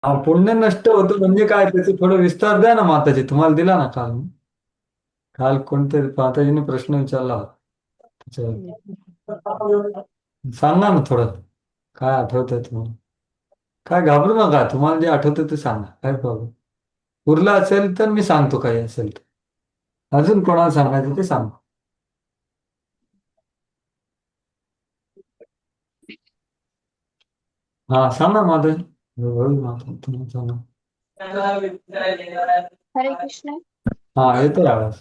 हा, पुण्य नष्ट होतं म्हणजे काय, त्याचे थोडं विस्तार द्या ना माताजी. तुम्हाला दिला ना काल. काल कोणतरी माताजीने प्रश्न विचारला होता त्याच्यावर. सांगा ना थोडं, काय आठवतंय तुम्हाला. काय घाबरू नका, तुम्हाला जे आठवतं ते सांगा, काय प्रॉब्लेम. उरलं असेल तर मी सांगतो, काही असेल तर अजून कोणाला सांगायचं ते सांगा. हा सांगा माताजी. होईल माता, तुम्ही सांगा. हरे कृष्ण. हा येतोय आवाज.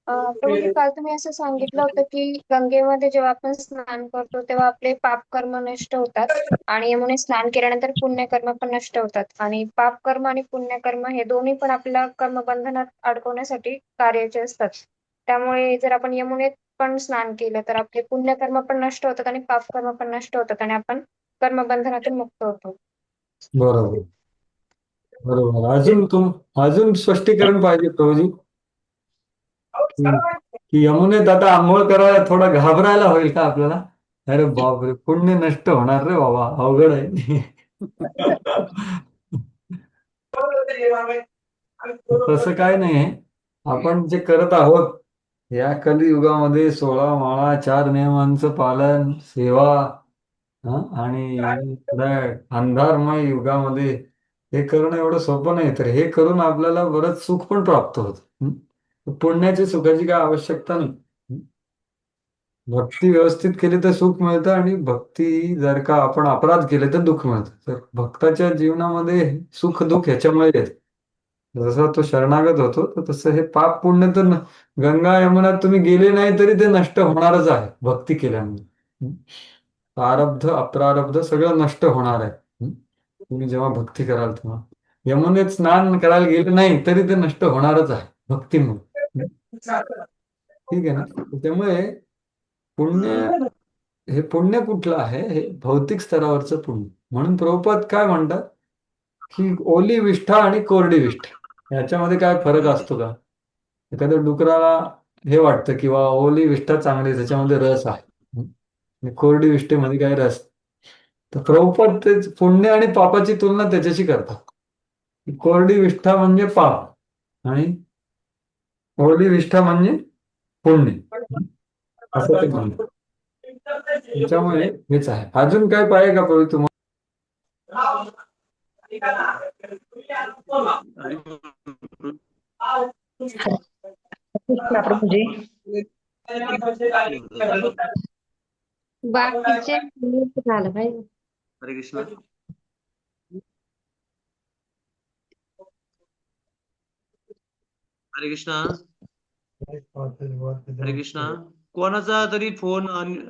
प्रभूजी, काल तुम्ही असं सांगितलं होतं की गंगेमध्ये जेव्हा आपण स्नान करतो तेव्हा आपले पाप कर्म नष्ट होतात आणि यमुने स्नान केल्यानंतर पुण्यकर्म पण नष्ट होतात आणि पाप कर्म आणि पुण्यकर्म हे दोन्ही पण आपल्या कर्मबंधनात अडकवण्यासाठी कार्याचे असतात. त्यामुळे जर आपण यमुनेत पण स्नान केलं तर आपले पुण्यकर्म पण नष्ट होतात आणि पाप कर्म पण नष्ट होतात आणि आपण कर्मबंधनातून मुक्त होतो. बरोबर. बरोबर. अजून स्पष्टीकरण पाहिजे प्रभूजी. की यमुनेत आता आंघोळ करायला थोडा घाबरायला होईल का आपल्याला? अरे बापरे, पुण्य नष्ट होणार रे बाबा, अवघड आहे. तसं काय नाही. आपण जे करत आहोत या कलियुगामध्ये, 16 माळा 4 नियमांचं पालन, सेवा, आणि अंधारमय युगामध्ये हे करणं एवढं सोपं नाही. तर हे करून आपल्याला बरंच सुख पण प्राप्त होतं. पुण्याची सुखाची काय आवश्यकता नाही. भक्ती व्यवस्थित केली तर सुख मिळतं, आणि भक्ती जर का आपण अपराध केले तर दुःख मिळतं. तर भक्ताच्या जीवनामध्ये सुख दुःख ह्याच्यामुळे येतं. जसा तो शरणागत होतो तर तसं हे पाप पुण्य तर गंगा यमुनात तुम्ही गेले नाही तरी ते नष्ट होणारच आहे भक्ती केल्यामुळे. प्रारब्ध अप्रारब्ध सगळं नष्ट होणार आहे. तुम्ही जेव्हा भक्ती कराल तेव्हा यमुनेत स्नान करायला गेले नाही तरी ते नष्ट होणारच आहे भक्तीमुळे. ठीक आहे ना. त्यामुळे पुण्य, हे पुण्य कुठलं आहे, हे भौतिक स्तरावरचं पुण्य. म्हणून प्रभुपाद काय म्हणतात की ओली विष्ठा आणि कोरडी विष्ठा याच्यामध्ये काय फरक असतो का. एखाद्या डुकराला हे वाटतं की वा ओली विष्ठा चांगली आहे, त्याच्यामध्ये रस आहे. आणि कोरडी विष्ठेमध्ये काय रस. तर प्रभुपाद ते पुण्य आणि पापाची तुलना त्याच्याशी करतात. कोरडी विष्ठा म्हणजे पाप आणि ओली विष्ठा म्हणजे पुण्य, असं ते म्हणतात. त्याच्यामुळे हेच आहे. अजून काय पाहिजे का प्रभू तुम्हाला. कृष्णा प्रभूजी. बाकीचे झालं पाहिजे. हरे कृष्णा. हरे कृष्णा. हरे कृष्णा. कोणाचा तरी फोन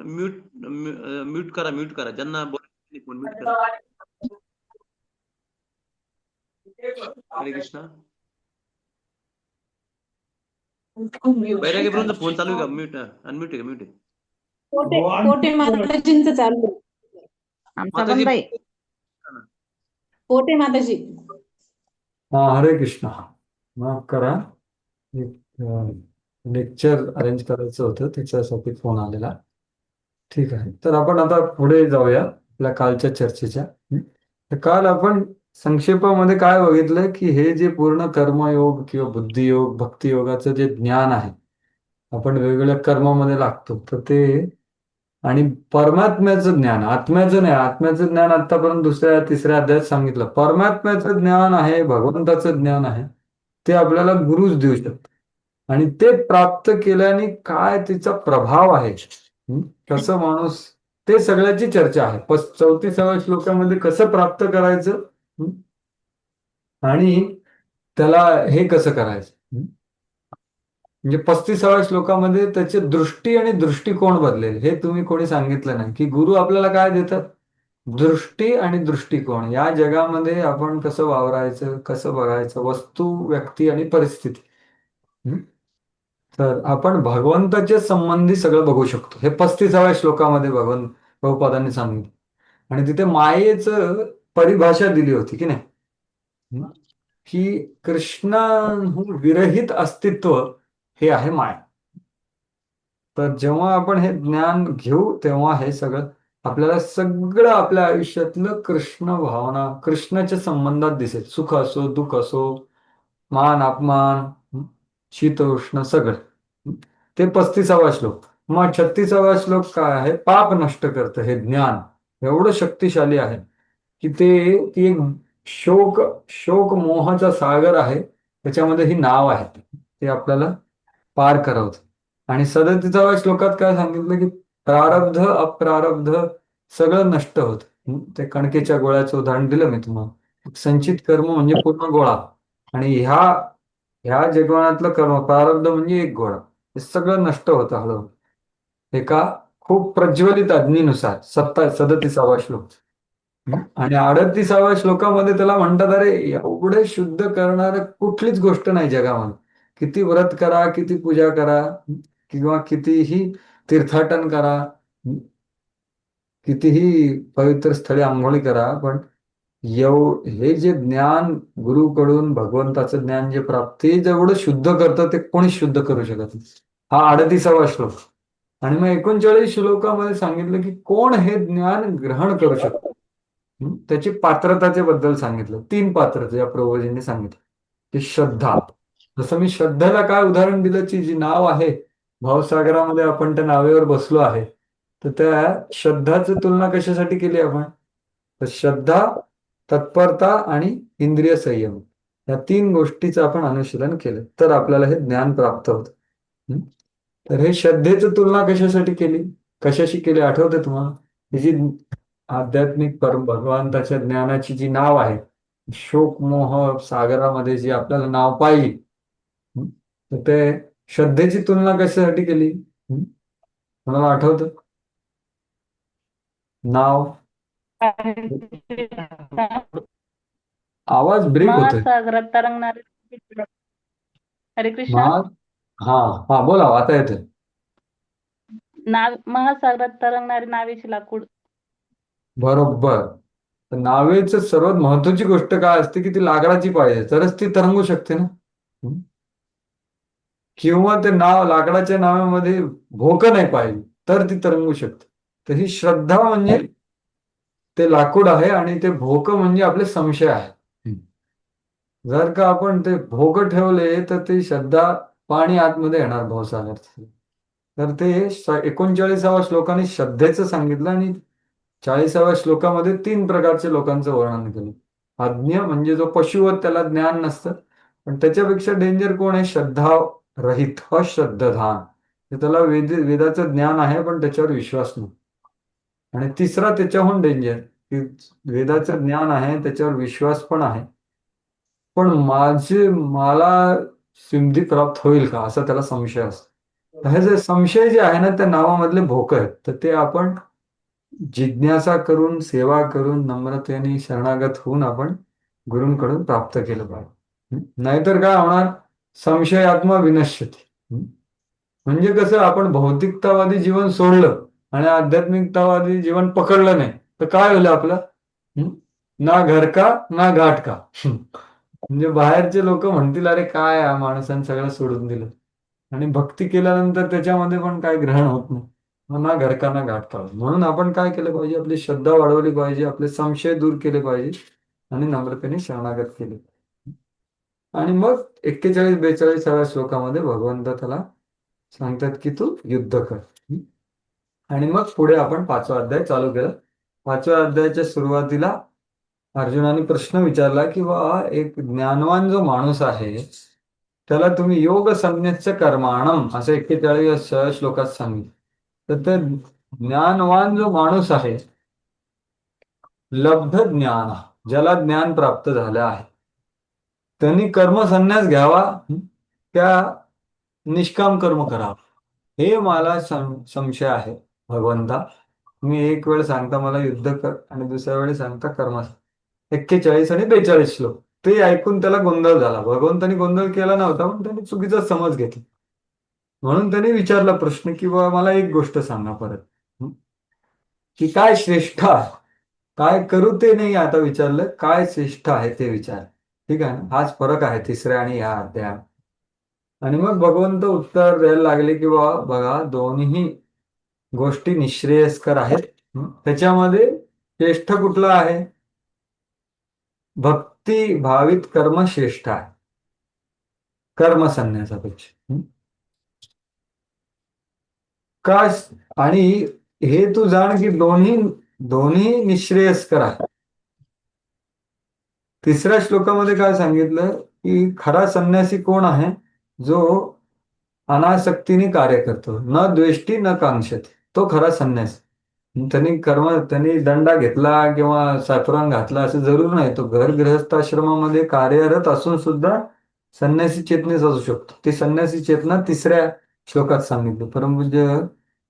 म्यूट म्यूट करा, म्यूट करा. ज्यांना बोलायचं फोन म्यूट करा. हरे कृष्णा. बैरागी बरोबर फोन चालू आहे का? म्यूट अनम्यूट आहे का? म्यूट आहे. कोटे कोटे माताजींचं चालू आहे. आमचा माताजी. बंद आहे. कोटे माताजी. हा हरे कृष्णा. माफ करा, एक लेक्चर अरेंज करायचं होतं, त्याच्यासाठी फोन आलेला. ठीक आहे, तर आपण आता पुढे जाऊया आपल्या कालच्या चर्चेच्या. तर काल आपण संक्षेपामध्ये काय बघितलं की हे जे पूर्ण कर्मयोग किंवा बुद्धियोग भक्तियोगाचं जे ज्ञान आहे, आपण वेगवेगळ्या कर्मामध्ये लागतो तर ते, आणि परमात्म्याचं ज्ञान, आत्म्याचं नाही. आत्म्याचं ज्ञान आतापर्यंत दुसऱ्या तिसऱ्या अध्यायात सांगितलं. परमात्म्याचं ज्ञान आहे, भगवंताचं ज्ञान आहे, ते आपल्याला गुरुच देऊ शकतात. आणि ते प्राप्त केल्याने काय तिचा प्रभाव आहे, कसं माणूस, ते सगळ्याची चर्चा आहे. 34व्या श्लोकामध्ये कसं प्राप्त करायचं, आणि त्याला हे कसं करायचं. म्हणजे 35व्या श्लोकामध्ये त्याची दृष्टी आणि दृष्टिकोन बदलेल, हे तुम्ही कोणी सांगितलं नाही. की गुरु आपल्याला काय देतात, दृष्टी आणि दृष्टिकोन. या जगामध्ये आपण कसं वावरायचं, कसं बघायचं, वस्तू व्यक्ती आणि परिस्थिती. हं? तर आपण भगवंताच्या संबंधी सगळं बघू शकतो, हे 35व्या श्लोकामध्ये भगवंत प्रभुपादांनी सांगितलं. आणि तिथे मायेचं परिभाषा दिली होती की नाही. की कृष्णाहून विरहित अस्तित्व हे आहे माया. तर जेव्हा आपण हे ज्ञान घेऊ तेव्हा हे सगळं आपल्याला सगळं आपल्या आयुष्यातलं कृष्ण भावना कृष्णाच्या संबंधात दिसेल. सुख असो, दुःख असो, मान अपमान, शीत उष्ण सगळं. ते 35वा श्लोक. मग 36वा श्लोक काय आहे? पाप नष्ट करतं हे ज्ञान एवढं शक्तिशाली आहे की ती एक शोक शोक मोहाचा सागर आहे, त्याच्यामध्ये ही नाव आहे, ते आपल्याला पार करवतं. आणि 37व्या श्लोकात काय सांगितलं की प्रारब्ध अप्रारब्ध सगळं नष्ट होतं. ते कणकेच्या गोळ्याचं उदाहरण दिलं मी तुम्हाला. संचित कर्म म्हणजे पूर्ण गोळा, आणि ह्या ह्या जगवनातलं कर्म प्रारब्ध म्हणजे एक गोळा. हे सगळं नष्ट होतं हळूहळू एका खूप प्रज्वलित अग्नीनुसार. 37वा श्लोक. आणि 38व्या श्लोकामध्ये त्याला म्हणतात, अरे एवढे शुद्ध करणारं कुठलीच गोष्ट नाही जगामध्ये. किती व्रत करा, किती पूजा करा, किंवा कितीही तीर्थाटन करा, कितीही पवित्र स्थळी आंघोळी करा, पण हे जे ज्ञान गुरुकडून भगवंताचं ज्ञान जे प्राप्त ते जेवढं शुद्ध करतं ते कोणी शुद्ध करू शकत नाही. हा 38वा श्लोक. आणि मग 39 श्लोकामध्ये सांगितलं की कोण हे ज्ञान ग्रहण करू शकतो. त्याची पात्रताचे बद्दल सांगितलं. 3 पात्रता या प्रभूजींनी सांगितलं की श्रद्धा. जसं मी श्रद्धेला काय उदाहरण दिलं की जी नाव आहे भावसागरामध्ये आपण त्या नावेवर बसलो आहे, तर त्या श्रद्धाची तुलना कशासाठी केली आपण? तर श्रद्धा, तत्परता आणि इंद्रिय संयम या 3 गोष्टीचं आपण अनुशीलन केलं तर आपल्याला हे ज्ञान प्राप्त होतं. तर हे श्रद्धेची तुलना कशासाठी केली, कशाशी केली आठवते तुम्हाला? ही जी आध्यात्मिक परम भगवंताच्या ज्ञानाची जी नाव आहे, शोक मोह सागरामध्ये जी आपल्याला नाव पाहिली, तर ते श्रद्धेची तुलना कशासाठी केली? तुम्हाला आठवतं? नाव आवाज ब्रेक होतोय. महासागरात तरंगणारे हरे कृष्ण. महा हा हा बोला, आता येतोय. महासागरात तरंगणारी नावेची लाकूड. बरोबर. तर नावेचं सर्वात महत्वाची गोष्ट काय असते की ती लाकडाची पाहिजे तरच ती तरंगू शकते ना. किंवा ते नाव लाकडाच्या नावामध्ये भोकं नाही पाहिजे तर ती तरंगू शकते. तर ही श्रद्धा म्हणजे ते लाकूड आहे आणि ते भोकं म्हणजे आपले संशय आहे. जर का आपण ते भोकं ठेवले तर ती श्रद्धा पाणी आतमध्ये येणार भावसागर. तर ते 39व्या श्लोकाने श्रद्धेचं सांगितलं आणि 40व्या श्लोकामध्ये 3 प्रकारच्या लोकांचं वर्णन केलं. अज्ञ म्हणजे जो पशु त्याला ज्ञान नसतं, पण त्याच्यापेक्षा डेंजर कोण आहे? श्रद्धा रहित अश्रद्धधान. त्याला वेदाचं ज्ञान आहे पण त्याच्यावर विश्वास नाही. आणि तिसरा त्याच्याहून डेंजर की वेदाचं ज्ञान आहे त्याच्यावर विश्वास पण आहे, पण मला सिद्धी प्राप्त होईल का असा त्याला संशय असतो. हे जे संशय जे आहे ना त्या नावामधले भोकं आहेत, तर ते आपण जिज्ञासा करून सेवा करून नम्रतेने शरणागत होऊन आपण गुरूंकडून प्राप्त केलं पाहिजे. नाहीतर काय होणार? संशयात्मा विनश्यती. म्हणजे कसं, आपण भौतिकतावादी जीवन सोडलं आणि आध्यात्मिकतावादी जीवन पकडलं नाही तर काय होईल आपलं? ना घर का ना घाट का. म्हणजे बाहेरचे लोक म्हणतील अरे काय माणसाने सगळं सोडून दिलं, आणि भक्ती केल्यानंतर त्याच्यामध्ये पण काय ग्रहण होत नाही. मग ना घर का ना घाट का. म्हणून आपण काय केलं पाहिजे? आपली श्रद्धा वाढवली पाहिजे, आपले संशय दूर केले पाहिजे आणि नम्रतेने शरणागत केले. आणि मग 41-42व्या श्लोकामध्ये भगवंत त्याला सांगतात की तू युद्ध कर. आणि मग पुढे आपण 5वा अध्याय चालू केला. 5व्या अध्यायाच्या सुरुवातीला अर्जुनाने प्रश्न विचारला की बा एक ज्ञानवान जो माणूस आहे त्याला तुम्ही योग संज्ञस्य कर्माणम असं 41व्या श्लोकात सांगितलं. तर ते ज्ञानवान जो माणूस आहे, लब्ध ज्ञान, ज्याला ज्ञान प्राप्त झालं आहे, त्यांनी कर्मसन्यास घ्यावा, त्या निष्काम कर्म करावं. हे मला संशय आहे भगवंता. तुम्ही एक वेळ सांगता मला युद्ध कर आणि दुसऱ्या वेळी सांगता कर्म. 41 आणि 42 श्लोक ते ऐकून त्याला गोंधळ झाला. भगवंतानी गोंधळ केला नव्हता पण त्यांनी चुकीचा समज घेतला. म्हणून त्यांनी विचारला प्रश्न की बाबा मला एक गोष्ट सांगा परत, की काय श्रेष्ठ आहे, काय करू ते नाही आता विचारलं, काय श्रेष्ठ आहे ते विचार. ठीक आहे ना? हाच फरक आहे तिसऱ्या आणि ह्या अध्यायात. आणि मग भगवंत उत्तर द्यायला लागले की बाबा बघा दोन्ही गोष्टी निःश्रेयस्कर आहेत. त्याच्यामध्ये श्रेष्ठ कुठला आहे? भक्ती भावित कर्म श्रेष्ठ आहे कर्म संन्यासापेक्षा. का? आणि हे तू जाण की दोन्ही दोन्ही निःश्रेयस्कर आहे. तिसऱ्या श्लोकामध्ये काय सांगितलं की खरा संन्यासी कोण आहे? जो अनासक्तीने कार्य करतो, न द्वेष्टी न कांक्षती, तो खरा संन्यासी. त्यांनी दंडा घेतला किंवा साफरान घातला असं जरूर नाही. तो घर गृहस्थाश्रमामध्ये कार्यरत असून सुद्धा संन्यासी चेतनेच असू शकतो. ती संन्यासी चेतना तिसऱ्या श्लोकात सांगितली. परमपूज्य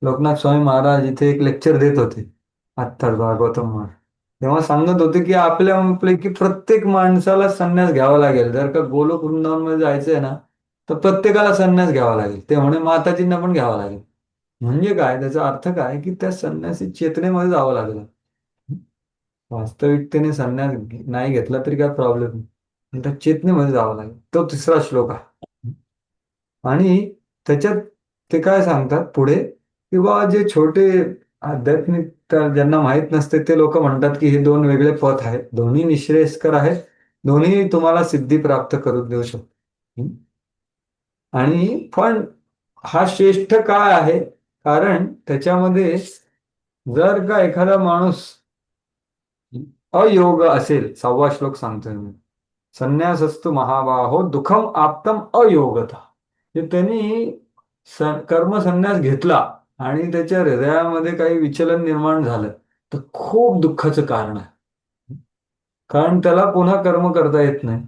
लोकनाथ स्वामी महाराज इथे एक लेक्चर देत होते आत्ताच भागवतम, तेव्हा सांगत होते की आपल्यापैकी प्रत्येक माणसाला संन्यास घ्यावा लागेल. जर का गोलोक वृंदावनमध्ये जायचंय ना, तर प्रत्येकाला संन्यास घ्यावा लागेल. ते म्हणे माताजींना पण घ्यावा लागेल. म्हणजे काय? त्याचा अर्थ काय की त्या संन्यासी चेतनेमध्ये जावं लागलं. वास्तविकतेने संन्यास नाही घेतला तरी काय प्रॉब्लेम नाही, पण त्या चेतनेमध्ये जावं लागेल. तो तिसरा श्लोक आहे. आणि त्याच्यात ते काय सांगतात पुढे की बा जे छोटे आध्यात्मिक ज्यांना माहीत नसते ते लोक म्हणतात की हे दोन वेगळे पथ आहेत, दोन्ही निःश्रेयस्कर आहेत, दोन्ही तुम्हाला सिद्धी प्राप्त करून देऊ शकतो. आणि पण हा श्रेष्ठ काय आहे? कारण त्याच्यामध्ये जर का एखादा माणूस अयोग असेल, 6वा श्लोक सांगतोय मी, संन्यासस्तु महाबाहो दुःखम आप्तम अयोगता. हे त्यांनी कर्मसन्यास घेतला आणि त्याच्या हृदयामध्ये काही विचलन निर्माण झालं तर खूप दुःखाचं कारण आहे. कारण त्याला पुन्हा कर्म करता येत नाही,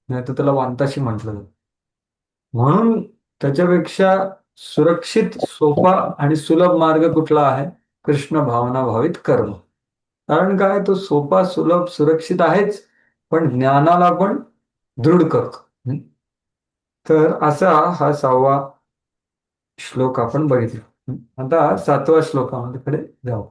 नाही तर त्याला वांताशी म्हटलं जातं. म्हणून त्याच्यापेक्षा सुरक्षित, सोपा आणि सुलभ मार्ग कुठला आहे? कृष्ण भावना भावित कर्म. कारण काय? तो सोपा, सुलभ, सुरक्षित आहेच, पण ज्ञानाला पण दृढ करतो. तर असा हा 6वा श्लोक आपण बघितला. आता 7व्या श्लोकामध्ये जाऊ.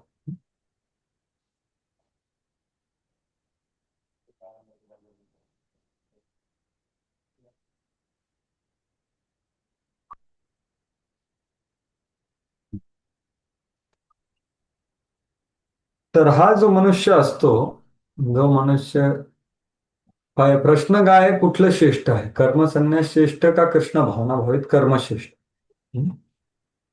तर हा जो मनुष्य असतो, जो मनुष्य, काय प्रश्न काय आहे? कुठलं श्रेष्ठ आहे? कर्मसन्यास श्रेष्ठ का कृष्ण भावना भावित कर्म श्रेष्ठ?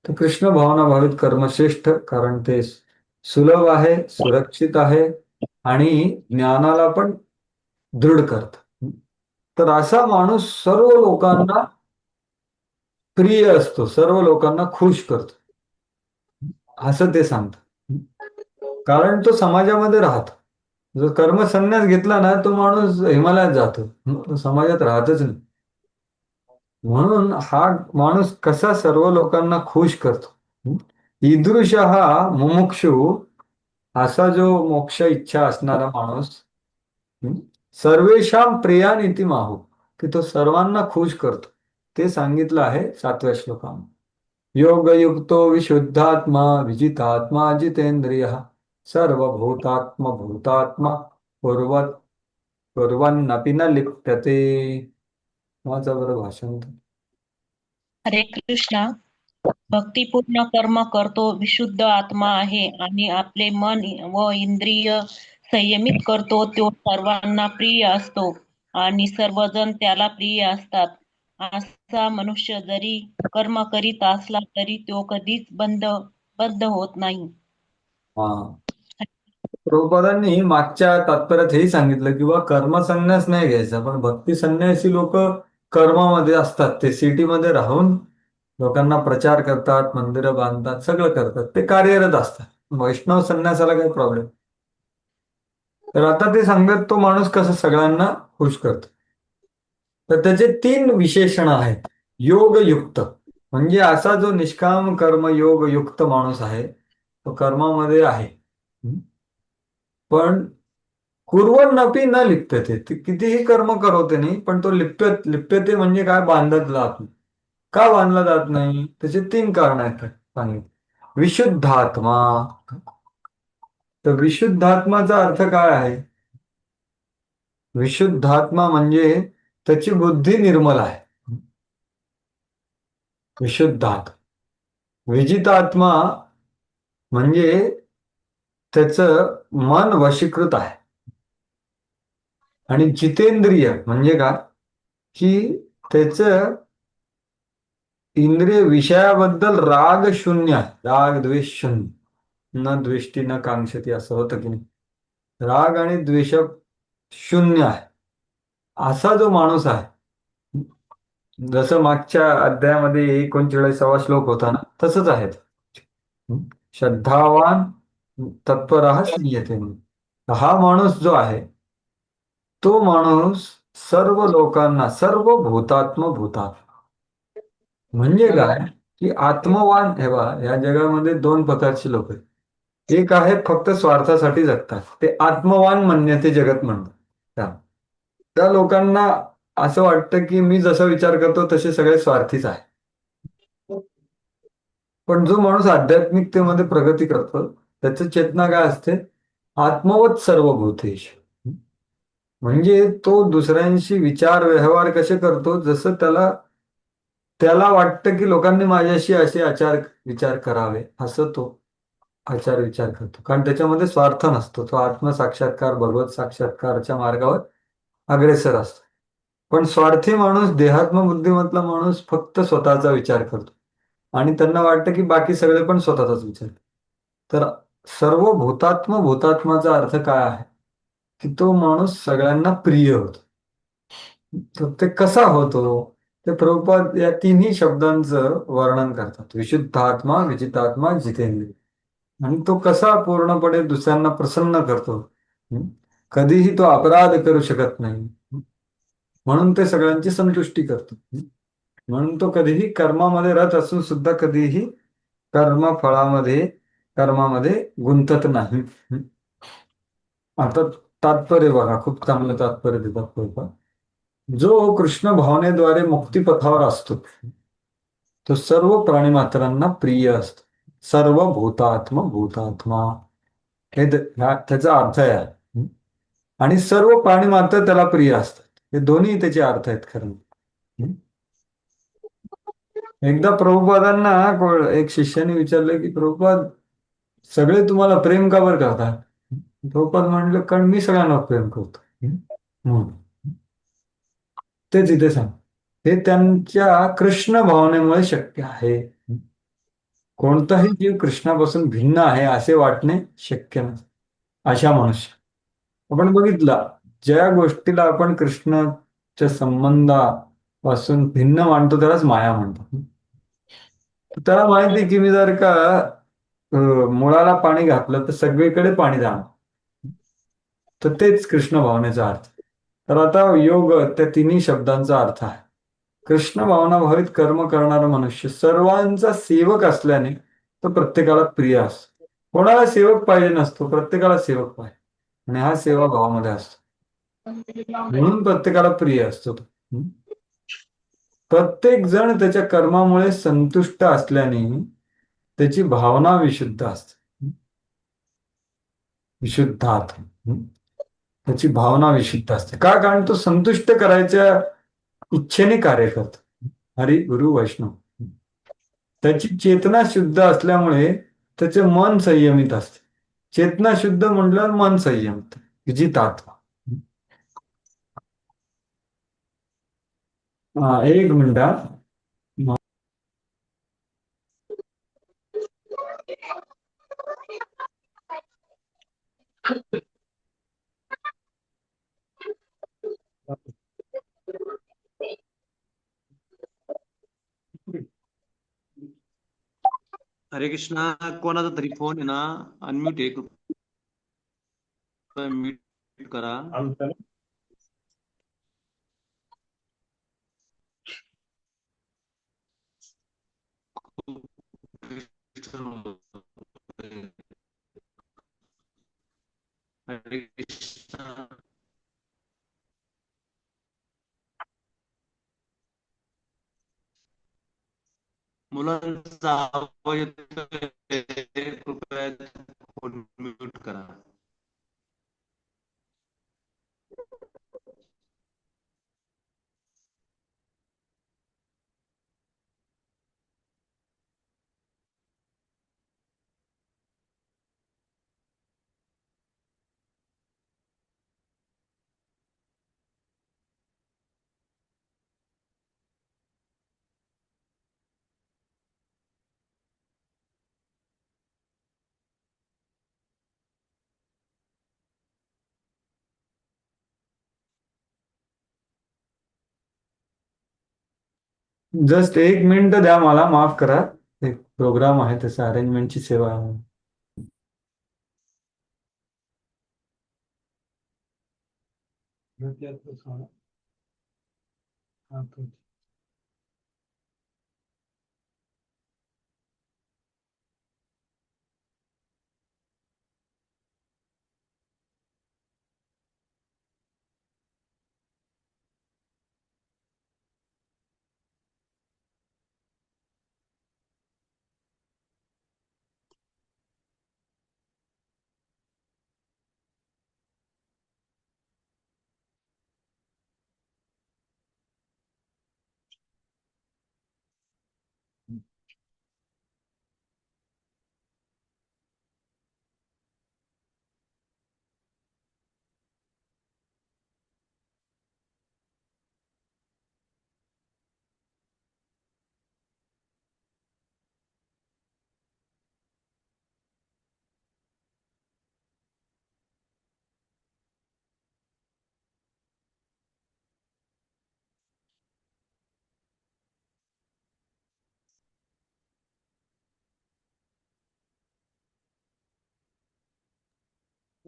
तर कृष्ण भावना भावित कर्म श्रेष्ठ, कारण ते सुलभ आहे, सुरक्षित आहे आणि ज्ञानाला पण दृढ करत. तर असा माणूस सर्व लोकांना प्रिय असतो, सर्व लोकांना खुश करतो असं ते सांगतात. कारण तो समाजामध्ये राहतो. जो कर्मसन्यास घेतला ना, तो माणूस हिमालयात जातो, तो समाजात राहतच नाही. म्हणून हा माणूस कसा सर्व लोकांना खुश करतो. ईदृश हा मुमुक्षु, असा जो मोक्ष इच्छा असणारा माणूस, सर्वेशाम प्रियानिती माहू, की तो सर्वांना खुश करतो. ते सांगितलं आहे 7व्या श्लोकामध्ये. योगयुक्तो विशुद्धात्मा विजितात्मा जितेंद्रिय सर्वभूतात्म भूतात्मा कुर्वत कुर्वन्नपि न लिप्यते. माझं बरं भाषण. हरे कृष्णा. भक्तिपूर्ण कर्म करतो, विशुद्ध आत्मा आहे आणि आपले मन व इंद्रिय संयमित करतो, तो सर्वांना प्रिय असतो आणि सर्वजण त्याला प्रिय असतात. असा मनुष्य जरी कर्म करीत असला तरी तो कधीच बद्ध होत नाही. हा, प्रभुपादांनी मागच्या तात्पर्यात हेही सांगितलं की बा कर्मसन्यास नाही घ्यायचा, पण भक्ती संन्यासी लोक कर्मामध्ये असतात. ते सिटीमध्ये राहून लोकांना प्रचार करतात, मंदिरं बांधतात, सगळं करतात, ते कार्यरत असतात. वैष्णव संन्यासाला काही प्रॉब्लेम. तर आता ते सांगतात तो माणूस कसा सगळ्यांना खुश करतो. तर त्याचे 3 विशेषण आहेत. योगयुक्त म्हणजे असा जो निष्काम कर्म योगयुक्त माणूस आहे, तो कर्मामध्ये आहे, पण कुर्वन्नपि न लिप्यते, ते कितीही कर्म करवते नाही, पण तो लिप्यते म्हणजे काय? बांधत जात नाही. का बांधला जात नाही? त्याचे 3 कारण आहेत सांगितले. विशुद्धात्मा. तर विशुद्धात्माचा अर्थ काय आहे? विशुद्धात्मा म्हणजे त्याची बुद्धी निर्मल आहे, विशुद्धात्मा. विजितात्मा म्हणजे त्याचं मन वशीकृत आहे. आणि जितेंद्रिय म्हणजे काय, की त्याचं इंद्रिय विषयाबद्दल राग शून्य आहे, राग द्वेष शून्य, न द्वेष्टी न कांक्षती असं होतं की नाही, राग आणि द्वेष शून्य आहे असा जो माणूस आहे, जसं मागच्या अध्यायामध्ये 39वा श्लोक होता ना, तसंच आहे ते. श्रद्धावान तत्परः संयते. हा माणूस जो आहे तो माणूस सर्व लोकांना, सर्व भूतात्म भूतात्मा म्हणजे काय, की आत्मवान. हे बा, या जगामध्ये दोन प्रकारची लोक आहेत. एक आहे फक्त स्वार्थासाठी जगतात, ते आत्मवान मान्यते जगत म्हणतात. त्या त्या लोकांना असं वाटतं की मी जसा विचार करतो तसे सगळे स्वार्थीच आहे. पण जो माणूस आध्यात्मिकतेमध्ये प्रगती करतो त्याची चेतना काय असते, आत्मवत सर्व भूतेश. म्हणजे तो दुसऱ्यांशी विचार व्यवहार कसे करतो, जसं त्याला त्याला वाटतं की लोकांनी माझ्याशी असे आचार विचार करावे, असं तो आचार विचार करतो. कारण त्याच्यामध्ये स्वार्थ नसतो, तो आत्मसाक्षात्कार भगवत साक्षात्कारच्या मार्गावर अग्रेसर असतो. पण स्वार्थी माणूस, देहात्म बुद्धिमत्ता माणूस फक्त स्वतःचा विचार करतो आणि त्यांना वाटतं की बाकी सगळे पण स्वतःचाच विचार. तर सर्व भूतात्म भूतात्माचा अर्थ काय आहे, की तो माणूस सगळ्यांना प्रिय होतो. तर ते कसा होतो, ते प्रभुपाद या तिन्ही शब्दांचं वर्णन करतात: विशुद्धात्मा, विजितात्मा, जितेंद्रिय. आणि तो कसा पूर्णपणे दुसऱ्यांना प्रसन्न करतो. कधीही तो अपराध करू शकत नाही, म्हणून ते सगळ्यांची संतुष्टी करतो. म्हणून तो कधीही कर्मामध्ये रत असून सुद्धा कधीही कर्मफळामध्ये कर्मामध्ये गुंतत नाही. आता तात्पर्य बघा, खूप चांगलं तात्पर्य देतात प्रभुपाद. जो कृष्ण भावनेद्वारे मुक्तिपथावर असतो तो सर्व प्राणीमात्रांना प्रिय असतो. सर्व भूतात्म भूतात्मा हे त्याचा अर्थ आहे. आणि सर्व प्राणीमात्र त्याला प्रिय असतात, हे दोन्ही त्याचे अर्थ आहेत खरं. एकदा प्रभुपादांना एक शिष्याने विचारलं की प्रभुपाद, सगळे तुम्हाला प्रेम का बरं करतात? प्रभुपाद म्हणलं, कारण मी सगळ्यांना प्रेम करतो म्हणून. ते तिथे सांग, हे त्यांच्या कृष्ण भावनेमुळे शक्य आहे. कोणताही जीव कृष्णापासून भिन्न आहे असे वाटणे शक्य नसते. अशा मनुष्य आपण बघितला, ज्या गोष्टीला आपण कृष्णाच्या संबंधापासून भिन्न मानतो त्यालाच माया म्हणतो. त्याला माहिती की मी जर का मुळाला पाणी घातलं तर सगळीकडे पाणी जाणार. तर तेच कृष्ण भावनेचा अर्थ. तर आता योग त्या तिन्ही शब्दांचा अर्थ आहे. कृष्ण भावना भावित कर्म करणारा मनुष्य सर्वांचा सेवक असल्याने तो प्रत्येकाला प्रिय असतो. कोणाला सेवक पाहिजे नसतो, प्रत्येकाला सेवक पाहिजे, आणि हा सेवा भावामध्ये असतो म्हणून प्रत्येकाला प्रिय असतो तो. प्रत्येक जण त्याच्या कर्मामुळे संतुष्ट असल्याने त्याची भावना विशुद्ध असते. विशुद्धात त्याची भावना विशुद्ध असते का, कारण तो संतुष्ट करायच्या इच्छेने कार्य करतो. हरी गुरु वैष्णव. त्याची चेतना शुद्ध असल्यामुळे त्याचे मन संयमित असते. चेतना शुद्ध म्हटल्यावर मन संयमित, विजितात्मा. एक मिनिट. हरे कृष्णा. कोणाचा तरी फोन आहे ना, अनम्यूट आहे, म्यूट करा. हरे कृष्णा. मुलांचा आवाज येतोय, कृपया फोन म्यूट करा. जस्ट 1 मिनिट द्या मला, माफ करा. एक प्रोग्राम आहे, त्याचा अरेंजमेंटची सेवा आहे.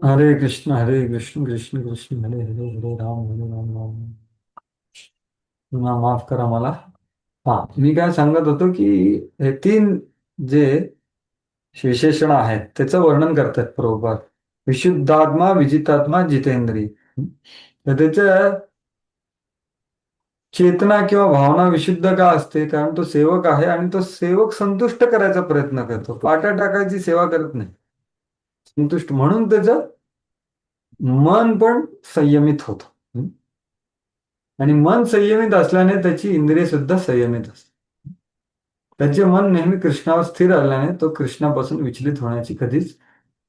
हरे कृष्ण कृष्ण कृष्ण हरे हरे, हरे राम राम. पुन्हा माफ करा मला. हा, मी काय सांगत होतो की हे 3 जे विशेषण आहेत त्याचं वर्णन करतात प्रभुपाद. विशुद्धात्मा, विजितात्मा, जितेंद्रिय. तर त्याच्या चेतना किंवा भावना विशुद्ध का असते? कारण तो सेवक आहे आणि तो सेवक संतुष्ट करायचा प्रयत्न करतो, पाट्या टाकायची सेवा करत नाही. संतुष्ट, म्हणून त्याचं मन पण संयमित होतं. आणि मन संयमित असल्याने त्याची इंद्रिय सुद्धा संयमित असते. त्याचे मन नेहमी कृष्णावर स्थिर असल्याने तो कृष्णापासून विचलित होण्याची कधीच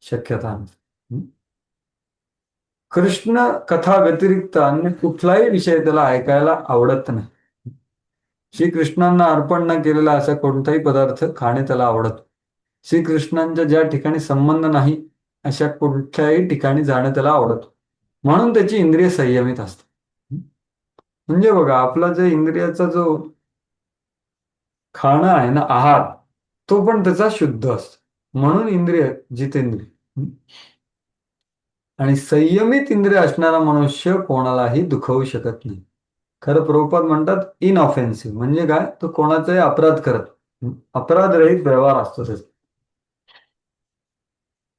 शक्यता नसते. कृष्ण कथा व्यतिरिक्त अन्य कुठलाही विषय त्याला ऐकायला आवडत नाही. श्रीकृष्णांना अर्पण न केलेला असा कोणताही पदार्थ खाणे त्याला आवडत. श्रीकृष्णांच्या ज्या ठिकाणी संबंध नाही अशा कुठल्याही ठिकाणी जाणं त्याला आवडत. म्हणून त्याची इंद्रिय संयमित असते. म्हणजे बघा, आपला जे इंद्रियाचा जो खाणं आहे ना, आहार, तो पण त्याचा शुद्ध असतो. म्हणून इंद्रिय जितेंद्रिय. आणि संयमित इंद्रिय असणारा मनुष्य कोणालाही दुखवू शकत नाही. खरं प्रभुपाद म्हणतात इनऑफेन्सिव्ह, म्हणजे काय, तो कोणाचाही अपराध करत, अपराधरहित व्यवहार असतो त्याचा.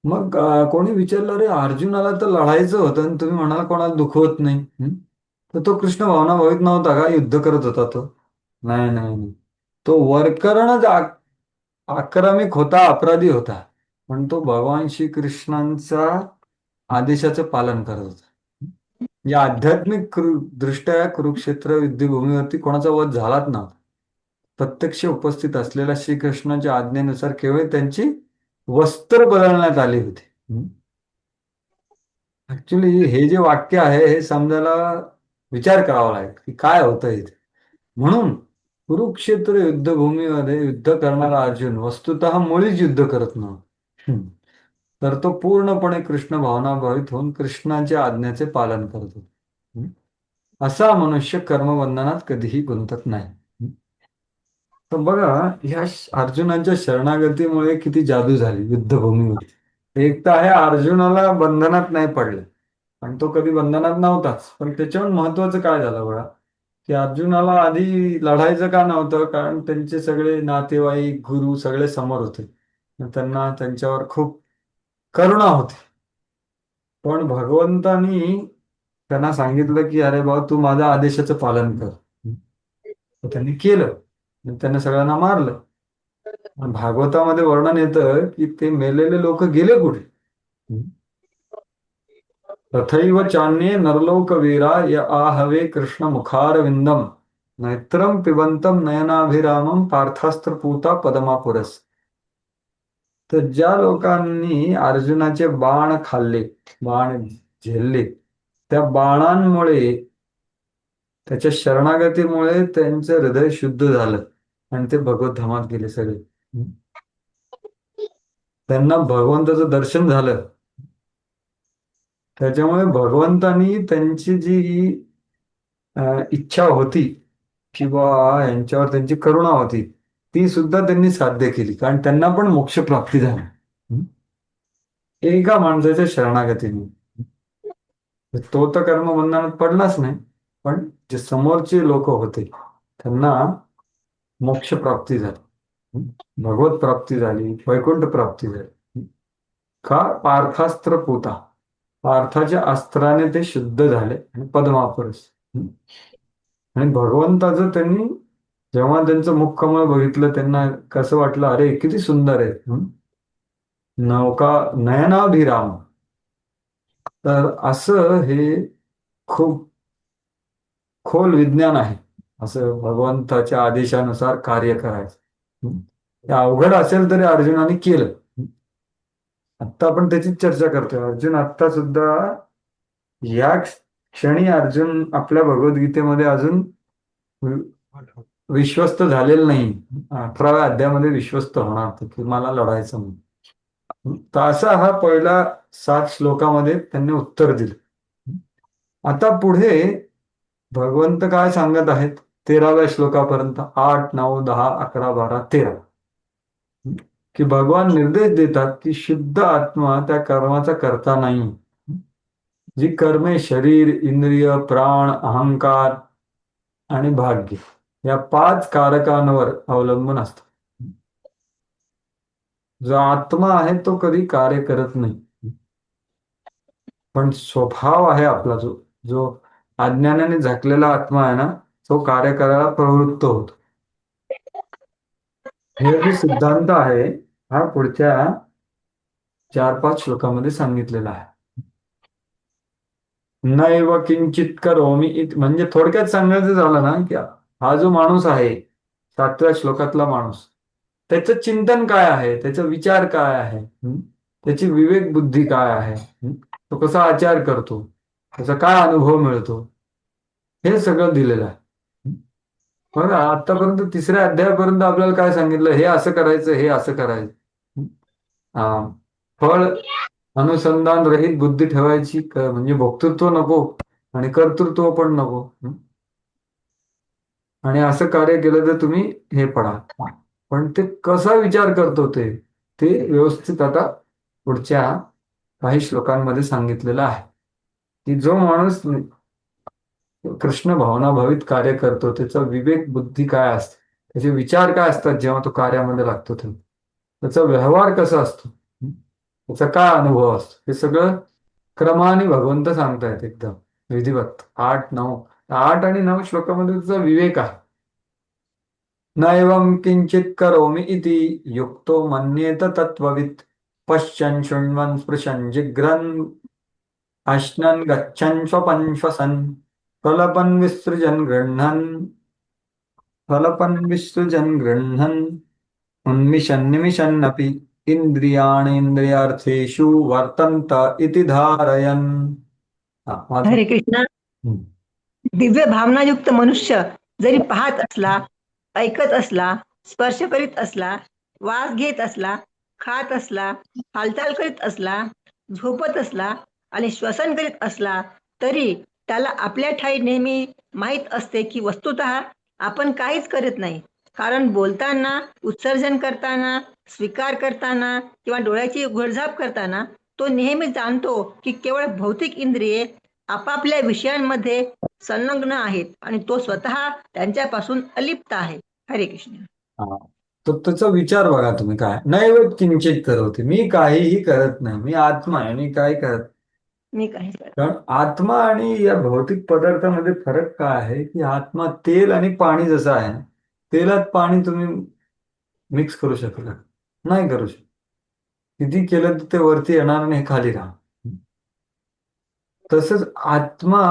मग कोणी विचारलं, अरे अर्जुनाला तर लढायचं होतं आणि तुम्ही म्हणाला कोणाला दुखवत नाही. तर तो कृष्ण भावना भावित नव्हता का? युद्ध करत होता तो? नाही नाही नाही. तो वरकरणच आक्रमिक होता, अपराधी होता. पण तो भगवान श्रीकृष्णांचा आदेशाचं पालन करत होता. या आध्यात्मिक दृष्ट्या कुरुक्षेत्र युद्धभूमीवरती कोणाचा वध झालाच नव्हता. प्रत्यक्ष उपस्थित असलेल्या श्रीकृष्णाच्या आज्ञेनुसार केवळ त्यांची वस्त्र बदलण्यात आली होती. ऍक्च्युली हे जे वाक्य आहे हे समजायला विचार करावा लागेल की काय होतं इथे. म्हणून कुरुक्षेत्र युद्धभूमीमध्ये युद्ध करणारा अर्जुन वस्तुतः मुळीच युद्ध करत नव्हता. तर तो पूर्णपणे कृष्ण भावनाभावित होऊन कृष्णाच्या आज्ञेचे पालन करत होता. असा मनुष्य कर्मबंधनात कधीही गुंतत नाही. तर बघा, ह्या अर्जुनाच्या शरणागतीमुळे किती जादू झाली युद्धभूमीवर. एक तर आहे, अर्जुनाला बंधनात नाही पडलं आणि तो कधी बंधनात नव्हताच. पण त्याच्याहून महत्वाचं काय झालं बघा, की अर्जुनाला आधी लढायचं का नव्हतं? कारण त्यांचे सगळे नातेवाईक, गुरु सगळे समोर होते. त्यांना त्यांच्यावर खूप करुणा होती. पण भगवंतानी त्यांना सांगितलं की अरे बाबा, तू माझ्या आदेशाचं पालन कर. तर त्यांनी केलं आणि त्यांना सगळ्यांना मारलं. आणि भागवतामध्ये वर्णन येतं की ते मेलेले लोक गेले कुठे? तथैव चान्ये नरलोकवीरा य आहवे कृष्ण मुखारविंदम नेत्रम पिबंतम नयनाभिरामम पार्थास्त्रपूता पदमापुरस. तर ज्या लोकांनी अर्जुनाचे बाण खाल्ले, बाण झेलले, त्या बाणांमुळे, त्याच्या शरणागतीमुळे त्यांचं हृदय शुद्ध झालं आणि ते भगवत धामात गेले सगळे. त्यांना भगवंताचं दर्शन झालं. त्याच्यामुळे भगवंतानी त्यांची जी इच्छा होती किंवा यांच्यावर त्यांची करुणा होती ती सुद्धा त्यांनी साध्य केली, कारण त्यांना पण मोक्ष प्राप्ती झाली एका माणसाच्या शरणागतीने. तो तर कर्मबंधनात पडलाच नाही, पण जे समोरचे लोक होते त्यांना मोक्ष प्राप्ती झाली, भगवत प्राप्ती झाली, वैकुंठ प्राप्ती झाली. का? पार्थास्त्र पोता, पार्थाच्या अस्त्राने ते शुद्ध झाले आणि पद्मापरस. आणि भगवंताचं त्यांनी जेव्हा त्यांचं मुखकमळ बघितलं त्यांना कसं वाटलं, अरे किती सुंदर आहे. नौका नयनाभिराम. तर असं हे खूप खोल विज्ञान आहे, असं भगवंताच्या आदेशानुसार कार्य करायचं. ते अवघड असेल तरी अर्जुनाने केलं. आत्ता आपण त्याचीच चर्चा करतोय. अर्जुन आत्ता सुद्धा या क्षणी अर्जुन आपल्या भगवद्गीतेमध्ये अजून विश्वस्त झालेलं नाही. 18व्या अध्यायामध्ये विश्वस्त होणार की मला लढायचं म्हणून. तर असा हा पहिला 7 श्लोकामध्ये त्यांनी उत्तर दिलं. आता पुढे भगवंत काय सांगत आहेत 13व्या श्लोकापर्यंत, 8, 9, 10, 11, 12, 13, की भगवान निर्देश देतात की शुद्ध आत्मा त्या कर्माचा करता नाही. जी कर्मे शरीर, इंद्रिय, प्राण, अहंकार आणि भाग्य या 5 कारकांवर अवलंबून असतात. जो आत्मा आहे तो कधी कार्य करत नाही, पण स्वभाव आहे आपला जो जो अज्ञानाने झाकलेला आत्मा आहे ना, तो कार्य करायला प्रवृत्त होतो. हे जो सिद्धांत आहे हा पुढच्या 4-5 श्लोकामध्ये सांगितलेला आहे. नैव किंचित करोमि इति, म्हणजे थोडक्यात सांगायचं झालं ना की हा जो माणूस आहे 7व्या श्लोकातला माणूस, त्याचं चिंतन काय आहे, त्याचा विचार काय आहे, त्याची विवेक बुद्धी काय आहे, तो कसा आचार करतो, त्याचा काय अनुभव मिळतो, हे सगळं दिलेलं आहे. बघा आतापर्यंत 3ऱ्या अध्यायापर्यंत आपल्याला काय सांगितलं, हे असं करायचं, हे असं करायचं. फळ अनुसंधान रहित बुद्धी ठेवायची, म्हणजे भोक्तृत्व नको आणि कर्तृत्व पण नको. आणि असं कार्य केलं तर तुम्ही हे पडा. पण ते कसा विचार करतो ते व्यवस्थित आता पुढच्या काही श्लोकांमध्ये सांगितलेलं आहे, की जो माणूस कृष्ण भावनाभावित कार्य करतो त्याचा विवेक बुद्धी काय असते, त्याचे विचार काय असतात जेव्हा तो कार्यामध्ये लागतो तेव्हा, त्याचा व्यवहार कसा असतो, त्याचा काय अनुभव असतो, हे सगळं क्रमाने भगवंत सांगतायत एकदम विधिवत. 8 आणि 9 श्लोकामध्ये त्याचा विवेक आहे. नैवं किंचित करोमि इति युक्तो मन्येत तत्त्ववित् पश्यन् शृण्वन् स्पृशन् जिघ्रन् अश्नन् गच्छन् स्वपन् श्वसन् प्रलपन् विसृजन् गृह्णन् उन्मिषन् निमिषन्नपि इंद्रियाणींद्रियार्थेषु वर्तन्त इति धारयन्. हरे कृष्ण. दिव्य भावनायुक्त मनुष्य जरी पाहत असला, ऐकत असला, स्पर्श करीत असला, वास घेत असला, खात असला, हालचाल करीत असला, झोपत असला आणि श्वसन करीत असला, तरी त्याला आपल्या ठाई नेहमी माहीत असते की वस्तुतः आपण काहीच करत नाही. कारण बोलताना, उत्सर्जन करताना, स्वीकार करताना किंवा डोळ्याची उघडझाप करताना तो नेहमी जाणतो की केवळ भौतिक इंद्रिये आपापल्या विषयांमध्ये संलग्न आहेत आणि तो स्वतः त्यांच्यापासून अलिप्त आहे. हरे कृष्ण. तर त्याचा विचार बघा तुम्ही, काय नैव किंचित करवते, मी काहीही करत नाही, मी आत्मा आहे, मी काय करत. मी काही करत कारण आत्मा आणि या भौतिक पदार्थामध्ये फरक काय आहे, की आत्मा तेल आणि पाणी जसं आहे, तेलात पाणी तुम्ही मिक्स करू शकता नाही, करू शकत. किती केलं तर ते वरती येणार आणि हे खाली राहणार. तसंच आत्मा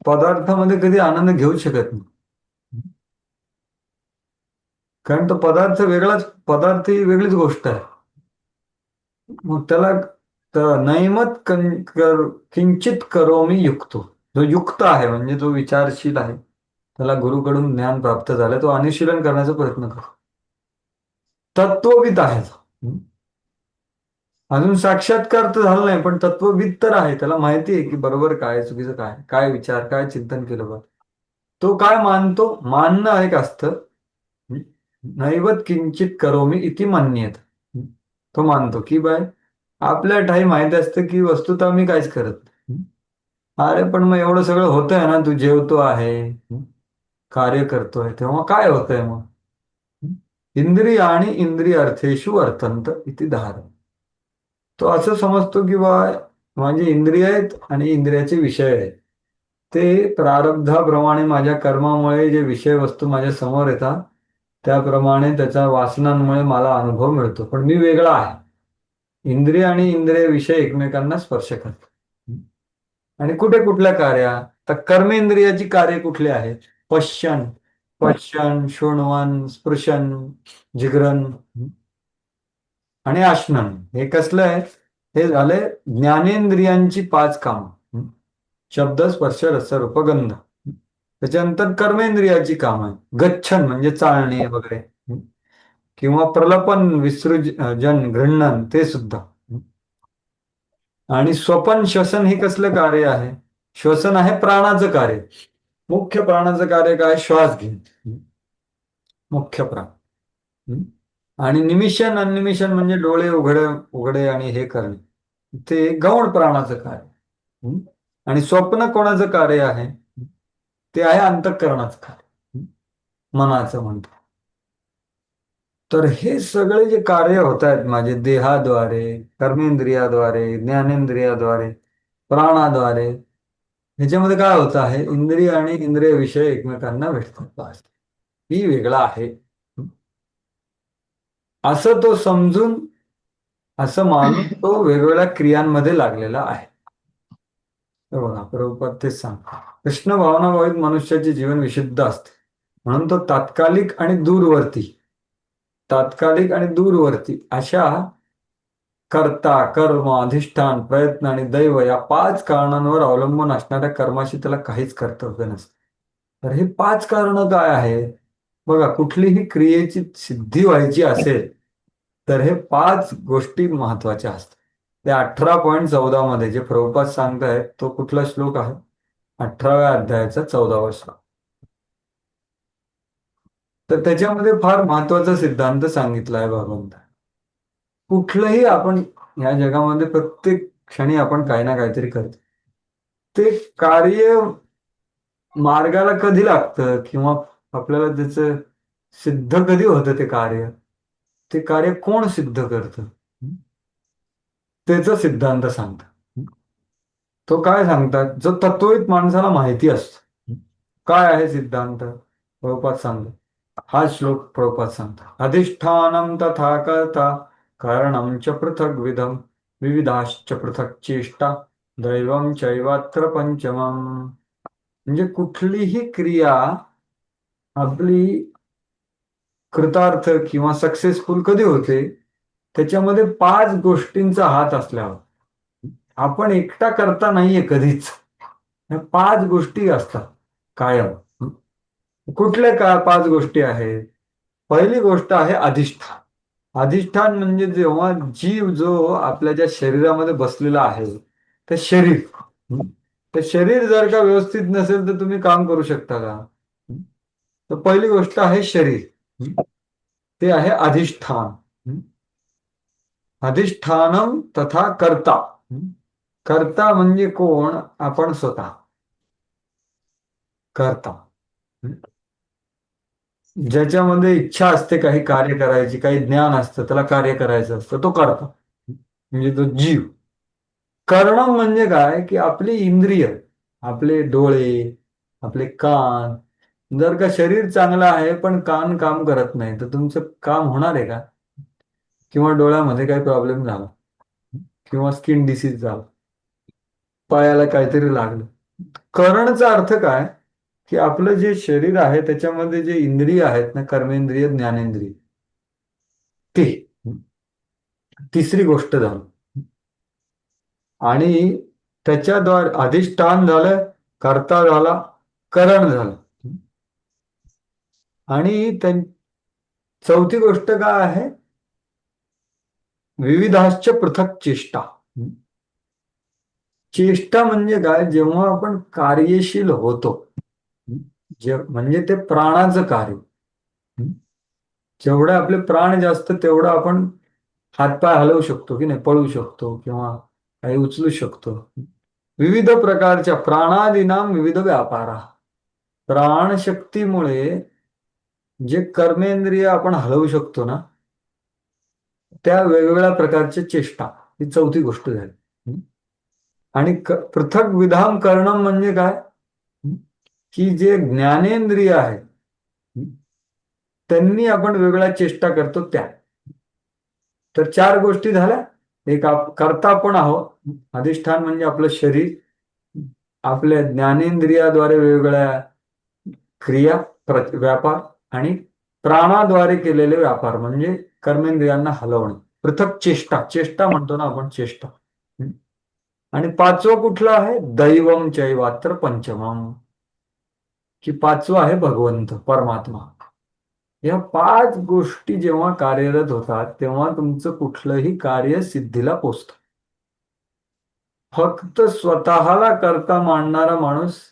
पदार्थामध्ये कधी आनंद घेऊ शकत नाही, कारण तो पदार्थ वेगळाच, पदार्थ ही वेगळीच गोष्ट आहे. मग त्याला नैमत किंचित करोमि युक्तो, जो युक्त आहे म्हणजे जो विचारशील आहे, त्याला गुरुकडून ज्ञान प्राप्त झालं, तो अनुशीलन करण्याचा प्रयत्न करतो. तत्वविद आहे, अजून साक्षात्कार तर झाला नाही पण तत्वविद तर आहे, त्याला माहिती आहे की बरोबर काय चुकीचं काय, काय विचार काय चिंतन केलं बघ, तो काय मानतो? मानणं एक असतं, नैवत किंचित करोमी इति मन्येत. तो मानतो की बाय आपल्या ठाई माहित असतं की वस्तुतः मी काहीच करत नाही. अरे पण मग एवढं सगळं होतंय ना, तू जेवतो आहे, कार्य करतोय, तेव्हा काय होतंय मग? इंद्रिय आणि इंद्रिय अर्थेषु वर्तंत इति धारण. तो असं समजतो की बा माझी इंद्रिय आहेत आणि इंद्रियाचे विषय आहेत, ते प्रारब्धाप्रमाणे माझ्या कर्मामुळे जे विषय वस्तू माझ्या समोर येतात त्याप्रमाणे त्याच्या वासनांमुळे मला अनुभव मिळतो, पण मी वेगळा आहे. इंद्रिय आणि इंद्रिय विषय एकमेकांना स्पर्श करतात. आणि कुठे कुठल्या कार्या? तर कर्मेंद्रियाची कार्य कुठली आहेत? पश्यन, पश्यन, शृण्वन, स्पृशन, जिग्रन आणि आशनन. हे कसलं आहे? हे झाले ज्ञानेंद्रियांची 5 कामं. शब्द, स्पर्श, रस, रूप, गंध. त्याच्यानंतर कर्मेंद्रियाची कामं आहे. गच्छन म्हणजे चालणे वगैरे, किंवा प्रलपन, विसृजन, गृह्णन, ते सुद्धा. आणि स्वपन, श्वसन हे कसलं कार्य आहे? श्वसन आहे प्राणाचं कार्य. मुख्य प्राणाचं कार्य काय? श्वास घेणे, मुख्य प्राण. आणि निमिषन, अनिमिषन म्हणजे डोळे उघडे उघडे आणि हे करणे, ते गौण प्राणाचं कार्य. आणि स्वप्न कोणाचं कार्य आहे? ते आहे अंतःकरणाचं कार्य, मनाचं म्हणतो. तर हे सगळे जे कार्य होत आहेत माझे देहाद्वारे, कर्मेंद्रियाद्वारे, ज्ञानेंद्रियाद्वारे, प्राणाद्वारे, ह्याच्यामध्ये काय होत आहे? इंद्रिय आणि इंद्रिय विषय एकमेकांना भेटतात. ही वेगळा आहे असं तो समजून, असं मानून तो वेगवेगळ्या क्रियांमध्ये लागलेला आहे. बघा प्रभुपाद तेच सांगतो, कृष्ण भावनाभावित मनुष्याचे जीवन विशुद्ध असते, म्हणून तो तात्कालिक आणि दूरवर्ती अशा कर्ता, कर्म, अधिष्ठान, प्रयत्न आणि दैव या 5 कारणांवर अवलंबून असणाऱ्या कर्माशी त्याला काहीच कर्तव्य नसते. तर हे 5 कारणं काय आहेत? बघा, कुठलीही क्रियेची सिद्धी व्हायची असेल तर हे 5 गोष्टी महत्वाच्या असतात. ते 18.14 मध्ये जे प्रभुपाद सांगतायत, तो कुठला श्लोक आहे? 18व्या अध्यायाचा 14वा श्लोक. तर त्याच्यामध्ये फार महत्वाचा सिद्धांत सांगितला आहे भगवंत. कुठलंही आपण या जगामध्ये प्रत्येक क्षणी आपण काही ना काहीतरी करतो, ते कार्य मार्गाला कधी लागतं किंवा आपल्याला त्याचं सिद्ध कधी होतं? ते कार्य कोण सिद्ध करतं? त्याचा सिद्धांत सांगतात. तो काय सांगतात? जो तत्वहित माणसाला माहिती असतो. काय आहे सिद्धांत? प्रभुपाद सांगतात, हा श्लोक प्रभुपाद सांगतात, अधिष्ठानम तथा कर्ता कारणं च पृथग्विधम विविधाश्च पृथक् चेष्टा दैवम चैवात्र पंचमम. म्हणजे कुठलीही क्रिया आपली कृतार्थ किंवा सक्सेसफुल कधी होते? त्याच्यामध्ये 5 गोष्टींचा हात असल्यावर. आपण एकटा करता नाहीये कधीच, 5 गोष्टी असतात कायम. कुठल्या 5 गोष्टी आहेत? पहिली गोष्ट आहे अधिष्ठान. अधिष्ठान म्हणजे जेव्हा जीव जो आपल्या ज्या शरीरामध्ये बसलेला आहे, ते शरीर जर का व्यवस्थित नसेल तर तुम्ही काम करू शकता का? तर पहिली गोष्ट आहे शरीर, ते आहे अधिष्ठान. अधिष्ठानम तथा कर्ता. कर्ता म्हणजे कोण? आपण स्वतः कर्ता. ज्याच्यामध्ये इच्छा असते काही कार्य करायची, काही ज्ञान असतं, त्याला कार्य करायचं असतं, तो करता, म्हणजे तो जीव. करणं म्हणजे काय? की आपली इंद्रिय, आपले डोळे, आपले कान. जर का शरीर चांगलं आहे पण कान काम करत नाही तर तुमचं काम होणार आहे का? किंवा डोळ्यामध्ये काही प्रॉब्लेम झाला, किंवा स्किन डिसीज झाला, पायाला काहीतरी लागलं. करणचा अर्थ काय? की आपलं जे शरीर आहे त्याच्यामध्ये जे इंद्रिय आहेत ना, कर्मेंद्रिय, ज्ञानेंद्रिय, ते तिसरी गोष्ट झाली. आणि त्याच्याद्वारे अधिष्ठान झालं, कर्ता झाला, करण झालं. आणि चौथी गोष्ट काय आहे? विविधाश्च पृथक् चेष्टा. चेष्टा म्हणजे काय? जेव्हा आपण कार्यशील होतो, म्हणजे ते प्राणाचं कार्य. हं? जेवढे आपले प्राण जास्त तेवढं आपण हातपाय हलवू शकतो की नाही, पळू शकतो किंवा काही उचलू शकतो. विविध प्रकारच्या प्राणादीनाम विविध व्यापारा, प्राणशक्तीमुळे जे कर्मेंद्रिय आपण हलवू शकतो ना, त्या वेगवेगळ्या प्रकारच्या चेष्टा, ही चौथी गोष्ट झाली. हं? आणि पृथक विधान करणं म्हणजे काय, हं? की जे ज्ञानेंद्रिय आहे, हं? त्यांनी आपण वेगळ्या चेष्टा करतो त्या. तर 4 गोष्टी झाल्या. एक करता पण आहोत. अधिष्ठान म्हणजे आपलं शरीर, आपल्या ज्ञानेंद्रियाद्वारे वेगवेगळ्या क्रिया, व्यापार, आणि प्राणाद्वारे केलेले व्यापार म्हणजे कर्मेंद्रियांना हलवणे, पृथक चेष्टा. चेष्टा म्हणतो ना आपण, चेष्टा. हं? आणि 5वं कुठलं आहे, दैवम चैवात्र पंचमम, की 5वं आहे भगवंत, परमात्मा. या 5 गोष्टी जेव्हा कार्यरत होतात तेव्हा तुमचं कुठलंही कार्य सिद्धीला पोचतं. फक्त स्वतःला करता मानणारा माणूस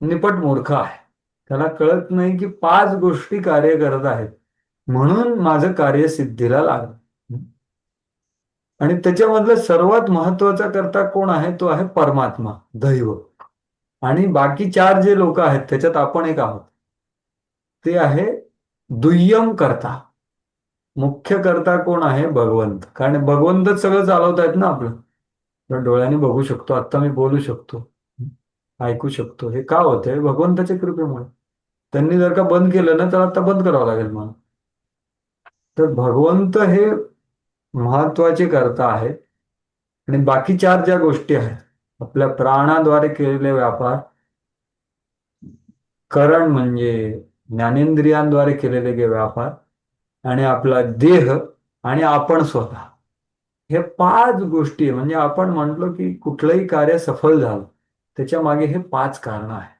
निपट मूर्ख आहे. त्याला कळत नाही की 5 गोष्टी कार्य करत आहेत म्हणून माझं कार्य सिद्धीला लागलं. आणि त्याच्यामधलं सर्वात महत्वाचा करता कोण आहे, तो आहे परमात्मा, दैव. आणि बाकी 4 जे लोक आहेत त्याच्यात आपण एक आहोत, ते आहे दुय्यम करता. मुख्य करता कोण आहे, भगवंत. कारण भगवंतच सगळं चालवतायत ना आपलं. तर डोळ्याने बघू शकतो, आता मी बोलू शकतो, ऐकू शकतो, हे का होतंय, भगवंताच्या कृपेमुळे. त्यांनी जर का बंद केलं ना तर आता बंद करावं लागेल मला. तर भगवंत हे महत्वाचे करता आहेत. आणि बाकी 4 ज्या गोष्टी आहेत, आपल्या प्राणाद्वारे केलेले व्यापार, करण म्हणजे ज्ञानेंद्रियांद्वारे केलेले व्यापार, आणि आपला देह, आणि आपण स्वतः, हे 5 गोष्टी. म्हणजे आपण म्हटलो की कुठलंही कार्य सफल झालं त्याच्या मागे हे 5 कारण आहेत.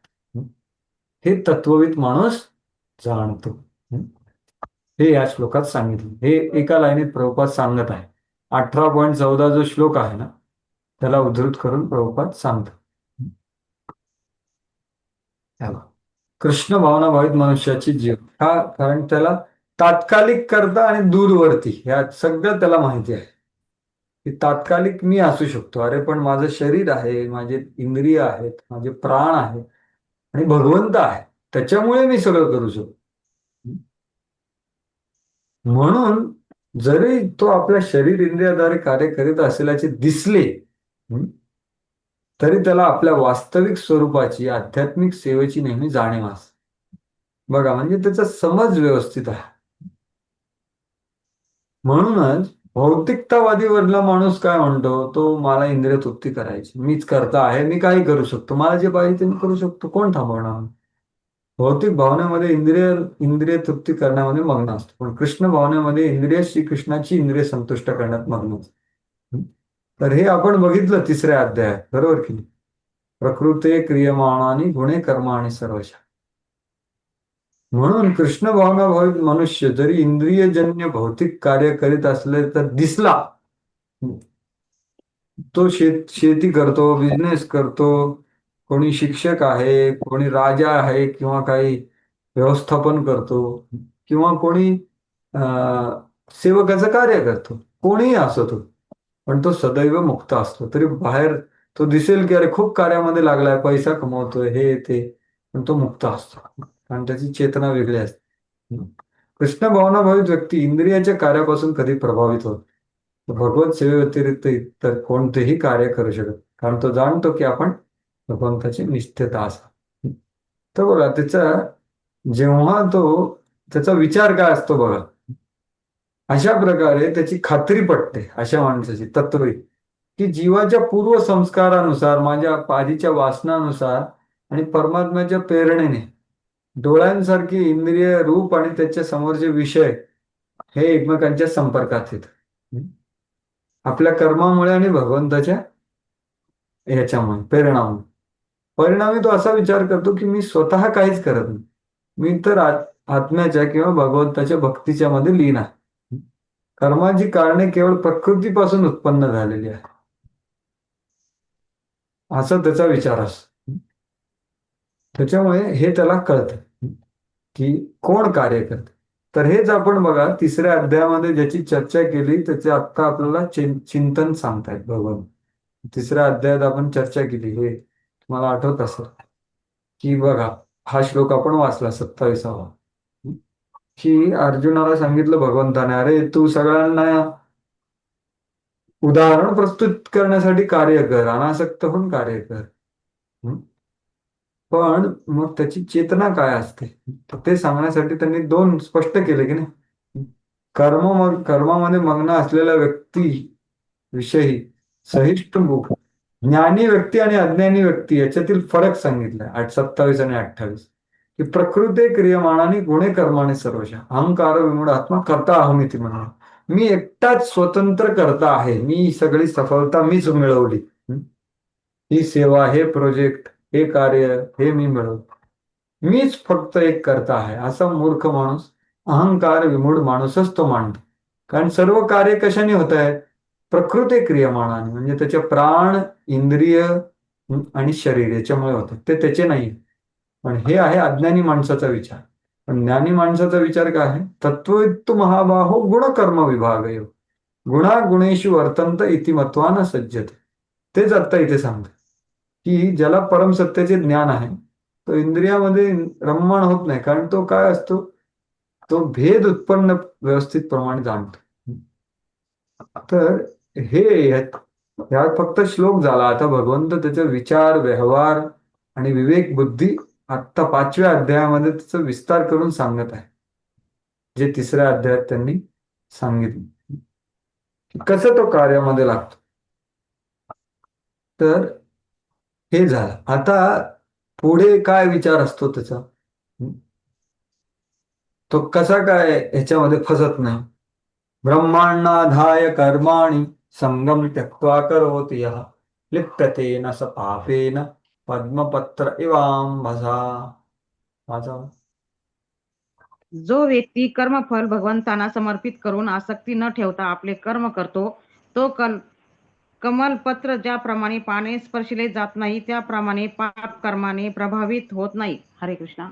हे तत्वविद माणूस जाणतो. हे या श्लोकात सांगितलं. हे एका लाईनीत प्रभुपाद सांगत आहे. 18.14 जो श्लोक आहे ना, त्याला उद्धृत करून प्रभुपाद सांगतात. कृष्ण भावना भावित मनुष्याची जीव, का, कारण त्याला तात्कालिक करता आणि दूरवर्ती या सगळं त्याला माहिती आहे की तात्कालिक मी असू शकतो, अरे पण माझं शरीर आहे, माझे इंद्रिय आहेत, माझे प्राण आहेत, आणि भगवंत आहे, त्याच्यामुळे मी सगळं करू शकतो. म्हणून जरी तो आपल्या शरीर इंद्रियाद्वारे कार्य करीत असल्याचे दिसले, तरी त्याला आपल्या वास्तविक स्वरूपाची, आध्यात्मिक सेवेची नेहमी जाणीव असते. बघा, म्हणजे त्याचा समज व्यवस्थित आहे. म्हणूनच भौतिकतावादीवरला माणूस काय म्हणतो, तो मला इंद्रिय तृप्ती करायची, मीच करता आहे, मी काही करू शकतो, मला जे पाहिजे ते मी करू शकतो, कोण थांबवणार. भौतिक भावनेमध्ये इंद्रिय तृप्ती करण्यामध्ये मग्न असतो, पण कृष्ण भावनेमध्ये इंद्रिय श्रीकृष्णाची इंद्रिय संतुष्ट करण्यात मग्न असतो. तर हे आपण बघितलं 3ऱ्या अध्यायात, बरोबर की. प्रकृते क्रियमाणानी गुणे कर्माणि सर्वशः. म्हणून कृष्ण भावना भावित मनुष्य जरी इंद्रियजन्य भौतिक कार्य करीत असले तर दिसला, तो शेती करतो, बिझनेस करतो, कोणी शिक्षक आहे, कोणी राजा आहे, किंवा काही व्यवस्थापन करतो, किंवा कोणी सेवकाचं कार्य करतो, कोणीही असो तो, पण तो सदैव मुक्त असतो. तरी बाहेर तो दिसेल की अरे खूप कार्यामध्ये लागलाय, पैसा कमवतोय, हे ते, पण तो मुक्त असतो, कारण त्याची चेतना वेगळी असते. कृष्ण भावना भावित व्यक्ती इंद्रियाच्या कार्यापासून कधी प्रभावित होत, भगवत सेवेव्यतिरिक्त इतर कोणतेही कार्य करू शकत, कारण तो जाणतो की आपण भगवंताची निष्ठता असा. तर बघा, जेव्हा त्याचा विचार काय असतो बघा, अशा प्रकारे त्याची खात्री पटते अशा माणसाची तत्वे, की जीवाच्या पूर्व संस्कारानुसार, माझ्या आधीच्या वासनानुसार आणि परमात्म्याच्या प्रेरणेने डोळ्यांसारखी इंद्रिय, रूप आणि त्याच्या समोरचे विषय हे एकमेकांच्या संपर्कात येतात. आपल्या कर्मामुळे आणि भगवंताच्या याच्यामुळे, प्रेरणामुळे. परिणामी तो असा विचार करतो की मी स्वतः काहीच करत नाही, मी तर आत्म्याच्या किंवा भगवंताच्या भक्तीच्या मध्ये लीन आहे. कर्माची कारणे केवळ प्रकृतीपासून उत्पन्न झालेली आहे, असा त्याचा विचार असतो. त्याच्यामुळे हे त्याला कळतं की कोण कार्य करतं. तर हेच आपण बघा तिसऱ्या अध्यायामध्ये ज्याची चर्चा केली त्याचे आता आपल्याला चिंतन सांगतायत भगवान. तिसऱ्या अध्यायात आपण चर्चा केली, हे तुम्हाला आठवत असेल की बघा हा श्लोक आपण वाचला 27वा, की अर्जुनाला सांगितलं भगवंताने, अरे तू सगळ्यांना उदाहरण प्रस्तुत करण्यासाठी कार्य कर, अनासक्त होऊन कार्य कर. हं? पण मग त्याची चेतना काय असते तर ते सांगण्यासाठी त्यांनी दोन स्पष्ट केले की नाही. कर्मामध्ये मग्न असलेल्या व्यक्ती विषयी सहिष्णुमुख, ज्ञानी व्यक्ती आणि अज्ञानी व्यक्ती याच्यातील फरक सांगितलाय 27 आणि 28, की प्रकृते क्रियमाणाने गुणे कर्माने सर्वशः अहंकार विमूढ आत्मा करता अहमिती म्हणून, मी एकटाच स्वतंत्र करता आहे, मी सगळी सफलता मीच मिळवली. ही सेवा, हे प्रोजेक्ट, हे कार्य हे मी मिळवलं, मीच फक्त एक करता आहे असा मूर्ख माणूस, अहंकार विमूढ माणूसच तो मांडतो. कारण सर्व कार्य कशाने होत आहेत, प्रकृती क्रियमाणाने, म्हणजे त्याचे प्राण, इंद्रिय आणि शरीर याच्यामुळे होतात, ते त्याचे नाही. पण हे आहे अज्ञानी माणसाचा विचार. पण ज्ञानी माणसाचा विचार काय आहे, तत्ववित्तु महाबाहो गुणकर्म विभाग, गुणा गुणेषु वर्तंत इति मत्वान सज्जते. तेच आता इथे सांगतात की ज्याला परमसत्याचे ज्ञान आहे तो इंद्रियामध्ये रममाण होत नाही, कारण तो काय असतो, तो भेद उत्पन्न व्यवस्थित प्रमाणे जाणतो. तर हे ह्यात फक्त श्लोक झाला. आता भगवंत त्याचे विचार, व्यवहार आणि विवेक बुद्धी आता 5व्या अध्यायामध्ये त्याचा विस्तार करून सांगत आहे, जे तिसऱ्या अध्यायात त्यांनी सांगितलं की कसं तो कार्यामध्ये लागतो. तर हे झालं. आता पुढे काय विचार असतो त्याचा, तो कसा काय ह्याच्यामध्ये फसत नाही. ब्रह्मांडाधाय कर्माणि संगम त्यक्त्वा करोति यः लिप्यते न स पापेन पद्मपत्र इवांभसा. माझा जो व्यक्ती कर्मफल भगवंतांना समर्पित करून आसक्ती न ठेवता आपले कर्म करतो, तो कमलपत्र ज्याप्रमाणे पाने स्पर्शिले जात नाही त्याप्रमाणे पाप कर्माने प्रभावित होत नाही. हरे कृष्णा.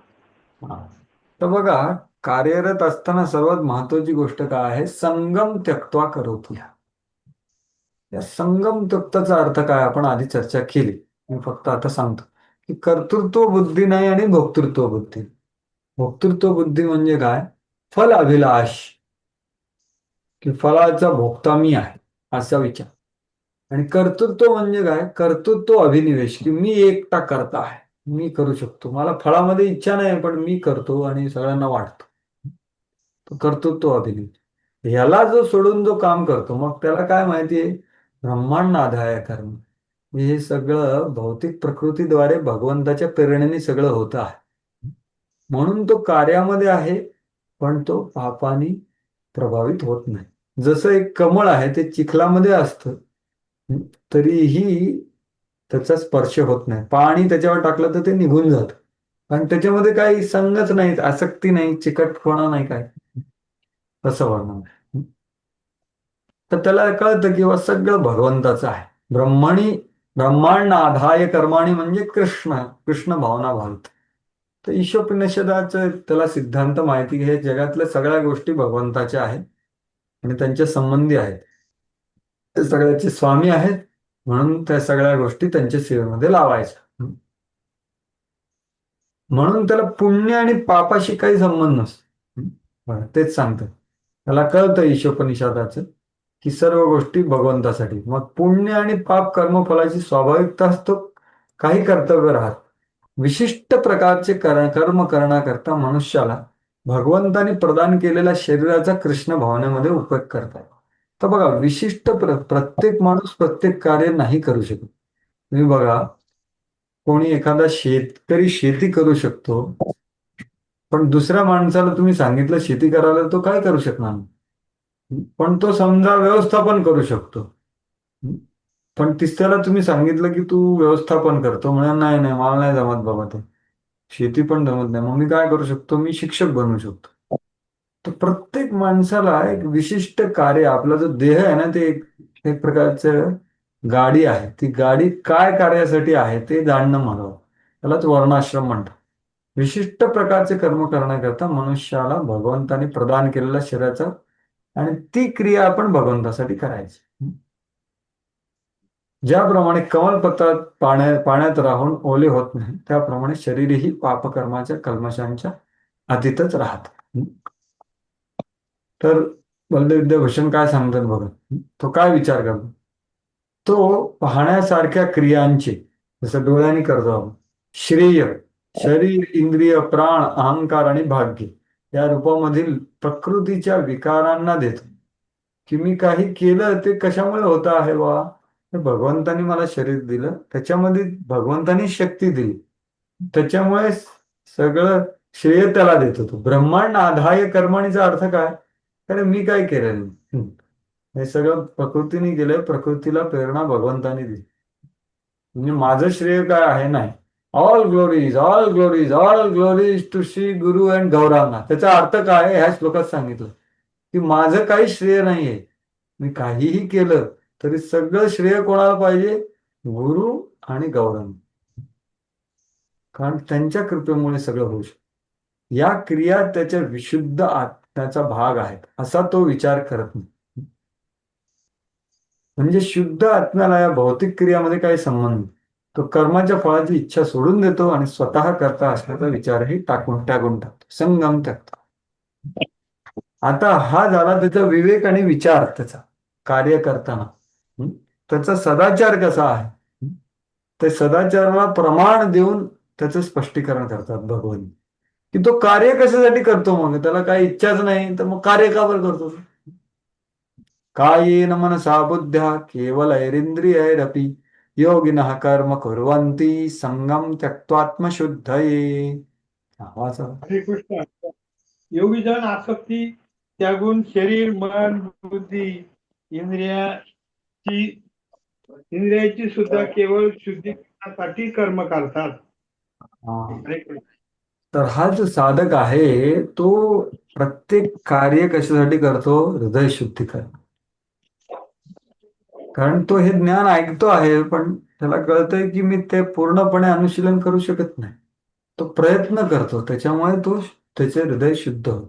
तर बघा, कार्यरत असताना सर्वात महत्वाची गोष्ट काय आहे, संगम त्यक्त्वा करोति. या संगम त्यक्ताचा अर्थ काय आपण आधी चर्चा केली, मी फक्त आता सांगतो की कर्तृत्व बुद्धी नाही आणि भोक्तृत्व बुद्धी. भोक्तृत्व बुद्धी म्हणजे काय, फल अभिलाष, की फलाचा भोक्ता मी आहे असा विचार. आणि कर्तृत्व म्हणजे काय, कर्तृत्व अभिनिवेश, की मी एकटा करता आहे, मी करू शकतो, मला फळामध्ये इच्छा नाही पण मी करतो आणि सगळ्यांना वाटतो, तो कर्तृत्व अभिनिवेश. याला जो सोडून जो काम करतो मग त्याला काय माहितीये, ब्रह्मांडाधाय कर्म. हे सगळं भौतिक प्रकृतीद्वारे भगवंताच्या प्रेरणेने सगळं होत आहे, म्हणून तो कार्यामध्ये आहे पण तो पापाने प्रभावित होत नाही. जसं एक कमळ आहे ते चिखलामध्ये असतं तरीही त्याचा स्पर्श होत नाही, पाणी त्याच्यावर टाकलं तर ते निघून जातं, कारण त्याच्यामध्ये काही संगच नाही, आसक्ती नाही, चिकटपणा नाही, काय तसं वर्णन आहे. तर त्याला कळतं की सगळं भगवंताचं आहे. ब्रह्मांड आधाय कर्माणी म्हणजे कृष्ण, कृष्ण भावना भावित. तर ईशोपनिषदाचं त्याला सिद्धांत माहिती, हे जगातल्या सगळ्या गोष्टी भगवंताच्या आहेत आणि त्यांच्या संबंधी आहेत, ते सगळ्याचे स्वामी आहेत, म्हणून त्या सगळ्या गोष्टी त्यांच्या सेवेमध्ये लावायच्या. म्हणून त्याला पुण्य आणि पापाशी काही संबंध नसतो. तेच सांगतं, त्याला कळतं ईशोपनिषदाचं की सर्व गोष्टी भगवंतासाठी. मग पुण्य आणि पाप कर्मफलाची स्वाभाविकता असतो, काही कर्तव्य राहत. विशिष्ट प्रकारचे कर्म करण्याकरता मनुष्याला भगवंताने प्रदान केलेल्या शरीराचा कृष्ण भावनेमध्ये उपयोग करतात. तर बघा, विशिष्ट प्रत्येक माणूस प्रत्येक कार्य नाही करू शकत. तुम्ही बघा, कोणी एखादा शेतकरी शेती करू शकतो, पण दुसऱ्या माणसाला तुम्ही सांगितलं शेती करायला तो काय करू शकणार नाही. पण तो समजा व्यवस्थापन करू शकतो, पण तिसऱ्याला तुम्ही सांगितलं की तू व्यवस्थापन करतो, म्हणजे नाही नाही मला नाही जमत बाबा, ते शेती पण जमत नाही, मग मी काय करू शकतो, मी शिक्षक बनू शकतो. तर प्रत्येक माणसाला एक विशिष्ट कार्य, आपला जो देह आहे ना ते एक प्रकारचं गाडी आहे, ती गाडी काय कार्यासाठी आहे ते जाणणं महत्वाचं. त्यालाच वर्णाश्रम म्हणतात. विशिष्ट प्रकारचे कर्म करण्याकरता मनुष्याला भगवंताने प्रदान केलेल्या शरीराचा आणि ती क्रिया आपण भगवंतासाठी करायची. ज्याप्रमाणे कमलपत्रात पाण्यात राहून ओले होत नाही, त्याप्रमाणे शरीरही पापकर्माच्या कल्मशांच्या अधीतच राहत. तर बलदेव विद्याभूषण काय सांगतात बघा. तो काय विचार करतो, तो पाहण्यासारख्या क्रियांचे, जसं डोळ्यांनी करतो आपण, श्रेय शरीर, इंद्रिय, प्राण, अहंकार आणि भाग्य या रूपामधील प्रकृतीच्या विकारांना देतो. की मी काही केलं ते कशामुळे होत आहे बा, भगवंतानी मला शरीर दिलं, त्याच्यामध्ये भगवंतानी शक्ती दिली, त्याच्यामुळे सगळं श्रेय त्याला देतो. तो ब्रह्मांड आधाय कर्मणीचा अर्थ काय, कारण मी काय केलेलं नाही, हे सगळं प्रकृतीने केलंय, प्रकृतीला प्रेरणा भगवंतानी दिली. म्हणजे माझं श्रेय काय आहे नाही. All glories all glories all glories to Shri Guru and गौरांना. त्याचा अर्थ काय आहे ह्या श्लोकात सांगितलं, की माझं काही श्रेय नाहीये, मी काहीही केलं तरी सगळं श्रेय कोणाला पाहिजे, गुरु आणि गौरांना, कारण त्यांच्या कृपेमुळे सगळं होऊ शकतं. या क्रिया त्याच्या विशुद्ध आत्म्याचा भाग आहेत असा तो विचार करत नाही. म्हणजे शुद्ध आत्म्याला या भौतिक क्रियामध्ये काही संबंध नाही. तो कर्माच्या फळाची इच्छा सोडून देतो आणि स्वतः करता असल्याचा विचारही टाकून टाकतो, संगम टाकतो. आता हा झाला त्याचा विवेक आणि विचार, त्याचा कार्य करताना त्याचा सदाचार कसा आहे, ते सदाचाराला प्रमाण देऊन त्याचं स्पष्टीकरण करतात भगवान, की तो कार्य कशासाठी करतो. मग त्याला काही इच्छाच नाही तर मग कार्य का बरं करतो. कायेन मनसा बुद्ध्या केवलैरिंद्रियैरपि योगिनः कर्म कुर्वन्ति संगम त्यक्त्वात्मशुद्धये. वाचा. हरे कृष्ण. योगीजन आसक्ती त्यागून शरीर, मन, बुद्धी, इंद्रियाची सुद्धा केवळ शुद्धीकरणासाठी कर्म करतात. हरे कृष्ण. तर हा जो साधक आहे तो प्रत्येक कार्य कशासाठी करतो, हृदय शुद्धी कर. कारण तो हे ज्ञान ऐकतो आहे, पण त्याला कळतंय की मी ते पूर्णपणे अनुशीलन करू शकत नाही. तो प्रयत्न करतो, त्याच्यामुळे तो त्याचे हृदय शुद्ध होत.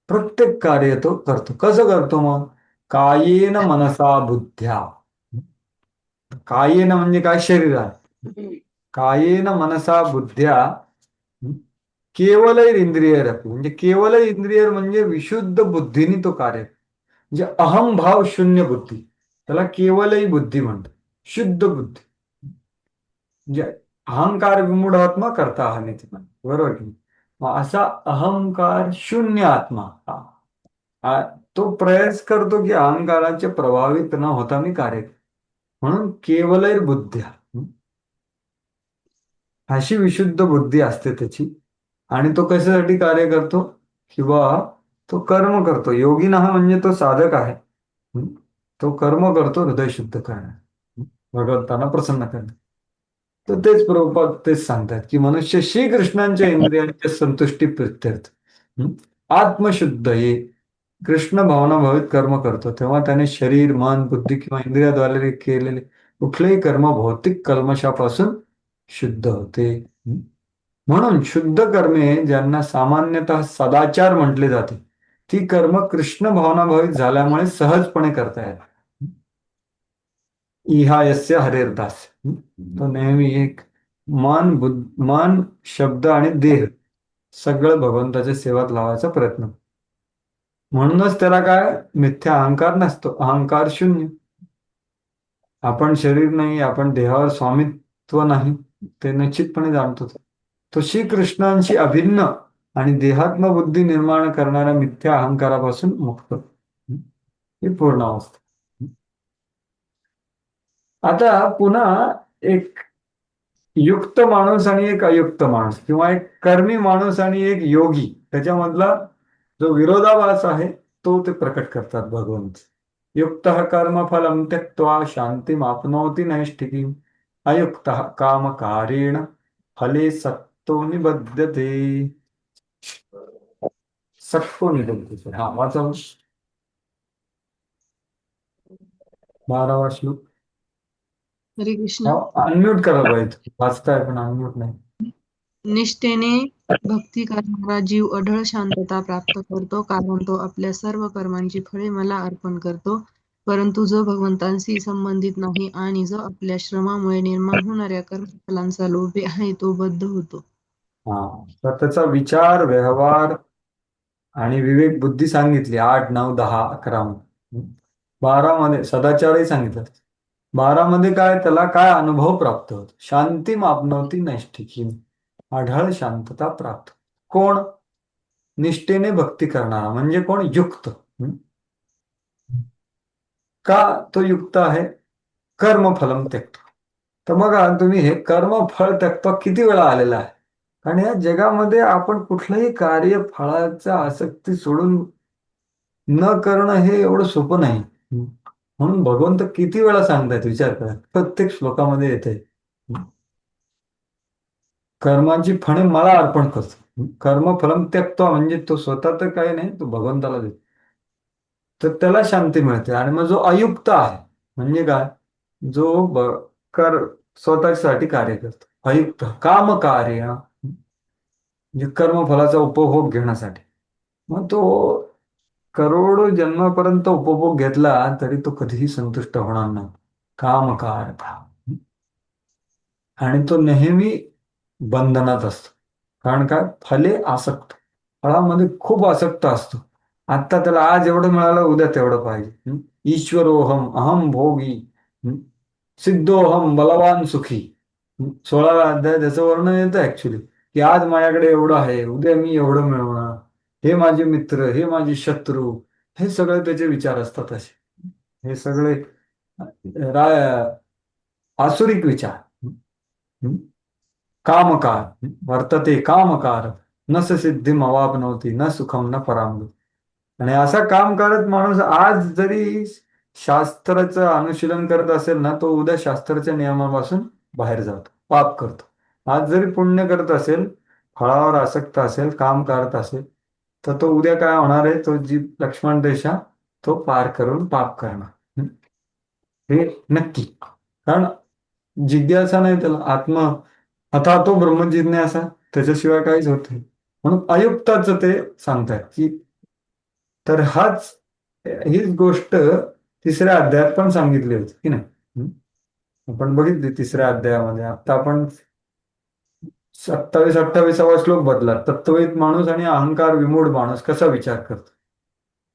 प्रत्येक कार्य तो करतो. कसं करतो मग, कायेन मनसा बुद्ध्या. कायेन म्हणजे काय, शरीरात. कायेन मनसा बुद्ध्या केवल इंद्रिय, म्हणजे केवल इंद्रिय म्हणजे विशुद्ध बुद्धीने तो कार्य, म्हणजे अहम भाव शून्य बुद्धी, त्याला केवलही बुद्धी म्हणतात. शुद्ध बुद्धी म्हणजे अहंकार विमूढ आत्मा करता हा नाही, बरोबर की. मग असा अहंकार शून्य आत्मा तो प्रयास करतो की अहंकाराचे प्रभावित न होता मी कार्य, म्हणून केवलैर बुद्ध्या अशी विशुद्ध बुद्धी असते त्याची. आणि तो कशासाठी कार्य करतो, किंवा तो कर्म करतो. योगिनः म्हणजे तो साधक आहे, तो कर्म करतो हृदय शुद्ध करणार, भगवंतांना प्रसन्न करणार. तर तेच प्रभुपाद तेच सांगतात की मनुष्य श्रीकृष्णांच्या इंद्रियांच्या संतुष्टी प्रित्यर्थ आत्मशुद्ध हे कृष्ण भावनाभावित कर्म करतो, तेव्हा त्याने शरीर, मन, बुद्धी किंवा इंद्रियाद्वारे केलेले कुठलेही कर्म भौतिक कल्मशापासून शुद्ध होते. म्हणून शुद्ध कर्मे ज्यांना सामान्यतः सदाचार म्हटले जाते, ती कर्म कृष्ण भावनाभावित झाल्यामुळे सहजपणे करता येतात. इहायस्य हरेरदास. तो नेहमी एक मन, शब्द आणि देह सगळं भगवंताच्या सेवात लावायचा प्रयत्न. म्हणूनच त्याला काय, मिथ्या अहंकार नसतो, अहंकार शून्य. आपण शरीर नाही, आपण देहावर स्वामित्व नाही, ते निश्चितपणे जाणतो. तो श्रीकृष्णांशी अभिन्न आणि देहात्म बुद्धी निर्माण करणाऱ्या मिथ्या अहंकारापासून मुक्त, ही पूर्ण अवस्था. आता पुन्हा एक युक्त माणूस आणि एक अयुक्त माणूस, किंवा एक कर्मी माणूस आणि एक योगी, त्याच्यामधला जो विरोधाभास आहे तो ते प्रकट करतात भगवंत. युक्त कर्मफलम त्यक्त्वा शांतिमाप्नोति नैष्ठिकीम अयुक्त कामकारेण फले सक्तो निबध्यते. सक्तो निबध्यते. हा वाचा. 12वा श्लोक. हरे कृष्ण. अनम्यूट करा पाहिजे, वाचताय पण अनम्यूट नाही. निष्ठेने भक्ती करणारा जीव अढळ शांतता प्राप्त करतो, कारण तो आपल्या सर्व कर्मांची फळे मला अर्पण करतो. परंतु जो भगवंतांशी संबंधित नाही आणि जो आपल्या श्रमामुळे निर्माण होणाऱ्या कर्मफलांचा लोभी आहे तो बद्ध होतो. हा, तर त्याचा विचार, व्यवहार आणि विवेक बुद्धी सांगितली 8, 9, 10, 11 मध्ये. 12 मध्ये सदाचारही सांगितलं. 12 मध्ये काय, त्याला काय अनुभव प्राप्त होतो? शांती मापनवती नैष्ठिकी, अढळ शांतता प्राप्त. कोण? निष्ठेने भक्ती करणारा. म्हणजे कोण? युक्त. का तो युक्त आहे? कर्मफलम त्यक्त्वा. तर बघा तुम्ही, हे कर्मफळ त्यक्त्वा किती वेळा आलेलं आहे. कारण या जगामध्ये आपण कुठलंही कार्य फळाचा आसक्ती सोडून न करणं हे एवढं सोपं नाही. म्हणून भगवंत किती वेळा सांगतायत, विचार करा. प्रत्येक श्लोकामध्ये येते कर्माची फळे मला अर्पण करतो. कर्मफलम त्यक्त्वा म्हणजे तो स्वतः तर काही नाही, तो भगवंताला देतो. तर त्याला शांती मिळते. आणि मग जो अयुक्त आहे म्हणजे काय? जो स्वतःसाठी कार्य करतो. अयुक्त काम कार्य म्हणजे कर्मफलाचा उपभोग घेण्यासाठी. मग तो करोडो जन्मापर्यंत उपभोग घेतला तरी तो कधीही संतुष्ट होणार नाही. कामकार आणि तो नेहमी बंधनात असतो. कारण काय? फले आसक्त, फळामध्ये खूप आसक्त असतो. आता त्याला आज एवढं मिळालं, उद्या तेवढं पाहिजे. ईश्वरोहम अहम भोगी सिद्धोहम बलवान सुखी. 16वा अध्याय त्याचं वर्णन येतं ऍक्च्युली, की आज माझ्याकडे एवढं आहे, उद्या मी एवढं मिळवणार, हे माझे मित्र, हे माझे शत्रू, हे सगळे त्याचे विचार असतात असे. हे सगळे आसुरिक विचार. कामकार वर्तते कामकार न स सिद्धिम अवाप्नोति न सुखम न पराम. आणि असा काम करत माणूस आज जरी शास्त्राचं अनुशीलन करत असेल ना, तो उद्या शास्त्राच्या नियमापासून बाहेर जातो, पाप करतो. आज जरी पुण्य करत असेल, फळावर आसक्त असेल, काम करत असेल, तर तो उद्या काय होणार आहे? तो जी लक्ष्मण रेषा तो पार करून पाप करणार, हे नक्की. कारण जिज्ञासा नाही त्याला, आता तो ब्रह्मजिज्ञासा, त्याच्याशिवाय काहीच होत नाही. म्हणून अयुक्ताचं ते सांगतात की, तर हीच गोष्ट 3ऱ्या अध्यायात पण सांगितली होती की नाही. आपण बघितली 3ऱ्या अध्यायामध्ये. आता आपण 27-28वा श्लोक बदला. तत्ववेद माणूस आणि अहंकार विमूढ माणूस कसा विचार करतो.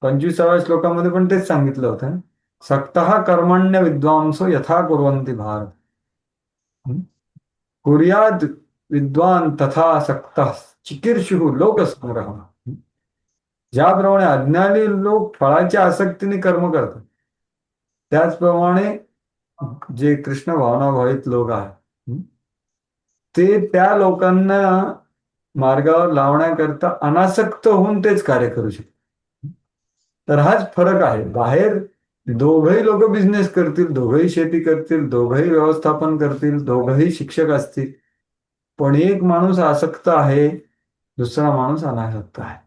25व्या श्लोकामध्ये पण तेच सांगितलं होतं. सक्तः कर्मण्य विद्वांसो यथा कुर्वन्ति भारत, कुर्याद विद्वान तथा सक्तः चिकीर्षुः लोकसंग्रह. ज्याप्रमाणे अज्ञानी लोक फळाच्या आसक्तीने कर्म करतात, त्याचप्रमाणे जे कृष्ण भावनाभावित लोक आहेत ते त्या लोकांना मार्गावर लावण्याकरता अनासक्त होऊन तेच कार्य करू शकतात. तर हाच फरक आहे. बाहेर दोघही लोक बिझनेस करतील, दोघही शेती करतील, दोघही व्यवस्थापन करतील, दोघही शिक्षक असतील, पण एक माणूस आसक्त आहे, दुसरा माणूस अनासक्त आहे.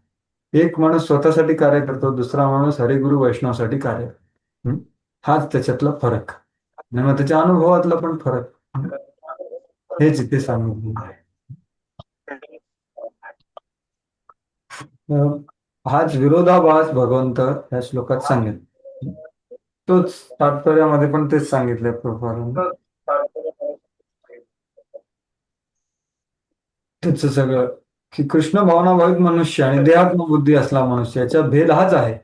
एक माणूस स्वतःसाठी कार्य करतो, दुसरा माणूस हरिगुरु वैष्णवसाठी कार्य करतो. हाच त्याच्यातला फरक. आणि मग त्याच्या अनुभवातला पण फरक हेच इथे सांगितलेलं आहे. हाच विरोधाभास भगवंत या श्लोकात सांगितलं. तोच तात्पर्यामध्ये पण तेच सांगितलंय प्रभुपादांनी. त्याच सगळं की कृष्ण भावनाभावित मनुष्य आणि देहात्मबुद्धी असला मनुष्य, याचा भेद हाच आहे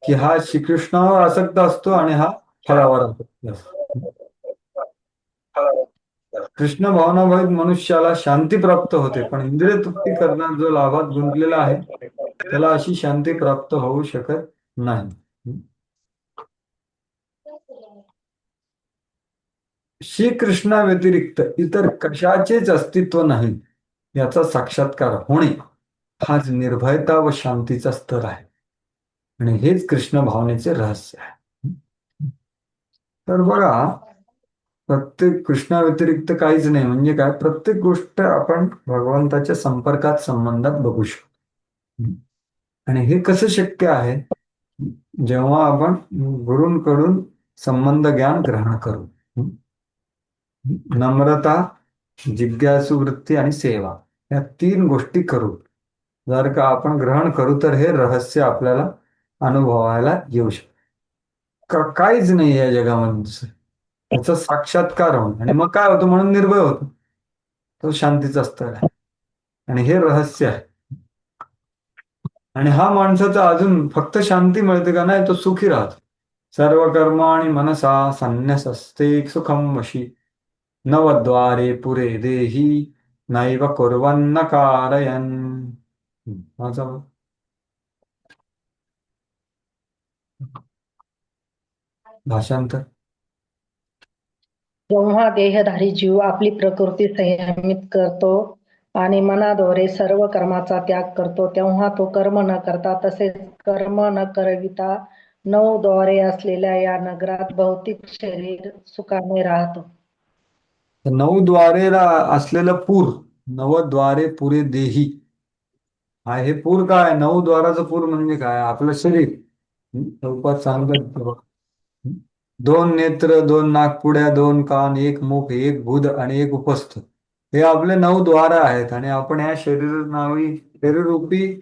की हा श्रीकृष्णावर आसक्त असतो आणि हा फळावर आसक्त असतो. कृष्ण भावनाभावित मनुष्याला शांती प्राप्त होते, पण इंद्रिय तृप्ती करण्यात जो लाभात गुंतलेला आहे त्याला अशी शांती प्राप्त होऊ शकत नाही. श्रीकृष्णा व्यतिरिक्त इतर कशाचेच अस्तित्व नाही याचा साक्षात्कार होणे हाच निर्भयता व शांतीचा स्तर आहे. आणि हेच कृष्ण भावनेचे रहस्य आहे. तर बघा, प्रत्येक कृष्णा व्यतिरिक्त काहीच नाही म्हणजे काय? प्रत्येक गोष्ट आपण भगवंताच्या संपर्कात, संबंधात बघू शकतो. आणि हे कसं शक्य आहे? जेव्हा आपण गुरूंकडून संबंध ज्ञान ग्रहण करू. नम्रता, जिज्ञासू वृत्ती आणि सेवा, या 3 गोष्टी करू जर का आपण ग्रहण करू तर हे रहस्य आपल्याला अनुभवायला येऊ शकतं. काहीच नाही या जगामध्ये दुसरं. त्याचा साक्षात्कार होऊन आणि मग काय होतं म्हणून निर्भय होतो. तो शांतीचा स्तर आहे आणि हे रहस्य आहे. आणि हा माणसाचा अजून फक्त शांती मिळते का नाही, तो सुखी राहतो. सर्व कर्म आणि मनसा संन्यसस्ते सुखम वशी नवद्वारे पुरे देही नैव कुर्वन्न कारयन्. माझा भाषांतर. जेव्हा देहधारी जीव आपली प्रकृती संयमित करतो आणि मनाद्वारे सर्व कर्माचा त्याग करतो, तेव्हा तो कर्म न करता तसेच कर्म न करविता 9 द्वारे असलेल्या या नगरात भौतिक शरीर सुखाने राहतो. 9 द्वारेला असलेलं पूर, नवद्वारे पुरे देही, हा हे पूर काय? 9 द्वाराचं पूर म्हणजे काय? आपलं शरीर. प्रभुपाद सांगतात 2 नेत्र, 2 नाकपुड्या, 2 कान, 1 मुख, 1 गुद आणि 1 उपस्थ, हे आपले 9 द्वार आहेत. आणि आपण या शरीररूपी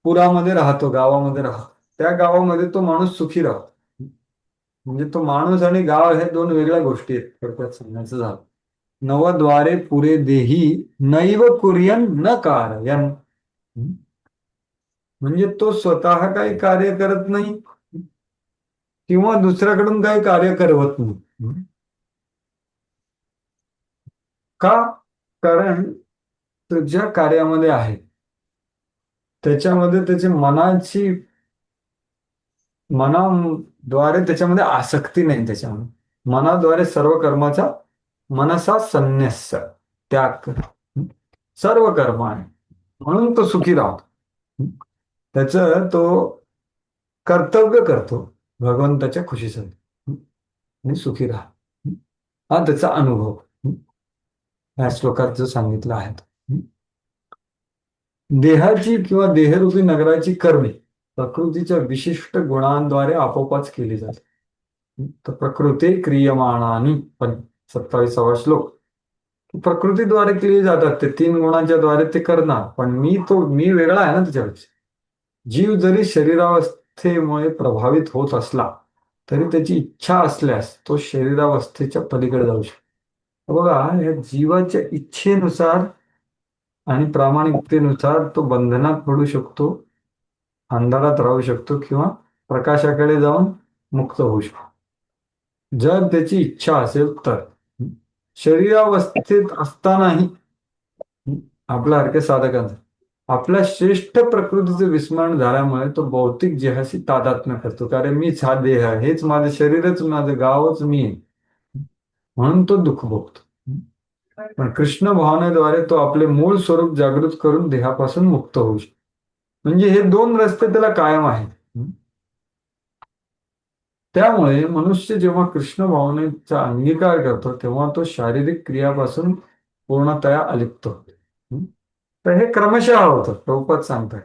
पुरामध्ये राहतो, गावामध्ये राहतो. त्या गावामध्ये तो माणूस सुखी राहतो. म्हणजे तो माणूस आणि गाव हे 2 वेगळ्या गोष्टी आहेत, थोडक्यात सांगायचं झालं. नवद्वारे पुरे देही नैव कुर्यन न कारयन, म्हणजे तो स्वतः काही कार्य करत नाही किंवा दुसऱ्याकडून काही कार्य करवत नाही. का? कारण तो ज्या कार्यामध्ये आहे त्याच्यामध्ये त्याची मनाद्वारे त्याच्यामध्ये आसक्ती नाही. त्याच्यामध्ये मनाद्वारे सर्व कर्माचा मनसा संन्यास त्याग कर, सर्व कर्म आहे म्हणून तो सुखी राहतो. त्याचं तो कर्तव्य करतो भगवंताच्या खुशीसाठी आणि सुखी राहा, हा त्याचा अनुभव या श्लोकात जो सांगितलं आहे. देहाची किंवा देहरूपी नगराची कर्मे प्रकृतीच्या विशिष्ट गुणांद्वारे आपोआपच केली जाते. तर प्रकृती क्रियमाणानी 27वा श्लोक, प्रकृतीद्वारे केली जातात. ते 3 गुणांच्या द्वारे ते करणार, पण मी वेगळा आहे ना त्याच्यापेक्षा. जीव जरी शरीरावस्थेमुळे प्रभावित होत असला तरी त्याची इच्छा असल्यास तो शरीरावस्थेच्या पलीकडे जाऊ शकतो. बघा, या जीवाच्या इच्छेनुसार आणि प्रामाणिकतेनुसार तो बंधनात पडू शकतो, अंधारात राहू शकतो किंवा प्रकाशाकडे जाऊन मुक्त होऊ शकतो, जर त्याची इच्छा असेल तर. शरीरावस्थेत असतानाही आपल्यासारख्या साधकांचं आपल्या श्रेष्ठ प्रकृतीचे विस्मरण झाल्यामुळे तो भौतिक देहाशी तादात्म्य करतो. कारण मीच हा देह आहे, हेच माझं शरीरच, माझं गावच मी आहे, म्हणून तो दुःख भोगतो. पण कृष्ण भावनेद्वारे तो आपले मूळ स्वरूप जागृत करून देहापासून मुक्त होऊ शकतो. म्हणजे हे 2 रस्ते त्याला कायम आहेत. त्यामुळे मनुष्य जेव्हा कृष्ण भावनेचा अंगीकार करतो तेव्हा तो शारीरिक क्रियापासून पूर्णतया अलिप्त होतो. तर हे क्रमशः होतं. प्रभुपाद सांगतात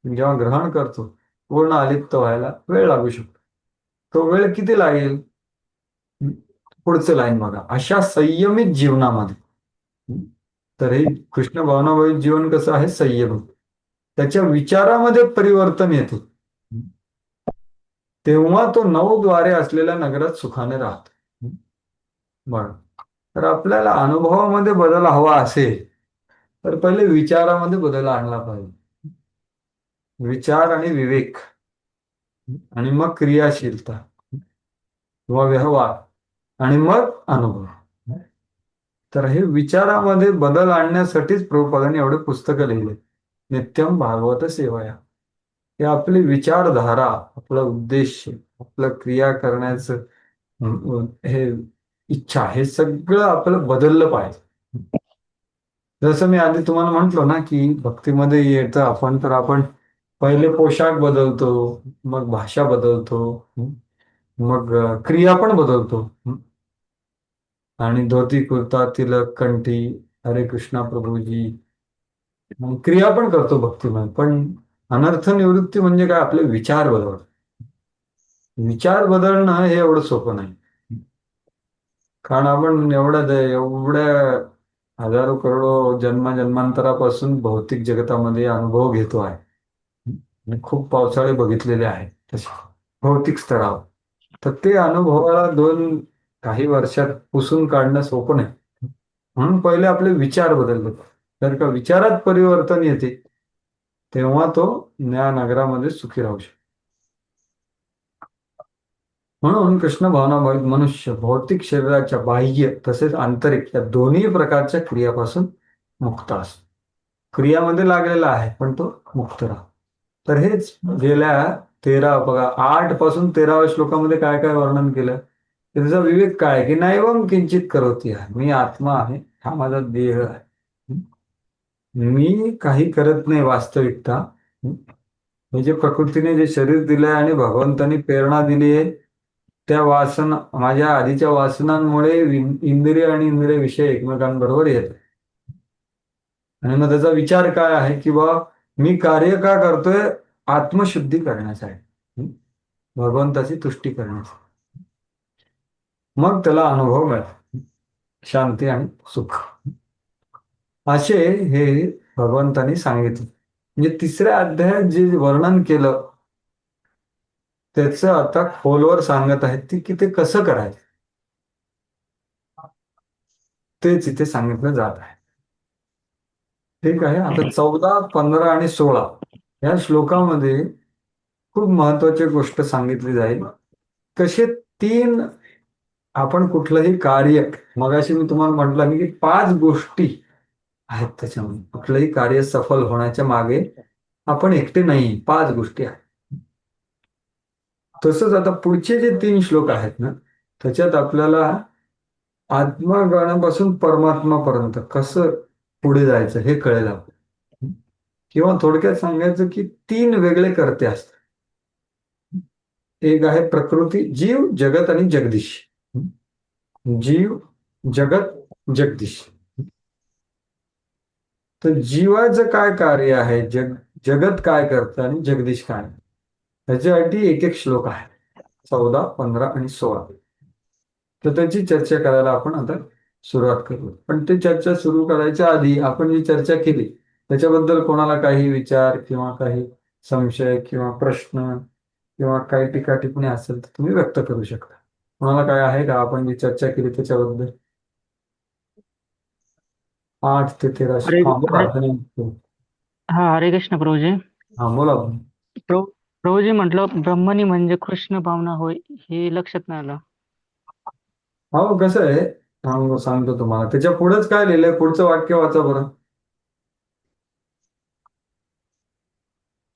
जेव्हा ग्रहण करतो पूर्ण अलिप्त व्हायला वेळ लागू शकतो. तो वेळ किती लागेल? पुढचं लाईन बघा. अशा संयमित जीवनामध्ये, तर हे कृष्ण भावनाभावी जीवन कसं आहे? संयमित. त्याच्या विचारामध्ये परिवर्तन येते तेव्हा तो 9 द्वारे असलेल्या नगरात सुखाने राहतो. बरं, तर आपल्याला अनुभवामध्ये बदल हवा असेल तर पहिले विचारामध्ये बदल आणला पाहिजे. विचार आणि विवेक आणि मग क्रियाशीलता किंवा व्यवहार आणि मग अनुभव. तर हे विचारामध्ये बदल आणण्यासाठीच प्रभुपादांनी एवढे पुस्तकं लिहिले. नित्यम भागवत सेवया, हे आपली विचारधारा, आपला उद्देश, आपलं क्रिया करण्याचं हे इच्छा, हे सगळं आपलं बदललं पाहिजे. जसं मी आधी तुम्हाला म्हटलो ना की भक्तीमध्ये येतं आपण, तर आपण पहिले पोशाख बदलतो, मग भाषा बदलतो, मग क्रिया पण बदलतो. आणि धोती कुर्ता तिलक कंठी हरे कृष्णा प्रभूजी, क्रिया पण करतो भक्तिमय. पण अनर्थ निवृत्ती म्हणजे काय? आपले विचार बदलणं. विचार बदलणं हे एवढं सोपं नाही, कारण आपण एवढ्या हजारो करोडो जन्मांतरापासून भौतिक जगतामध्ये अनुभव घेतो आहे. मी खूप पावसाळे बघितलेले आहेत तसे भौतिक स्तरावर. तर ते अनुभवाला काही वर्षात पुसून काढणं सोपं नाही. म्हणून पहिले आपले विचार बदलले. जर का विचारात परिवर्तन येते तेव्हा तो ज्ञाननगरामध्ये सुखी राहू शकतो. म्हणून कृष्ण भावनाभावित मनुष्य भौतिक शरीराच्या बाह्य तसेच आंतरिक या दोन्ही प्रकारच्या क्रियापासून मुक्त असतो. क्रियामध्ये लागलेला आहे पण तो मुक्त राहतो. तर हेच गेल्या 8 पासून 13व्या श्लोकामध्ये काय काय वर्णन केलं. त्याचा विवेक काय की नैवम किंचित करोती आहे. मी आत्मा आहे, हा माझा देह आहे. मी काही करत नाही वास्तविकता. हे जे प्रकृतीने जे शरीर दिलंय आणि भगवंतानी प्रेरणा दिली आहे त्या माझ्या आधीच्या वासनांमुळे इंद्रिय आणि इंद्रिय विषय एकमेकांबरोबर येत. आणि मग त्याचा विचार काय आहे की बा मी कार्य का करतोय, आत्मशुद्धी करण्यासाठी, भगवंताची तुष्टी करण्यासाठी. मग त्याला अनुभव मिळतो शांती आणि सुख. असे हे भगवंतानी सांगितले. म्हणजे 3ऱ्या अध्यायात जे वर्णन केलं त्याचं आता खोलवर सांगत आहेत की ते कसं करायचं तेच इथे सांगितलं जात आहे. ठीक आहे. आता 14, 15 आणि 16 या श्लोकामध्ये खूप महत्वाची गोष्ट सांगितली जाईल. कसे 3 आपण कुठलंही कार्य, मगाशी मी तुम्हाला म्हटलं की 5 गोष्टी आहेत त्याच्यामध्ये. कुठलंही कार्य सफल होण्याच्या मागे आपण एकटे नाही, 5 गोष्टी आहेत. तसंच आता पुढचे जे 3 श्लोक आहेत ना त्याच्यात आपल्याला आत्मज्ञानापासून परमात्मापर्यंत कसं पुढे जायचं हे कळेल आपल्याला. किंवा थोडक्यात सांगायचं की 3 वेगळे कर्ते असतात. एक आहे प्रकृती, जीव, जगत आणि जगदीश. जीव, जगत, जगदीश. तर जीवाचं काय कार्य आहे, जगत काय करतं आणि जगदीश काय, त्याच्यासाठी एक एक श्लोक आहे. 14, 15 आणि 16. तर त्याची चर्चा करायला आपण आता सुरुवात करू. पण ती चर्चा सुरू करायच्या आधी आपण जी चर्चा केली त्याच्याबद्दल कोणाला काही विचार किंवा काही संशय किंवा प्रश्न किंवा काही टीका टिप्पणी असेल तर तुम्ही व्यक्त करू शकता. कोणाला काय आहे का आपण जी चर्चा केली त्याच्याबद्दल? 8 ते 13. हरे कृष्ण प्रभूजी. बोला. प्रभूजी म्हटलं ब्रह्मणी म्हणजे कृष्ण भावना होय, हे लक्षात नाही आलं. हो, कसं आहे सांगतो तुम्हाला. त्याच्या पुढेच काय लिहिलंय, पुढचं वाक्य वाचा बरं.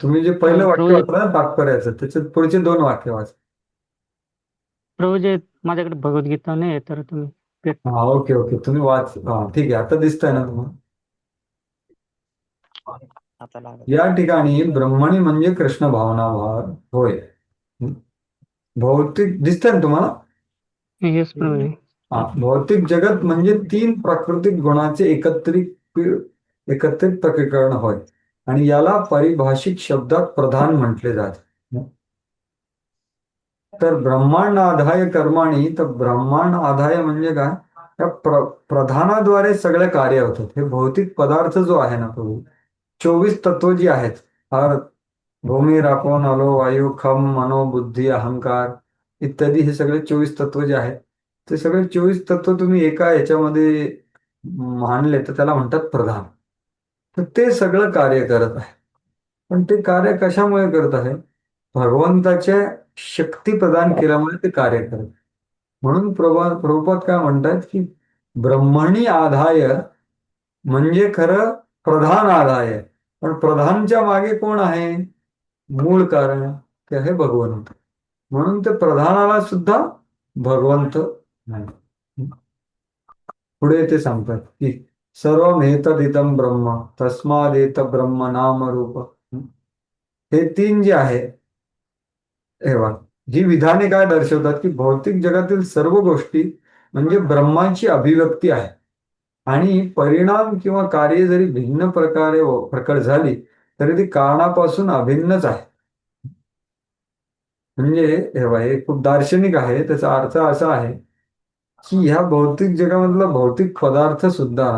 तुम्ही जे पहिलं वाक्य वाचलं ना तात्पर्याचं, त्याच्यात पुढचे 2 वाक्य वाचा. प्रभूजी माझ्याकडे भगवद्गीता नाही तर तुम्ही. ओके ओके, तुम्ही वाच. ठीक आहे, आता दिसतंय ना तुम्हाला. या ठिकाणी ब्रह्मणी म्हणजे कृष्ण भावना होय. भौतिक दिसतंय ना तुम्हाला. येस प्रभूजी. भौतिक जगत म्हणजे 3 प्राकृतिक गुणाचे एकत्रित प्रकटीकरण होय. आणि याला पारिभाषिक शब्दात प्रधान म्हटले जाते. तर ब्रह्मांड आधाय कर्माणी, तर ब्रह्मांड आधाय म्हणजे काय, त्या प्रधानाद्वारे सगळे कार्य होतात. हे भौतिक पदार्थ जो आहे ना प्रभू, 24 तत्व जी आहेत, भूमी, राखो, नलो, वायू, खम, मनो, बुद्धी, अहंकार इत्यादी, हे सगळे 24 तत्व जे आहेत ते सगळे 24 तत्व तुम्ही एका याच्यामध्ये मानले तर त्याला म्हणतात प्रधान. तर ते सगळं कार्य करत आहे. पण ते कार्य कशामुळे करत आहे, भगवंताच्या शक्ती प्रदान केल्यामुळे ते कार्य करत. म्हणून प्रभुपाद काय म्हणतात की ब्रह्मणी आधाय म्हणजे खरं प्रधान आधाय, पण प्रधानच्या मागे कोण आहे, मूळ कारण ते आहे भगवंत. म्हणून ते प्रधानाला सुद्धा भगवंत नाही. पुढे ते सांगतात की सर्वमेतदिदं ब्रह्म तस्मादेत ब्रह्म नाम रूप. हे 3 जे आहे ही विधाने काय दर्शवतात की भौतिक जगातील सर्व गोष्टी म्हणजे ब्रह्माची अभिव्यक्ती आहे. आणि परिणाम किंवा कार्य जरी भिन्न प्रकारे प्रकट झाली तरी ती कारणापासून अभिन्नच आहे. म्हणजे हे खूप दार्शनिक आहे. त्याचा अर्थ असा आहे की ह्या भौतिक जगामधला भौतिक पदार्थ सुद्धा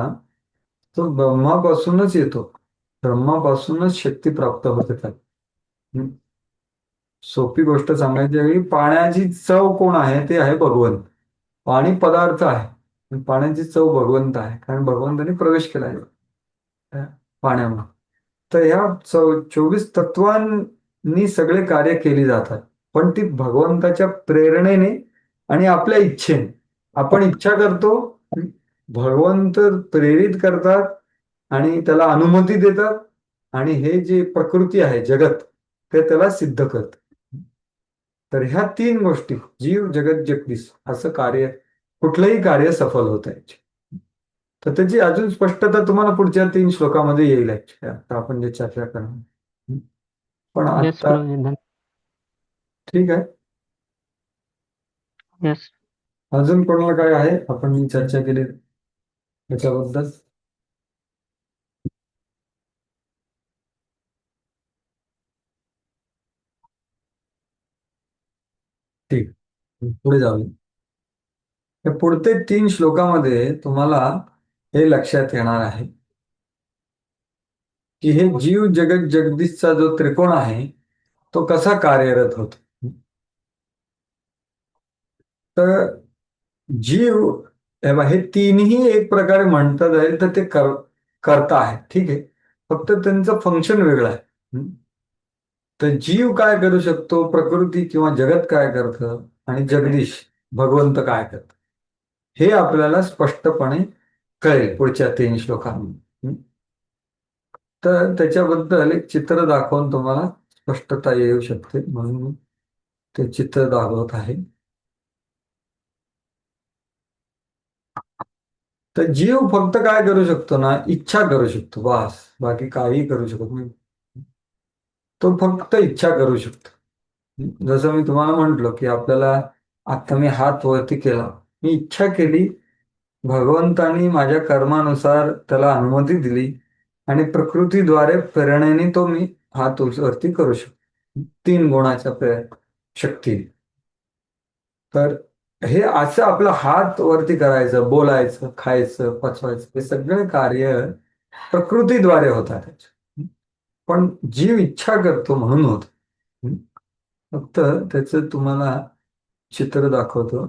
तो ब्रह्मापासूनच येतो. ब्रह्मापासूनच शक्ती प्राप्त होते त्याला. हम्म. सोपी गोष्ट सांगायची वेळी पाण्याची चव कोण आहे? ते आहे भगवंत. पाणी पदार्थ आहे, पण पाण्याची चव भगवंत आहे, कारण भगवंताने प्रवेश केला आहे त्या पाण्यामध्ये. तर ह्या 24 तत्वांनी सगळे कार्य केली जातात, पण ती भगवंताच्या प्रेरणेने आणि आपल्या इच्छेने. आपण इच्छा करतो, भगवंत प्रेरित करतात आणि त्याला अनुमती देतात, आणि हे जे प्रकृती आहे जगत ते त्याला सिद्ध करत. तर ह्या 3 गोष्टी, जीव जगत जगदीश, असं कार्य, कुठलंही कार्य सफल होत आहे. तर त्याची अजून स्पष्टता तुम्हाला पुढच्या 3 श्लोकामध्ये येईल. आता आपण जे चर्चा करणार, पण येस आता प्रभूजी. ठीक आहे. येस. अजून कोणाला काय आहे आपण जी चर्चा केली त्याच्याबद्दल? ठीक, पुढे जाऊया. या पुढचे 3 श्लोकामध्ये तुम्हाला हे लक्षात येणार आहे की हे जीव जगत जगदीशचा जो त्रिकोण आहे तो कसा कार्यरत होतो. तर जीव, हे तीनही एक प्रकारे म्हणता जाईल तर ते करता आहे, ठीक आहे, फक्त त्यांचं फंक्शन वेगळं आहे. तर जीव काय करू शकतो, प्रकृती किंवा जगत काय करतं, आणि जगदीश भगवंत काय करतं, हे आपल्याला स्पष्टपणे कळेल पुढच्या 3 श्लोकांमध्ये. तर त्याच्याबद्दल एक चित्र दाखवून तुम्हाला स्पष्टता येऊ शकते, म्हणून मी ते चित्र दाखवत आहे. तर जीव फक्त काय करू शकतो ना, इच्छा करू शकतो, बस, बाकी काही करू शकत नाही. तो फक्त इच्छा करू शकतो. जसं मी तुम्हाला म्हंटलो की आपल्याला आता मी हात वरती केला, मी इच्छा केली, भगवंतानी माझ्या कर्मानुसार त्याला अनुमती दिली, आणि प्रकृतीद्वारे प्रेरणेने तो मी हात वरती करू शकतो 3 गुणाच्या शक्ती. तर हे असं आपला हात वरती करायचं, बोलायचं, खायचं, पचवायचं, हे सगळे कार्य प्रकृतीद्वारे होतात. पण जीव इच्छा करतो म्हणून होत. फक्त त्याचं तुम्हाला चित्र दाखवतो.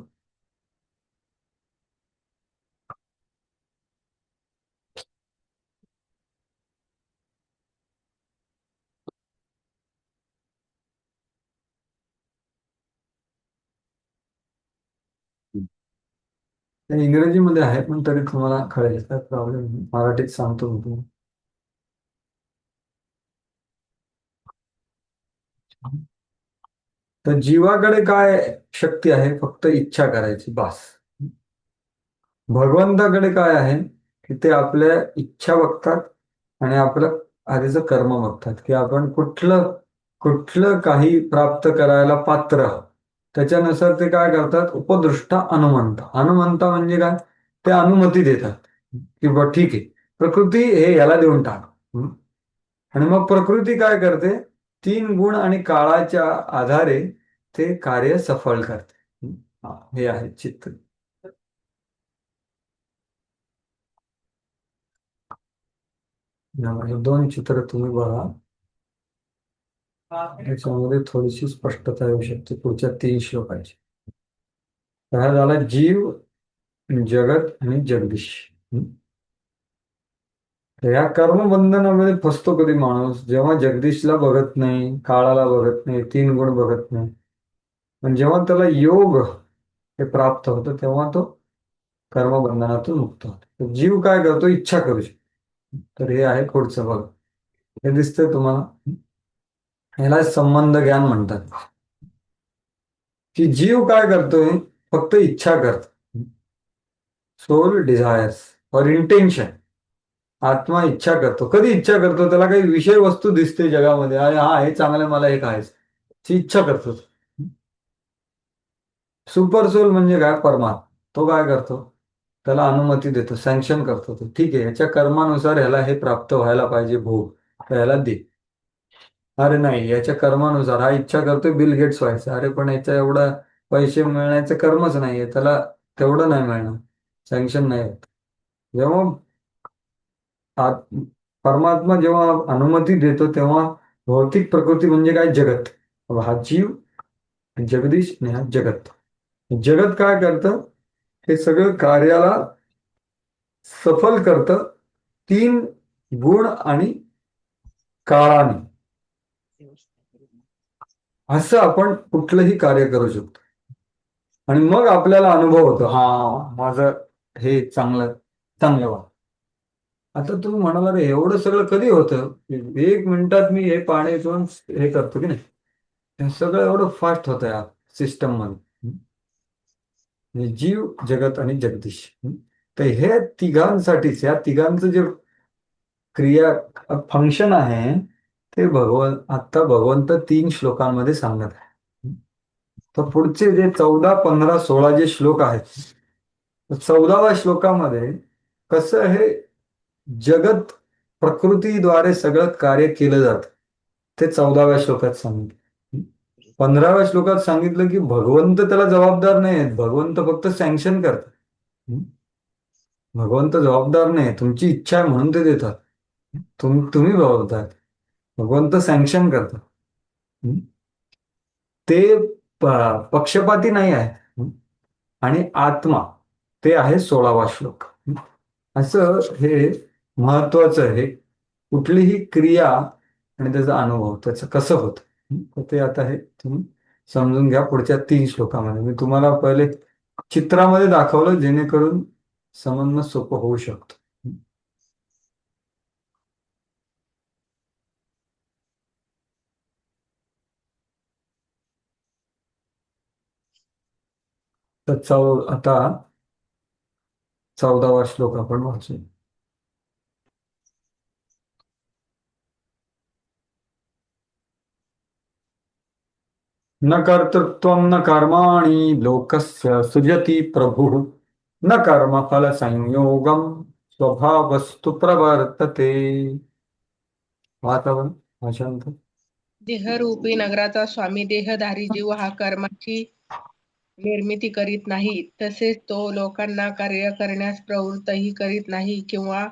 ते इंग्रजीमध्ये आहे, पण तरी तुम्हाला कळेल, काय प्रॉब्लेम नाही, मराठीत सांगतो मी तुम्हाला. तर जीवाकडे काय शक्ती आहे, फक्त इच्छा करायची, बस. भगवंताकडे काय आहे की ते आपल्या इच्छा बघतात आणि आपलं आधीचं कर्म बघतात, की आपण कुठलं कुठलं काही प्राप्त करायला पात्र आहोत. त्याच्यानुसार ते काय करतात, उपदृष्टा अनुमंता. अनुमंता म्हणजे काय, ते अनुमती देतात की बा ठीक आहे, प्रकृती हे याला देऊन टाक. आणि मग प्रकृती काय करते, 3 गुण आणि काळाच्या आधारे ते कार्य सफल करते. हे आहे चित्र. हे 2 चित्र तुम्ही बघा, त्याच्यामध्ये थोडीशी स्पष्टता येऊ शकते पुढच्या 3 श्लोकाची. हा झाला जीव, जगत आणि जगदीश. तर या कर्मबंधनामध्ये फसतो कधी माणूस, जेव्हा जगदीशला बघत नाही, काळाला बघत नाही, 3 गुण बघत नाही. पण जेव्हा त्याला योग हे प्राप्त होतं तेव्हा तो कर्मबंधनातून मुक्त होतो. तर जीव काय करतो, इच्छा करू शकतो. तर हे आहे पुढचं बघ, हे दिसतंय तुम्हाला, याला संबंध ज्ञान म्हणतात. की जीव काय करतोय, फक्त इच्छा करतो. सोल डिझायर्स और इंटेन्शन. आत्मा इच्छा करतो. कधी इच्छा करतो, त्याला काही विषय वस्तू दिसते जगामध्ये, अरे हा हे चांगलं, मला हे खायचं, ती इच्छा करतो. सुपर सोल म्हणजे काय, परमात्मा. तो काय करतो, त्याला अनुमती देतो, सँक्शन करतो, तो ठीक आहे, याच्या कर्मानुसार ह्याला हे प्राप्त व्हायला पाहिजे भोग, तर ह्याला दे. अरे नाही, याच्या कर्मानुसार हा इच्छा करतोय बिल गेट्स व्हायचं, अरे पण याच्या एवढं पैसे मिळण्याचं कर्मच नाहीये, त्याला तेवढं नाही मिळणार, सँक्शन नाही होत. जेव्हा परमात्मा जेव्हा अनुमती देतो तेव्हा भौतिक प्रकृती म्हणजे काय? जगत. हा जीव, जगदीश आणि हा जगत. जगत काय करतं? हे सगळं कार्याला सफल करतं 3 गुण आणि काळाने. असं आपण कुठलंही कार्य करू शकतो आणि मग आपल्याला अनुभव होतो, हा माझं हे चांगलं चांगलं वा. आता तुम्ही म्हणाला रे एवढं सगळं कधी होतं? 1 मिनिटात मी हे पाणी इथून हे करतो की नाही, हे सगळं एवढं फास्ट होतं या सिस्टम मध्ये. म्हणजे जीव, जगत आणि जगदीश. तर हे तिघांसाठीच, या तिघांचं जे क्रिया फंक्शन आहे ते आता भगवंत 3 श्लोकांमध्ये सांगत आहे. तर पुढचे जे 14, 15, 16 जे श्लोक आहेत, 14व्या श्लोकामध्ये कसं हे जगत प्रकृतीद्वारे सगळं कार्य केलं जातं ते 14व्या श्लोकात सांगितलं. 15व्या श्लोकात सांगितलं की भगवंत त्याला जबाबदार नाही आहेत, भगवंत फक्त सँक्शन करतात. भगवंत जबाबदार नाही, तुमची इच्छा आहे म्हणून ते देतात. तुम्ही जबाबदार. भगवंत सँक्शन करतात. ते पक्षपाती नाही आहे. आणि आत्मा ते आहे 16वा श्लोक. असं हे महत्वाचं आहे. कुठलीही क्रिया आणि त्याचा अनुभव त्याचं कसं होतं ते आता हे तुम्ही समजून घ्या पुढच्या 3 श्लोकामध्ये. मी तुम्हाला पहिले चित्रामध्ये दाखवलं जेणेकरून समजणं सोपं होऊ शकतं. तर आता 14वा श्लोक आपण वाचू. न कर्तृत्वं न कर्माणि लोकस्य सृजति प्रभुः न कर्मफल संयोगम स्वभावस्तु प्रवर्तते. वातावरण अशांत. देहरूपी नगराचा स्वामी देहधारी जीव हा कर्माची निर्मिती करीत नाही, तसेच तो लोकांना कार्य करण्यास प्रवृत्तही करीत नाही किंवा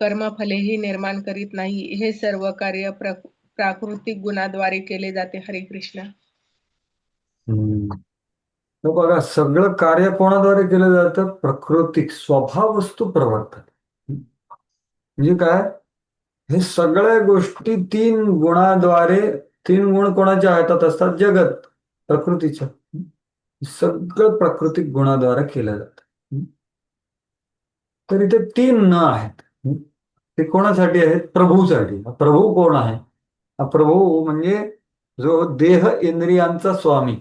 कर्मफलेही निर्माण करीत नाही. हे सर्व कार्य प्राकृतिक गुणाद्वारे केले जाते. हरे कृष्ण. तर बघा सगळं कार्य कोणाद्वारे केलं जातं? प्रकृतिक स्वभाव वस्तू प्रवर्तन. म्हणजे काय? हे सगळ्या गोष्टी 3 गुणाद्वारे, 3 गुण कोणाच्या हातात असतात? जगत प्रकृतीच्या. सगळं प्राकृतिक गुणाद्वारे केलं जातं. तर इथे 3 न आहेत. ते कोणासाठी आहेत? प्रभूसाठी. प्रभू कोण आहे? हा प्रभू म्हणजे जो देह इंद्रियांचा स्वामी,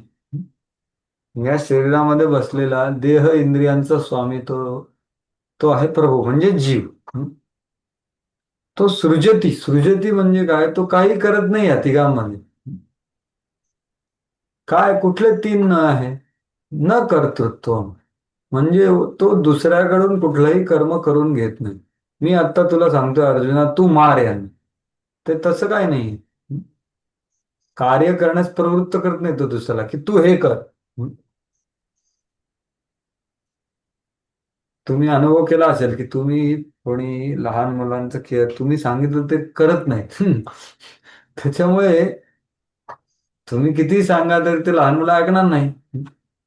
या शरीरामध्ये बसलेला देह इंद्रियांचा स्वामी तो आहे प्रभू म्हणजे जीव. तो सृजती म्हणजे काय? तो काही करत नाही या तिघांमध्ये. काय कुठले 3 न आहे? न कर्तृत्व म्हणजे तो दुसऱ्याकडून कुठलंही कर्म करून घेत नाही. मी आता तुला सांगतोय अर्जुना तू मार यांना, ते तसं काय नाही. कार्य करण्यास प्रवृत्त करत नाही तो दुसऱ्याला की तू हे कर. तुम्ही अनुभव केला असेल की तुम्ही कोणी लहान मुलांचं केअर तुम्ही सांगितलं ते करत नाही. त्याच्यामुळे तुम्ही किती सांगा तरी ते लहान मुलं ऐकणार नाही.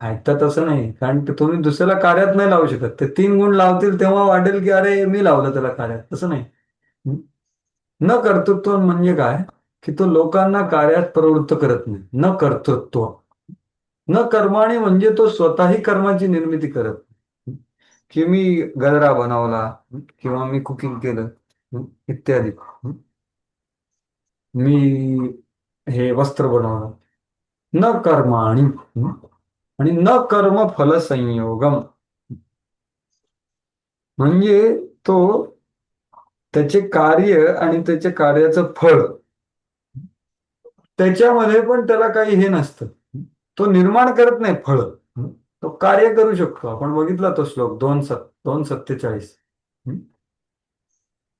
ऐकतात असं नाही, कारण तुम्ही दुसऱ्याला कार्यात नाही लावू शकत. ते 3 गुण लावतील तेव्हा वाटेल की अरे मी लावलं त्याला कार्यात. तसं नाही. न कर्तृत्व म्हणजे काय? की तो लोकांना कार्यात प्रवृत्त करत नाही. न कर्तृत्व. न कर्माणी म्हणजे तो स्वतःही कर्माची निर्मिती करत नाही. की मी गजरा बनवला किंवा मी कुकिंग केलं इत्यादी. मी हे वस्त्र बनवलं. न कर्माणी आणि न कर्म फल संयोगम म्हणजे तो त्याचे कार्य आणि त्याच्या कार्याचं फळ त्याच्यामध्ये पण त्याला काही हे नसतं. तो निर्माण करत नाही फळ, तो कार्य करू शकतो. आपण बघितला तो श्लोक 2:47.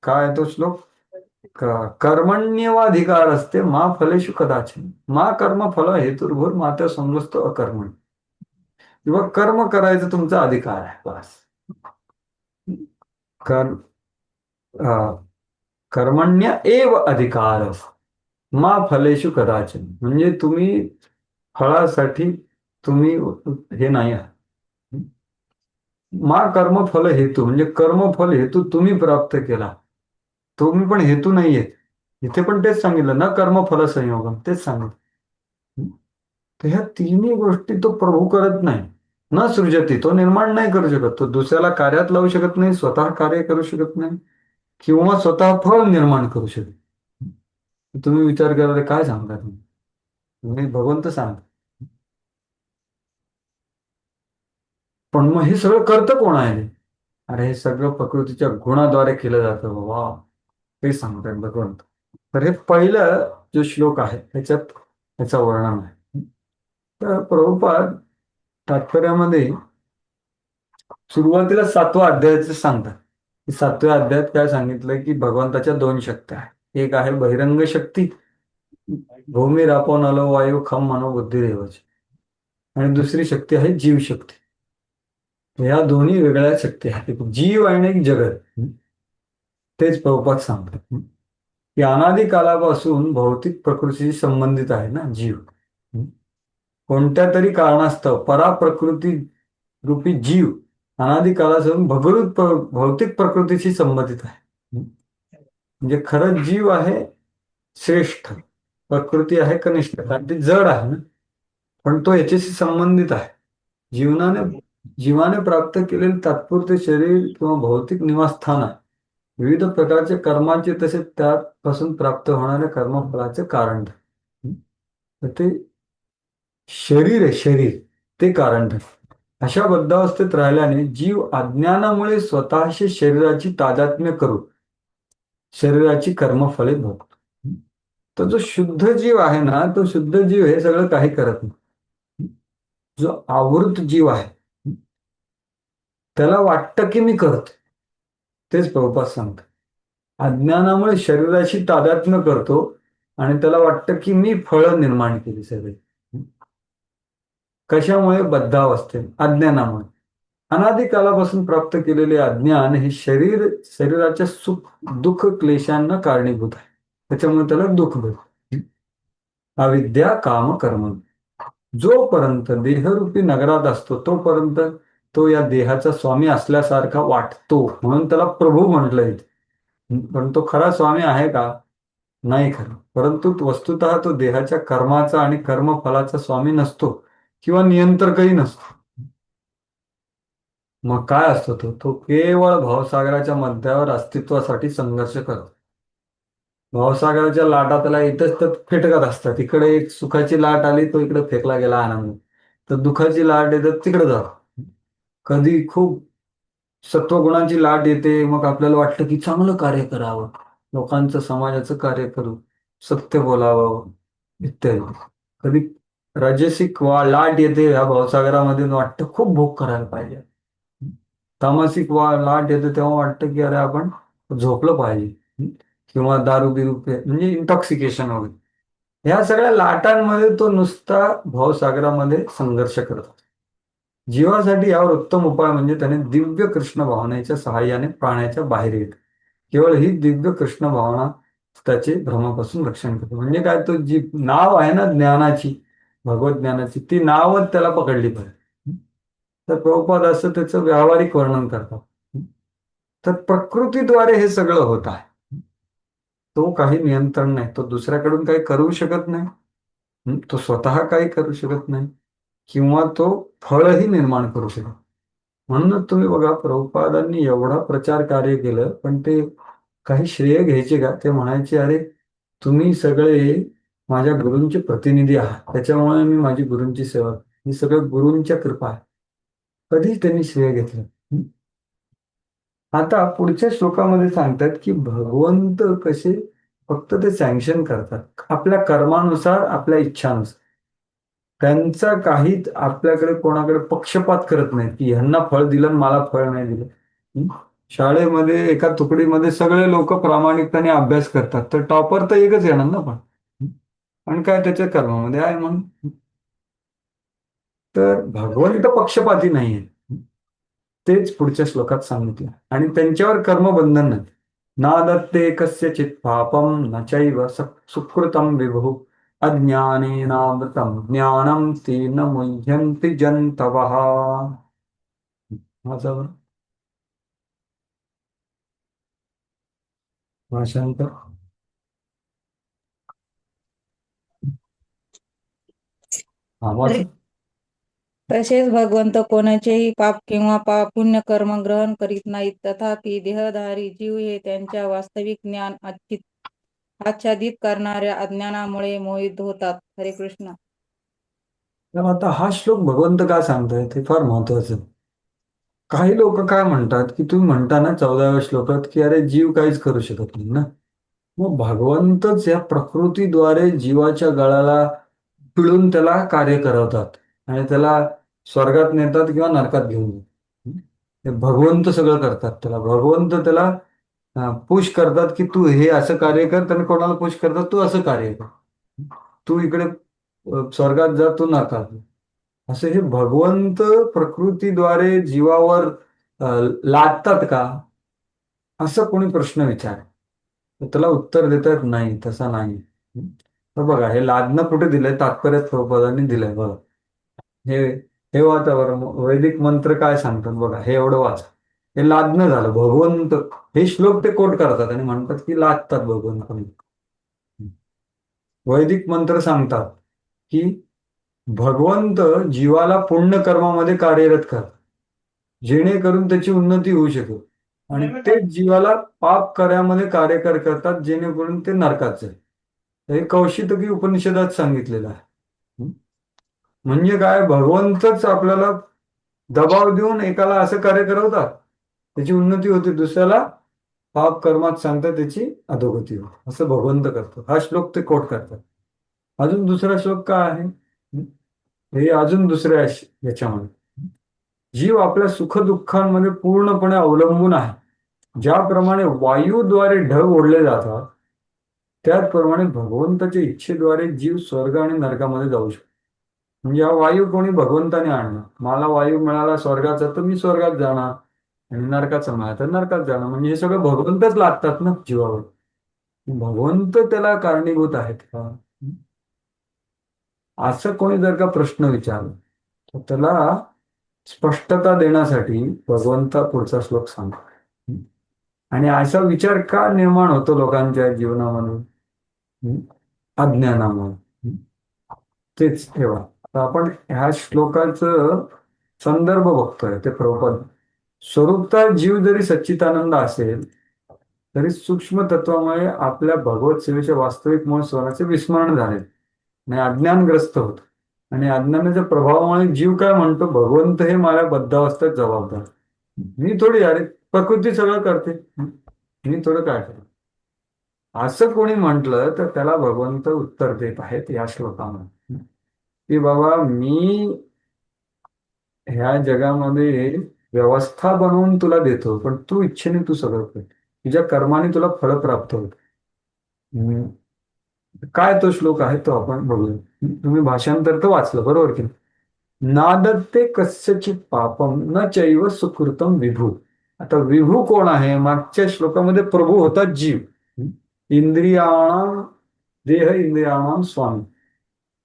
काय तो श्लोक? कर्मण्यवाधिकार असते मा फलेषु कदाचन मा कर्म फल हेतुर्भूर माता संगस्त अकर्मण. किंवा कर्म करायचा तुमचा अधिकार आहे बस. कर्मण्य एव अधिकार मा फलेषु कदाचन. म्हणजे तुम्ही फळासाठी तुम्ही हे नाही आहात. मा कर्मफल हेतू म्हणजे कर्मफल हेतू तुम्ही प्राप्त केला, तुम्ही पण हेतू नाहीये. इथे पण तेच सांगितलं ना, कर्मफल संयोगम, तेच सांगितलं. तर ह्या तिन्ही गोष्टी तो प्रभू करत नाही. न सृजती, तो निर्माण नाही करू शकत, तो दुसऱ्याला कार्यात लावू शकत नाही, स्वतः कार्य करू शकत नाही किंवा स्वतः फळ निर्माण करू शकत. तुम्ही विचार करायला काय सांगता तुम्ही भगवंत सांगता, पण मग हे सगळं करतं कोण आहे? अरे हे सगळं प्रकृतीच्या गुणाद्वारे केलं जातं बाबा, ते सांगतायत भगवंत. तर हे पहिलं जो श्लोक आहे त्याच्यात त्याचं वर्णन आहे. तर प्रभुपाद तात्पर्यामध्ये सुरुवातीला 7व्या अध्यायाचं सांगतात. 7व्या अध्यायात काय सांगितलं की भगवंताच्या 2 शक्ती आहेत. एक आहे बहिरंग शक्ती, भूमी रापो नलो वायू खम मनोबुद्धी रेवच, आणि दुसरी शक्ती आहे जीव शक्ती. ह्या दोन्ही वेगळ्या शक्ती आहेत, एक जीव आणि एक जगत. तेच प्रभुपाद सांगतात की अनादी कालापासून भौतिक प्रकृतीशी संबंधित आहे ना जीव. कोणत्या तरी कारणास्तव पराप्रकृती रूपी जीव अनादी कालापासून भौतिक प्रकृतीशी संबंधित आहे. म्हणजे खरंच जीव आहे श्रेष्ठ, प्रकृती आहे कनिष्ठ, कारण ती जड आहे ना, पण तो याच्याशी संबंधित आहे. जीवाने प्राप्त केलेले तात्पुरते शरीर किंवा भौतिक निवासस्थान आहे विविध प्रकारच्या कर्मांचे तसेच त्यापासून प्राप्त होणाऱ्या कर्मफलाचे कारण. तर ते शरीर आहे, शरीर ते कारण. अशा बद्धावस्थेत राहिल्याने जीव अज्ञानामुळे स्वतःशी शरीराची तादात्म्य करून शरीराची कर्मफले भोगतो. तर जो शुद्ध जीव आहे ना, तो शुद्ध जीव हे सगळं काही करत नाही. जो आवृत जीव आहे त्याला वाटतं की मी करतो, तेच प्रभुपाद सांगतात. अज्ञानामुळे शरीराशी तादात्म्य करतो आणि त्याला वाटतं की मी फळं निर्माण केली सगळी. कशामुळे? बद्धावस्थेत, अज्ञानामुळे. अनादी कालापासून प्राप्त केलेले अज्ञान हे शरीराच्या सुख दुःख क्लेशांना कारणीभूत आहे, त्याच्यामुळे त्याला दुःख भेटतं. अविद्या काम कर्म. जोपर्यंत देहरूपी नगरात असतो तोपर्यंत तो या देहाचा स्वामी असल्यासारखा वाटतो, म्हणून त्याला प्रभू म्हटलंय. पण तो खरा स्वामी आहे का? नाही खरं. परंतु वस्तुतः तो देहाच्या कर्माचा आणि कर्मफलाचा स्वामी नसतो किंवा नियंत्रकही नसतो. मग काय असतो तो केवळ भावसागराच्या मध्यावर अस्तित्वासाठी संघर्ष करतो. भावसागराच्या लाटा त्याला इथंच तर फेटकत असतात. इकडे एक सुखाची लाट आली, तो इकडे फेकला गेला आनंद, तर दुःखाची लाट येतात तिकडे जातो. कधी खूप सत्वगुणाची लाट येते, मग आपल्याला वाटतं की चांगलं कार्य करावं, लोकांचं समाजाचं कार्य करू, सत्य बोलावं इत्यादी. कधी राजसिक लाट येते या भावसागरामध्ये, वाटतं खूप भोग करायला पाहिजे. तामसिक लाट येते तेव्हा वाटतं की अरे आपण झोपलं पाहिजे किंवा दारू बिरू म्हणजे इंटॉक्सिकेशन वगैरे. ह्या सगळ्या लाटांमध्ये तो नुसता भावसागरामध्ये संघर्ष करतो. जीवासाठी यावर उत्तम उपाय म्हणजे त्याने दिव्य कृष्ण भावनेच्या सहाय्याने प्राण्याच्या बाहेर येत. केवळ ही दिव्य कृष्ण भावना त्याचे भ्रमापासून रक्षण करते. म्हणजे काय, तो जी नाव आहे ना ज्ञानाची, भगवत ज्ञानाची, ती नावच त्याला पकडली पाहिजे. तर प्रभुपाद असं त्याचं व्यावहारिक वर्णन करतात. तर प्रकृतीद्वारे हे सगळं होत आहे. तो काही नियंत्रण नाही, तो दुसऱ्याकडून काही करू शकत नाही, तो स्वतः काही करू शकत नाही किंवा तो फळही निर्माण करू शकत. म्हणूनच तुम्ही बघा, प्रभुपादांनी एवढा प्रचार कार्य केलं, पण ते काही श्रेय घ्यायचे का? ते म्हणायचे अरे तुम्ही सगळे माझ्या गुरूंचे प्रतिनिधी आहात, त्याच्यामुळे मी माझी गुरूंची सेवा, ही सगळं गुरूंच्या कृपा आहे. कधीच त्यांनी श्रेय घेतलं. आता पुढच्या श्लोकामध्ये सांगतात की भगवंत कसे फक्त ते सँक्शन करतात आपल्या कर्मानुसार, आपल्या इच्छानुसार. त्यांचा काहीच आपल्याकडे कोणाकडे पक्षपात करत नाही की ह्यांना फळ दिलं मला फळ नाही दिलं. शाळेमध्ये एका तुकडीमध्ये सगळे लोक प्रामाणिकपणे अभ्यास करतात, तर टॉपर तर एकच येणार ना, पण काय त्याच्या कर्मामध्ये आहे म्हणून. तर भगवंत पक्षपाती नाहीये, तेच पुढच्या श्लोकात सांगितलं. आणि त्यांच्यावर कर्मबंधन नाही. नादत्ते कस्यचित् पापं न चैव सुकृतं विभुः अज्ञानेनावृतं ज्ञानं तेन मुह्यन्ति जन्तवः. माझं भाषांतर. तसेच भगवंत कोणाचेही पाप किंवा पुण्य कर्म ग्रहण करीत नाहीत. तथापि देहधारी जीव हे त्यांच्या वास्तविक ज्ञान आच्छादित करणाऱ्या अज्ञानामुळे मोहित होतात. हरे कृष्ण. तर आता हा श्लोक भगवंत काय सांगतायत हे फार महत्वाचं. काही लोक काय म्हणतात की तुम्ही म्हणता ना 14व्या श्लोकात की अरे जीव काहीच करू शकत नाही ना, मग भगवंतच या प्रकृतीद्वारे जीवाच्या गळाला पिळून त्याला कार्य करवतात आणि त्याला स्वर्गात नेतात किंवा नरकात घेऊन जातात. हे भगवंत सगळं करतात. त्याला भगवंत त्याला पुश करतात की तू हे असं कार्य कर, त्याने कोणाला पुश करतात तू असं कार्य कर, तू इकडे स्वर्गात जा, तू नरकात जा. असे हे भगवंत प्रकृतीद्वारे जीवावर लादतात का, असं कोणी प्रश्न विचार, तर त्याला उत्तर देतात नाही, तसा नाही. तर बघा हे लादणं कुठे दिलंय, तात्पर्य प्रभुपादांनी दिलंय. बघा हे हे वाचा बरं, वैदिक मंत्र काय सांगतात बघा, हे एवढं वाचा. हे लादणं झालं. भगवंत हे श्लोक ते कोट करतात आणि म्हणतात की लादतात भगवंत. वैदिक मंत्र सांगतात की भगवंत जीवाला पुण्य कर्मामध्ये कार्यरत करतात जेणेकरून त्याची उन्नती होऊ शकेल, आणि ते जीवाला पाप कार्यामध्ये कार्य करतात जेणेकरून ते नरकात जाईल. हे कौशितकी उपनिषदात सांगितलेलं आहे. म्हणजे काय, भगवंतच आपल्याला दबाव देऊन एकाला असं कार्य करवतात त्याची उन्नती होते, दुसऱ्याला पाप कर्मात सांगतात त्याची अधोगती होते. असं भगवंत करतो. हा श्लोक ते कोट करतात. अजून दुसरा श्लोक काय आहे, हे अजून दुसऱ्या याच्यामध्ये, जीव आपल्या सुखदुःखांमध्ये पूर्णपणे अवलंबून आहे. ज्याप्रमाणे वायूद्वारे ढग ओढले जातात त्याचप्रमाणे भगवंताच्या इच्छेद्वारे जीव स्वर्ग आणि नरकामध्ये जाऊ शकतो. म्हणजे हा वायू कोणी भगवंताने आणला. मला वायू मिळाला स्वर्गाचा तर मी स्वर्गात जाणार, आणि नरकाचा मिळाला तर नरकात जाणार. म्हणजे हे सगळं भगवंतच लागतात ना जीवावर. भगवंत त्याला कारणीभूत आहेत का, असं कोणी जर का प्रश्न विचारला तर त्याला स्पष्टता देण्यासाठी भगवंता पुढचा श्लोक सांगतो. आणि असा विचार का निर्माण होतो लोकांच्या जीवनामध्ये, अज्ञानामुळे. तेच ठेवा. तर आपण ह्या श्लोकाचं संदर्भ बघतोय ते प्रभुपाद. स्वरूपता जीव जरी सच्चिदानंद असेल तरी सूक्ष्म तत्वामुळे आपल्या भगवत सेवेच्या वास्तविक मूळ स्वराचे विस्मरण झाले आणि अज्ञानग्रस्त होत. आणि अज्ञानाच्या प्रभावामुळे जीव काय म्हणतो, भगवंत हे माझ्या बद्धावस्थेत जबाबदार, मी थोडी, अरे प्रकृती सगळं करते, मी थोडं काय करतो. असं कोणी म्हटलं तर त्याला भगवंत उत्तर देत आहेत या श्लोकामध्ये की बाबा मी ह्या जगामध्ये व्यवस्था बनवून तुला देतो, पण तू इच्छेने तू सगळं कर, तुझ्या कर्माने तुला फळ प्राप्त होत. काय तो श्लोक आहे तो आपण बघूया. तुम्ही भाषांतर तर वाचलं बरोबर की, नादत्ते कस्यचित पापम न चैव सुकृतम विभू. आता विभू कोण आहे, मागच्या श्लोकामध्ये प्रभू होता जीव, इंद्रियाणाम देह इंद्रियाणाम स्वामी.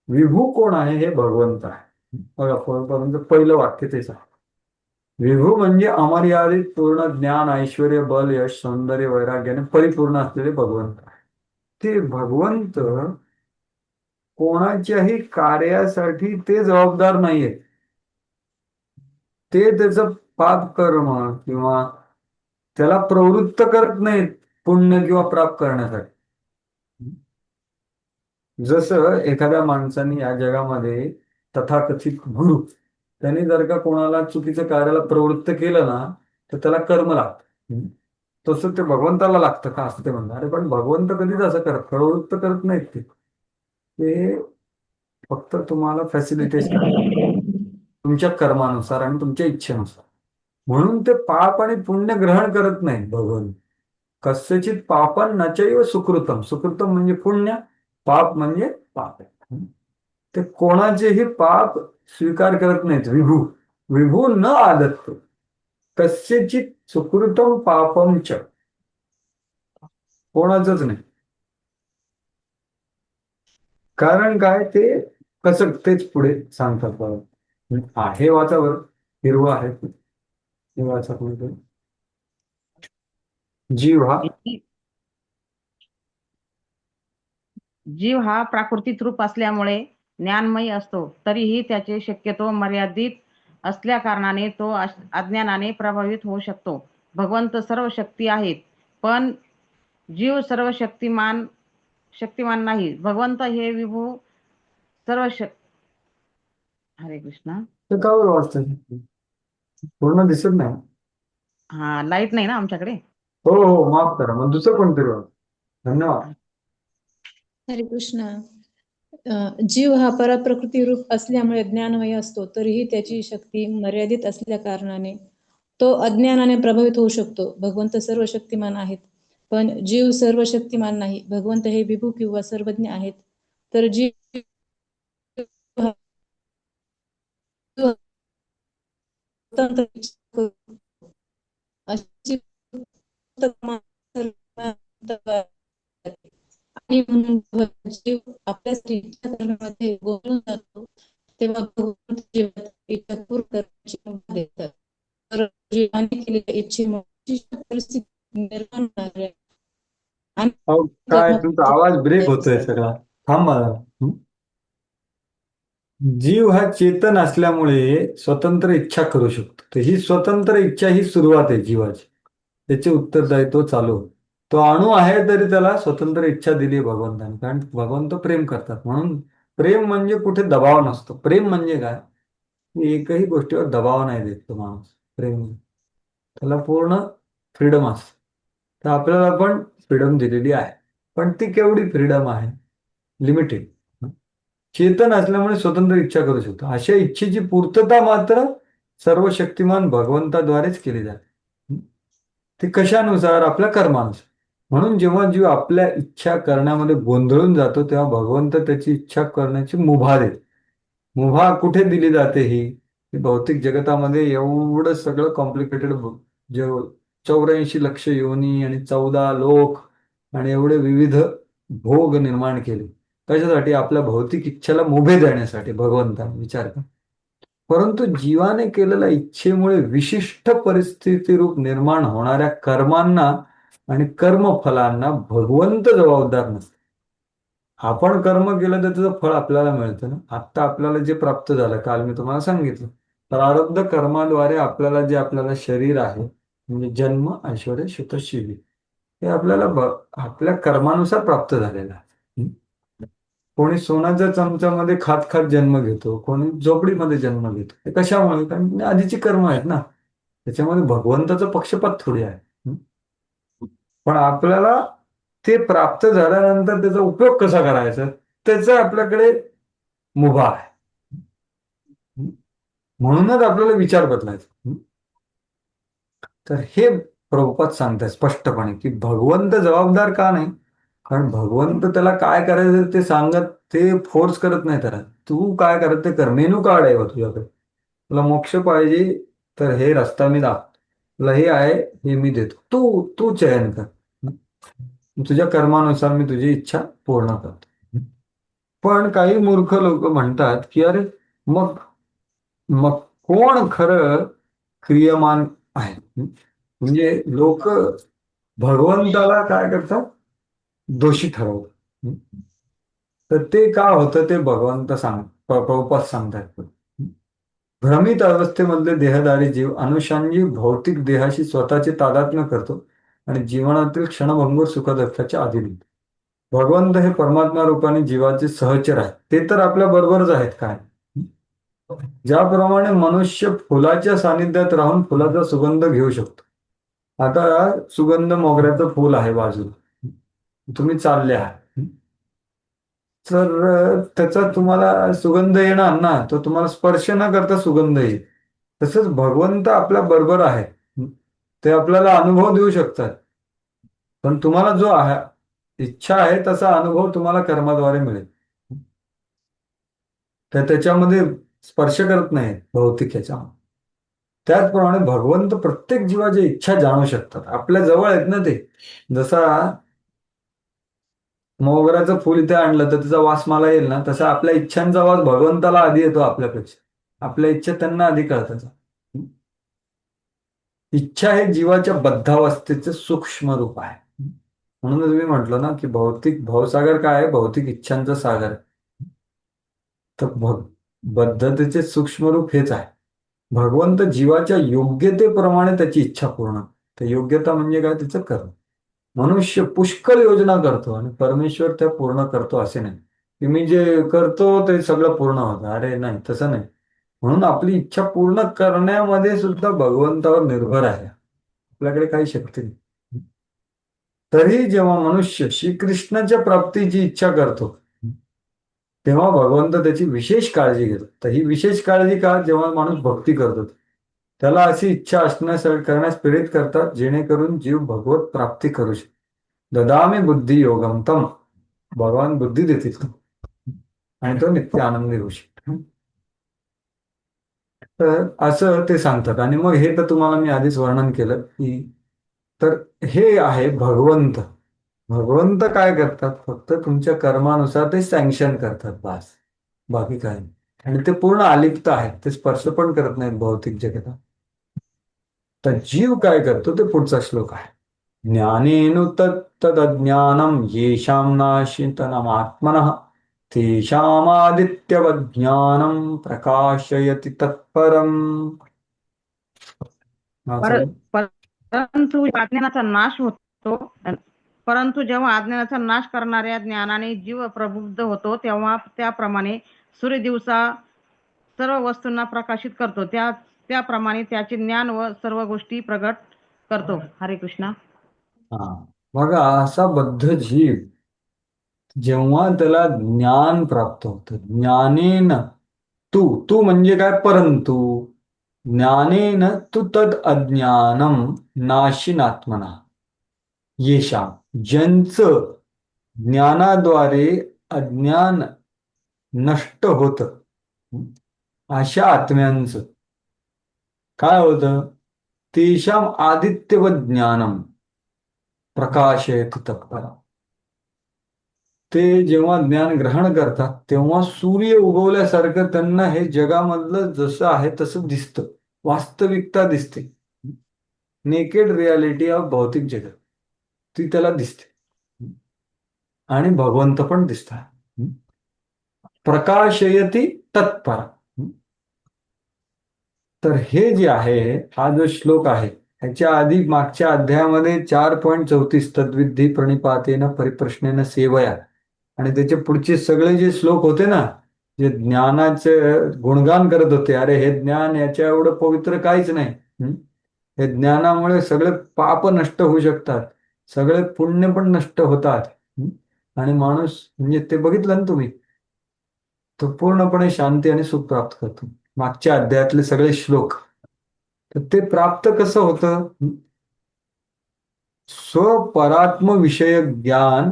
विभू कोण आहे, हे भगवंत आहे. बघा पहिलं वाक्य तेच आहे. विभू म्हणजे अमर्यादित पूर्ण ज्ञान ऐश्वर्य बल यश सौंदर्य वैराग्याने परिपूर्ण असलेले भगवंत आहे. ते भगवंत कोणाच्याही कार्यासाठी ते जबाबदार नाहीये. ते त्याचं पाप कर्म किंवा त्याला प्रवृत्त करत नाहीत पुण्य किंवा प्राप्त करण्यासाठी. जसं एखाद्या माणसाने या जगामध्ये तथाकथित गुरु, त्यांनी जर का कोणाला चुकीच्या कार्याला प्रवृत्त केलं ना तर त्याला कर्म लागतं. तसं ते भगवंताला लागतं का, असं ते म्हणतात. अरे पण भगवंत कधीच असं प्रवृत्त करत नाहीत. ते फक्त तुम्हाला फॅसिलिटेशन तुमच्या कर्मानुसार आणि तुमच्या इच्छेनुसार. म्हणून ते पाप आणि पुण्य ग्रहण करत नाहीत भगवंत. कस्यचित पापन नचैव सुकृतम. सुकृतम म्हणजे पुण्य, पाप म्हणजे पाप. ते कोणाचेही पाप स्वीकार करत नाहीत. विभू विभू न आदत्त कस्यचित सुकृतम पापम च. कोणाचंच नाही. कारण काय ते कसं तेच पुढे सांगतात बघा. आहे वाचावर हिरवं आहे हे वाचा कोणतं. जीव हा जीव हा प्राकृतिक रूप असल्यामुळे ज्ञानमयी असतो, तरीही त्याचे शक्यतो मर्यादित असल्या कारणाने तो अज्ञानाने प्रभावित होऊ शकतो. भगवंत सर्व शक्ती आहेत, पण जीव सर्व शक्तिमान नाही. भगवंत हे विभू हरे कृष्ण. ते का बरं वाचतात पूर्ण दिसत नाही. हा, लाईट नाही ना आमच्याकडे. हो हो, माफ करा, मग दुसरं कोणतरी वाच. धन्यवाद. हरे कृष्ण. जीव हा परप्रकृती रूप असल्यामुळे ज्ञानमय असतो, तरीही त्याची शक्ती मर्यादित असल्या कारणाने तो अज्ञानाने प्रभावित होऊ शकतो. भगवंत सर्व शक्तिमान आहेत, पण जीव सर्व शक्तिमान नाही. भगवंत हे विभू किंवा सर्वज्ञ आहेत, तर जीव हा स्वतंत्र विचार करतो. अशी आणि म्हणून जीव आपल्यासाठी इच्छा करण्यामध्ये गोंधळून जातो, तेव्हा भगवंत जीवाला इच्छा पूर्ण करण्याची मुभा देतात. तर जीवाने केलेल्या इच्छेमुळे विशिष्ट परिस्थिती निर्माण होणार आहे. आणि अहो, काय तुमचा आवाज ब्रेक होतोय सगळा. थांबा जरा. जीव हा चेतन असल्यामुळे स्वतंत्र इच्छा करू शकतो. तर ही स्वतंत्र इच्छा ही सुरुवात आहे जीवाची. त्याचे उत्तरदायित्व चालू होतं. तो अणू आहे तरी त्याला स्वतंत्र इच्छा दिली भगवंताने, कारण भगवंत प्रेम करतात. म्हणून प्रेम म्हणजे कुठे दबाव नसतो. प्रेम म्हणजे काय, एकही गोष्टीवर दबाव नाही देत तो माणूस. प्रेम त्याला पूर्ण फ्रीडम असते. तर आपल्याला पण फ्रीडम दिलेली आहे, पण ती केवढी फ्रीडम आहे, लिमिटेड. चेतन असल्यामुळे स्वतंत्र इच्छा करू शकतो. अशा इच्छेची पूर्तता मात्र सर्व शक्तिमान भगवंताद्वारेच केली जाते. ते कशानुसार, आपल्या कर्मानुसार. म्हणून जेव्हा जीव आपल्या इच्छा करण्यामध्ये गोंधळून जातो, तेव्हा भगवंत त्याची इच्छा करण्याची मुभा देते. मुभा कुठे दिली जाते ही भौतिक जगतामध्ये एवढं सगळं कॉम्प्लिकेटेड, जे 84 लक्ष योनी आणि 14 लोक आणि एवढे विविध भोग निर्माण केले. कशासाठी, आपल्या भौतिक इच्छेला मुभे देण्यासाठी भगवंताने. विचार करा. परंतु जीवाने केलेल्या इच्छेमुळे विशिष्ट परिस्थिती रूप निर्माण होणाऱ्या कर्मांना आणि कर्मफलांना भगवंत जबाबदार नसते. आपण कर्म केलं तर त्याचं फळ आपल्याला मिळतं ना. आत्ता आपल्याला जे प्राप्त झालं, काल मी तुम्हाला सांगितलं, प्रारब्ध कर्माद्वारे आपल्याला जे आपल्याला शरीर आहे, म्हणजे जन्म ऐश्वर्य शतशिरी, हे आपल्याला आपल्या कर्मानुसार प्राप्त झालेलं आहे. कोणी सोन्याच्या चमच्यामध्ये खात खात जन्म घेतो, कोणी झोपडीमध्ये जन्म घेतो. हे कशामुळे, कारण आधीची कर्म आहेत ना. त्याच्यामध्ये भगवंताचा पक्षपात थोडी आहे. पण आपल्याला ते प्राप्त झाल्यानंतर त्याचा उपयोग कसा करायचा, त्याचा आपल्याकडे मुभा आहे. म्हणूनच आपल्याला विचार बदलायचा. तर हे प्रभुपाद सांगतात स्पष्टपणे की भगवंत जबाबदार का नाही, कारण भगवंत त्याला काय करायचं ते सांगत, ते फोर्स करत नाही. त्याला तू काय करत ते कर. मेनू कार्ड आहे तुझ्याकडे. तुला मोक्ष पाहिजे तर हे रस्ता मी दाखवतो, तुला हे आहे हे मी देतो, तू तू चयन कर. तुझ्या कर्मानुसार मी तुझी इच्छा पूर्ण करतो. पण काही मूर्ख लोक म्हणतात की अरे मग मग कोण खरं क्रियमान आहे. म्हणजे लोक भगवंताला काय करतात, दोषी ठरवतात. तर ते का होतं ते भगवंत प्रभुपाद सांगतात. भ्रमित अवस्थेमधले देहधारी जीव अनुषंगी भौतिक देहाशी स्वतःचे तादात्म्य करतो आणि जीवनातील क्षणभंगूर सुखदुःखाच्या अधीन होतो. भगवंत हे परमात्मा रूपाने जीवाचे सहचर आहेत. ते तर आपल्या बरोबरच आहेत. काय, ज्याप्रमाणे मनुष्य फुलाच्या सानिध्यात राहून फुलाचा सुगंध घेऊ शकतो. आता सुगंध मोगऱ्याचं फुल आहे बाजूला, तुम्ही चालले आहात, तर त्याचा तुम्हाला सुगंध येणार ना, तो तुम्हाला स्पर्श न करता सुगंध येईल. तसंच भगवंत आपल्या बरोबर आहे, ते आपल्याला अनुभव देऊ शकतात. पण तुम्हाला जो आहे इच्छा आहे तसा अनुभव तुम्हाला कर्माद्वारे मिळेल. तर त्याच्यामध्ये स्पर्श करत नाही भौतिक ह्याच्यामध्ये. त्याचप्रमाणे भगवंत प्रत्येक जीवाची इच्छा जाणू शकतात. आपल्या जवळ आहेत ना ते. जसा मोगऱ्याचं फुल इथे आणलं तर त्याचा वास मला येईल ना, तसा आपल्या इच्छांचा वास भगवंताला आधी येतो आपल्यापेक्षा. आपल्या इच्छा त्यांना आधी कळतात. इच्छा हे जीवाच्या बद्धावस्थेचे सूक्ष्म रूप आहे. म्हणूनच मी म्हटलं ना की भौतिक भवसागर काय आहे, भौतिक इच्छांचा सागर आहे. तर बद्धतेचे सूक्ष्म रूप हेच आहे. भगवंत जीवाच्या योग्यतेप्रमाणे त्याची इच्छा पूर्ण. तर योग्यता म्हणजे काय, तिचं कर्म. मनुष्य पुष्कळ योजना करतो आणि परमेश्वर त्या पूर्ण करतो असे नाही की मी जे करतो ते सगळं पूर्ण होतं. अरे नाही, तसं नाही. म्हणून आपली इच्छा पूर्ण करण्यामध्ये सुद्धा भगवंतावर निर्भर आहे. आपल्याकडे काही शक्ती नाही. तरी जेव्हा मनुष्य श्रीकृष्णाच्या प्राप्तीची इच्छा करतो तेव्हा भगवंत त्याची विशेष काळजी घेतो. तर ही विशेष काळजी का, जेव्हा माणूस भक्ती करतो त्याला अशी इच्छा करण्यास प्रेरित करतात जेणेकरून जीव भगवत प्राप्ती करू शकतो. ददामी बुद्धी योगम तम, भगवान बुद्धी देतील आणि तो नित्य आनंदी होऊ शकतो. तर असं ते सांगतात. आणि मग हे तर तुम्हाला मी आधीच वर्णन केलं की तर हे आहे भगवंत. भगवंत काय करतात, फक्त तुमच्या कर्मानुसार ते सँक्शन करतात बस, बाकी काय नाही. आणि ते पूर्ण अलिप्त आहेत, ते स्पर्श पण करत नाहीत भौतिक जगतात. तर जीव काय करतो ते पुढचा श्लोक आहे. ज्ञानेनु तदज्ञानम येषां नाशितनमात्मनः तेषामादित्यवत् ज्ञानं प्रकाशयति तत्परम्. परंतु अज्ञानाचा नाश होतो, परंतु जेव्हा अज्ञानाचा नाश करणाऱ्या ज्ञानाने जीव प्रबुद्ध होतो तेव्हा त्याप्रमाणे सूर्य दिवसा सर्व वस्तूंना प्रकाशित करतो, त्याप्रमाणे त्याचे ज्ञान व सर्व गोष्टी प्रगट करतो. हरे कृष्णा. बघा, असा बद्ध जीव जेव्हा त्याला ज्ञान प्राप्त होतं, ज्ञानेन तू, तू म्हणजे काय, परंतु ज्ञानेन तू तद अज्ञानम नाशिनात्मना येषाम, ज्यांचं ज्ञानाद्वारे अज्ञान नष्ट होतं अशा आत्म्यांचं काय होतं, तेषाम आदित्यवत ज्ञानम प्रकाशयति तत्परम्. ते जेव्हा ज्ञान ग्रहण करतात तेव्हा सूर्य उगवल्यासारखं त्यांना हे जगामधलं जसं आहे तसं दिसतं, वास्तविकता दिसते. नेकेड रियालिटी ऑफ भौतिक जगत ती त्याला दिसते आणि भगवंत पण दिसतात. प्रकाशयति तत्पर. तर हे जे आहे, हा जो श्लोक आहे ह्याच्या आधी मागच्या अध्यायामध्ये 4.34 तद्विधी प्रणिपातेन परिप्रश्नेन सेवया, आणि त्याचे पुढचे सगळे जे श्लोक होते ना, जे ज्ञानाचे गुणगान करत होते, अरे हे ज्ञान याच्या एवढं पवित्र काहीच नाही, हे ज्ञानामुळे सगळे पाप नष्ट होऊ शकतात, सगळे पुण्य पण नष्ट होतात, आणि माणूस म्हणजे ते बघितलं ना तुम्ही, तो पूर्णपणे शांती आणि सुख प्राप्त करतो. मागच्या अध्यायातले सगळे श्लोक, तर ते प्राप्त कसं होतं, स्वपरात्म विषय ज्ञान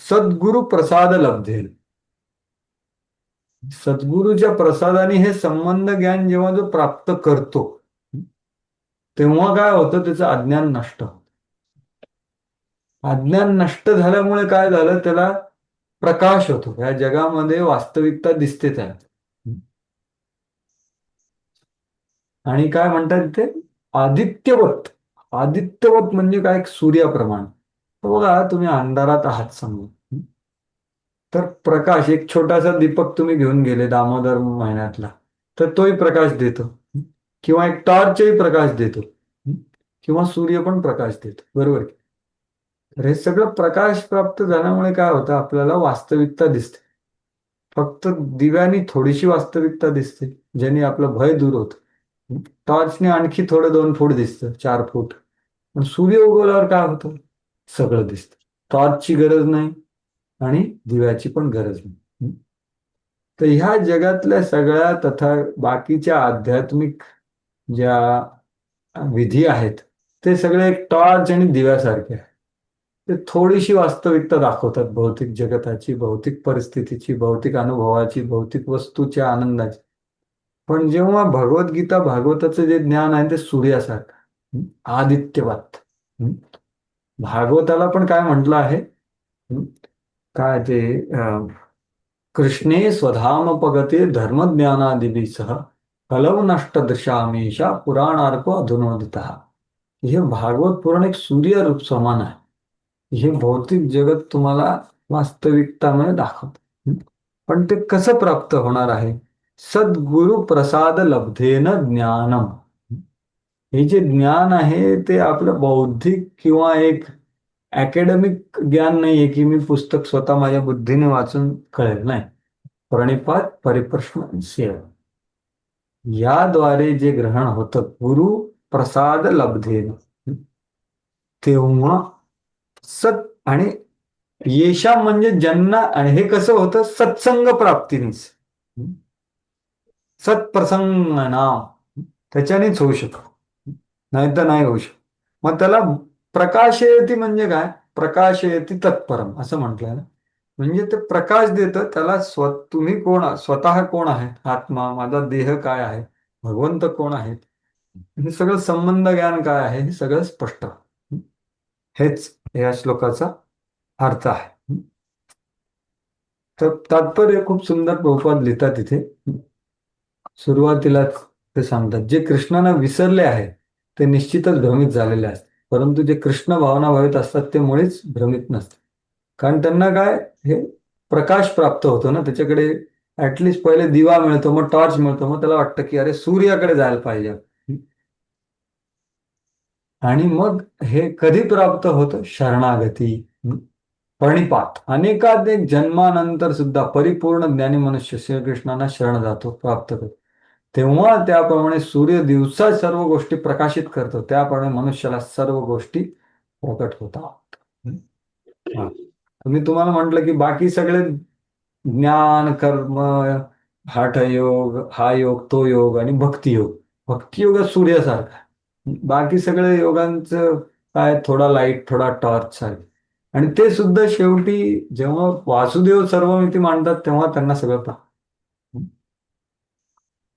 सद्गुरु प्रसाद लब्धेल. सद्गुरूच्या प्रसादाने हे संबंध ज्ञान जेव्हा जो प्राप्त करतो तेव्हा काय होतं, त्याचं अज्ञान नष्ट होतं. अज्ञान नष्ट झाल्यामुळे काय झालं, त्याला प्रकाश होतो, या जगामध्ये वास्तविकता दिसते त्याला. आणि काय म्हणतात ते, आदित्यवत. आदित्यवत म्हणजे काय, सूर्याप्रमाणे. बघा, तुम्ही अंधारात आहात समजा, तर प्रकाश, एक छोटासा दीपक तुम्ही घेऊन गेले दामोदर महिन्यातला, तर तोही प्रकाश देतो, किंवा एक टॉर्चही प्रकाश देतो, किंवा सूर्य पण प्रकाश देतो, बरोबर. तर हे सगळं प्रकाश प्राप्त झाल्यामुळे काय होतं, आपल्याला वास्तविकता दिसते. फक्त दिव्यानी थोडीशी वास्तविकता दिसते, ज्याने आपलं भय दूर होतं. टॉर्चने आणखी थोडं 2 फूट दिसतं, 4 फूट. पण सूर्य उगवल्यावर काय होतं, सगळं दिसतं. टॉर्चची गरज नाही आणि दिव्याची पण गरज नाही. तर ह्या जगातल्या सगळ्या तथा बाकीच्या आध्यात्मिक ज्या विधी आहेत ते सगळे एक टॉर्च आणि दिव्यासारखे आहे. ते थोडीशी वास्तविकता दाखवतात भौतिक जगताची, भौतिक परिस्थितीची, भौतिक अनुभवाची, भौतिक वस्तूच्या आनंदाची. पण जेव्हा भगवद्गीता, भागवताचं जे ज्ञान आहे ते सूर्यासारखं आदित्यवत. भागवताला पण काय म्हटलं आहे, काय ते कृष्णे स्वधामपगते धर्मज्ञानादिभिः सह कलौ नष्टदृशामेषा पुराणार्क अधुनोदितः. हे भागवत पुराण एक सूर्य रूप समान आहे. हे भौतिक जगत तुम्हाला वास्तविकतामध्ये दाखवत, पण ते कसं प्राप्त होणार आहे? सद्गुरु प्रसाद लब्धेन ज्ञानम. हे जे ज्ञान आहे ते आपलं बौद्धिक किंवा एक अकॅडमिक ज्ञान नाहीये की मी पुस्तक स्वतः माझ्या बुद्धीने वाचून कळेल, नाही. प्रणिपात, परिप्रश्न, सेवा याद्वारे जे ग्रहण होतं गुरु प्रसाद लब्धेन, तेव्हा सत आणि येशा म्हणजे ज्यांना, आणि हे कसं होतं? सत्संग प्राप्तीनेच, सत्प्रसंग नाम, त्याच्यानेच होऊ शकतो, नाही तर नाही होऊ शकत. मग त्याला प्रकाशयती म्हणजे काय? प्रकाशयती तत्परम असं म्हटलंय ना. म्हणजे ते प्रकाश देतं त्याला. तुम्ही कोण, स्वतः कोण आहे, आत्मा, माझा देह काय आहे, भगवंत कोण आहेत, हे सगळं संबंध ज्ञान काय आहे, हे सगळं स्पष्ट. हेच या श्लोकाचा अर्थ आहे. तर तात्पर्य खूप सुंदर प्रभुपाद लिहितात इथे. सुरुवातीलाच ते सांगतात, जे कृष्णाला विसरले आहे ते निश्चितच भ्रमित झालेले असतात, परंतु जे कृष्ण भावना भावित असतात ते मुळीच भ्रमित नसतात. कारण त्यांना काय, हे प्रकाश प्राप्त होतो ना, त्याच्याकडे ऍटलिस्ट पहिले दिवा मिळतो, मग टॉर्च मिळतो, मग त्याला वाटतं की अरे सूर्याकडे जायला पाहिजे. आणि मग हे कधी प्राप्त होतं? शरणागती, प्रणिपात. अनेकानेक जन्मानंतर सुद्धा परिपूर्ण ज्ञानी मनुष्य श्रीकृष्णांना शरण जातो, प्राप्त करतो. तेव्हा त्याप्रमाणे सूर्य दिवसा सर्व गोष्टी प्रकाशित करतो, त्याप्रमाणे मनुष्याला सर्व गोष्टी प्रकट होतात. मी तुम्हाला म्हटलं की बाकी सगळे ज्ञान, कर्म, हठयोग, हा योग, तो योग आणि भक्तियोग. भक्तियोग सूर्यासारखा, बाकी सगळे योगांचं काय, थोडा लाईट, थोडा टॉर्च सारखे. आणि ते सुद्धा शेवटी जेव्हा वासुदेव सर्वमिती मांडतात तेव्हा त्यांना सगळं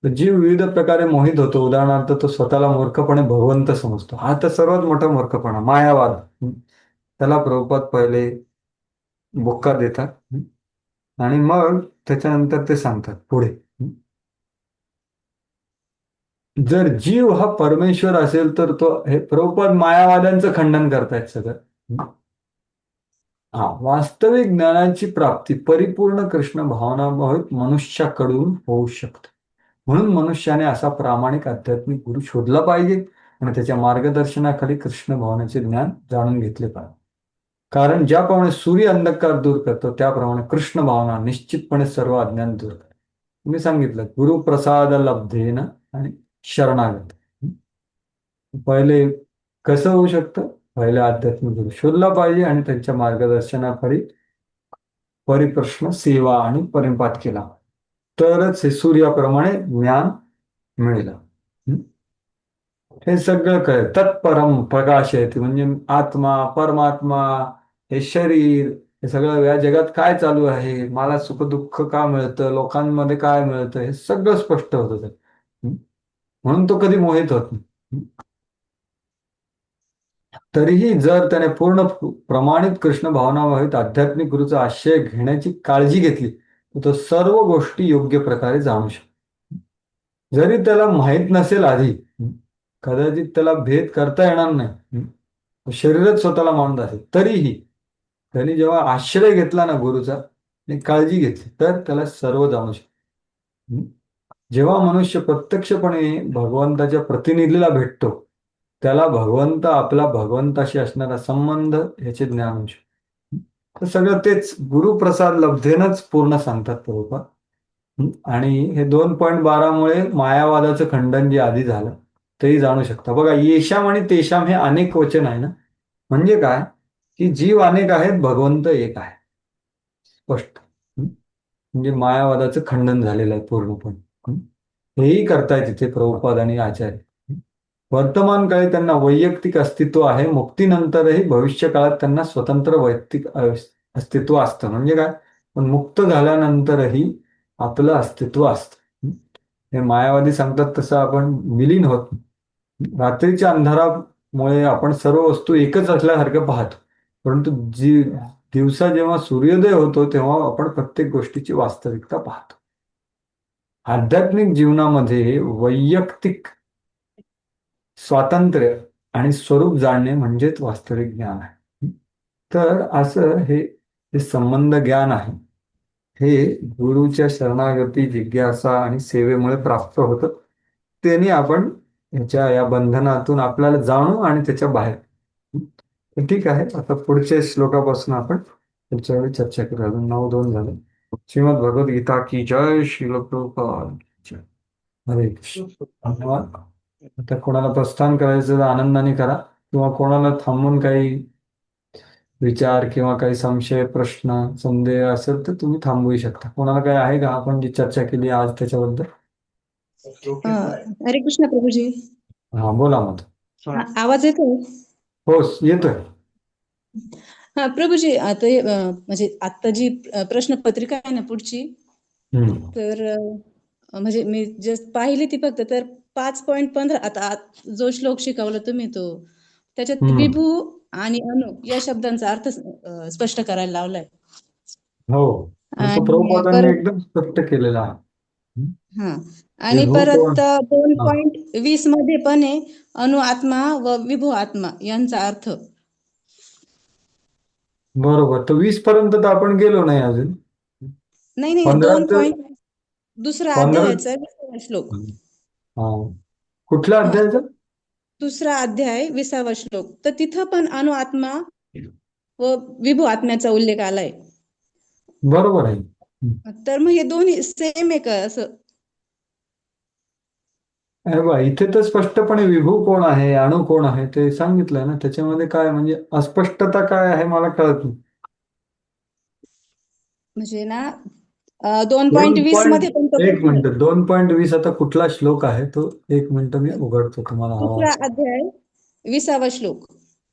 जीव विविध प्रकारे मोहित होतो. उदाहरणार्थ तो स्वतःला मूर्खपणे भगवंत समजतो. हा तर सर्वात मोठा मूर्खपणा, मायावाद. त्याला प्रभुपाद पहिले बुक्का देतात आणि मग त्याच्यानंतर ते सांगतात पुढे, जर जीव हा परमेश्वर असेल तर तो, हे प्रभुपाद मायावाद्यांचं खंडन करतायत सगळं. वास्तविक ज्ञानाची प्राप्ती परिपूर्ण कृष्ण भावनाभावित मनुष्याकडून होऊ शकते. म्हणून मनुष्याने असा प्रामाणिक आध्यात्मिक गुरु शोधला पाहिजे आणि त्याच्या मार्गदर्शनाखाली कृष्ण भावनेचे ज्ञान जाणून घेतले पाहिजे. कारण ज्याप्रमाणे सूर्य अंधकार दूर करतो त्याप्रमाणे कृष्ण भावना निश्चितपणे सर्व अज्ञान दूर करते. तुम्ही सांगितलं गुरु प्रसाद लब्धेन आणि शरणागत. पहिले कसं होऊ शकतं? पहिले आध्यात्मिक गुरु शोधला पाहिजे आणि त्यांच्या मार्गदर्शनाखाली परिप्रश्न, सेवा आणि परिपात केला, तरच हे सूर्याप्रमाणे ज्ञान मिळेल. हे सगळं काय तत्परम प्रकाशयती, म्हणजे आत्मा, परमात्मा, हे शरीर, हे सगळं या जगात काय चालू आहे, मला सुख दुःख का मिळतं, लोकांमध्ये काय मिळतं, हे सगळं स्पष्ट होतं. म्हणून तो कधी मोहित होत नाही. तरीही जर त्याने पूर्ण प्रमाणित कृष्ण भावनाभावित आध्यात्मिक गुरुचा आश्रय घेण्याची काळजी घेतली तर तो सर्व गोष्टी योग्य प्रकारे जाणू शकतो. जरी त्याला माहीत नसेल आधी, कदाचित त्याला भेद करता येणार नाही, शरीरच स्वतःला मानत असेल, तरीही त्यांनी जेव्हा आश्रय घेतला ना गुरुचा आणि काळजी घेतली तर त्याला सर्व जाणू शकतो. जेव्हा मनुष्य प्रत्यक्षपणे भगवंताच्या प्रतिनिधीला भेटतो त्याला भगवंत, आपला भगवंताशी असणारा संबंध याचे ज्ञान होऊ शकते. तर सगळं तेच गुरुप्रसाद लब्धेनच पूर्ण सांगतात प्रभुपाद. आणि हे 2.12 मुळे मायावादाचं खंडन जे आधी झालं तेही जाणू शकता. बघा, येशाम आणि तेशाम हे अनेक वचन आहे ना, म्हणजे काय की जीव अनेक आहेत, भगवंत एक आहे, स्पष्ट. म्हणजे मायावादाचं खंडन झालेलं आहे पूर्णपणे. हेही करतायत तिथे प्रभुपाद आणि आचार्य. वर्तमान काळी त्यांना वैयक्तिक अस्तित्व आहे, मुक्तीनंतरही भविष्य काळात त्यांना स्वतंत्र वैयक्तिक अस्तित्व असतं. म्हणजे काय, पण मुक्त झाल्यानंतरही आपलं अस्तित्व असतं. हे मायावादी सांगतात तसं आपण विलीन होत. रात्रीच्या अंधारामुळे आपण सर्व वस्तू एकच असल्यासारखं पाहतो, परंतु दिवसा जेव्हा सूर्योदय होतो तेव्हा आपण प्रत्येक गोष्टीची वास्तविकता पाहतो. आध्यात्मिक जीवनामध्ये वैयक्तिक स्वातंत्र्य आणि स्वरूप जाणणे म्हणजेच वास्तविक ज्ञान आहे. तर असं हे संबंध ज्ञान आहे, हे गुरुच्या शरणागती, जिज्ञासा आणि सेवेमुळे प्राप्त होतं. त्यांनी आपण या बंधनातून आपल्याला जाणू आणि त्याच्या बाहेर. तर ठीक आहे, आता पुढच्या श्लोकापासून आपण पुढच्या वेळी चर्चा करू. अजून 9:02 झाले. श्रीमद भगवद्गीता की जय. श्रील प्रभुपाद की जय. हरे कृष्ण. धन्यवाद. आता कोणाला प्रस्थान करायचं तर आनंदाने करा, किंवा कोणाला थांबून काही विचार किंवा काही संशय, प्रश्न, संदेह असेल तर तुम्ही थांबवू शकता. कोणाला काही आहे का आपण जी चर्चा केली आज त्याच्याबद्दल? हरे कृष्ण प्रभूजी. हा, बोला मग. आवाज येतोय? हो, येतोय. हा प्रभूजी, आता म्हणजे आता जी प्रश्न पत्रिका आहे ना पुढची, तर म्हणजे मी जस्ट पाहिली ती फक्त, तर 5.15 आता जो श्लोक शिकवला तुम्ही तो, त्याच्यात विभू आणि अणु या शब्दांचा अर्थ स्पष्ट करायला लावलाय. हो, तो प्रभुपादांनी परत एकदम स्पष्ट केलेला आहे. हा, आणि परत 2.20 मध्ये पण आहे अणु आत्मा व विभू आत्मा यांचा अर्थ. बरोबर. तर 20 पर्यंत तर आपण गेलो नाही अजून. नाही 2. दुसरा अध्यायाचा 20वा श्लोक. कुठल्या अध्यायाचा? दुसरा अध्याय 20वा श्लोक. तर तिथं पण अणु आत्मा व विभू आत्म्याचा उल्लेख आलाय. बरोबर आहे. तर मग हे दोन्ही सेम आहे का असं? इथे तर स्पष्टपणे विभू कोण आहे, अणु कोण आहे ते सांगितलंय ना. त्याच्यामध्ये काय म्हणजे अस्पष्टता काय आहे मला कळत नाही. म्हणजे ना 2.20 मध्ये पण एक मिनिट, 2.20 आता कुठला श्लोक आहे तो? एक मिनिट मी उघडतो तुम्हाला. दुसरा अध्याय 20वा श्लोक.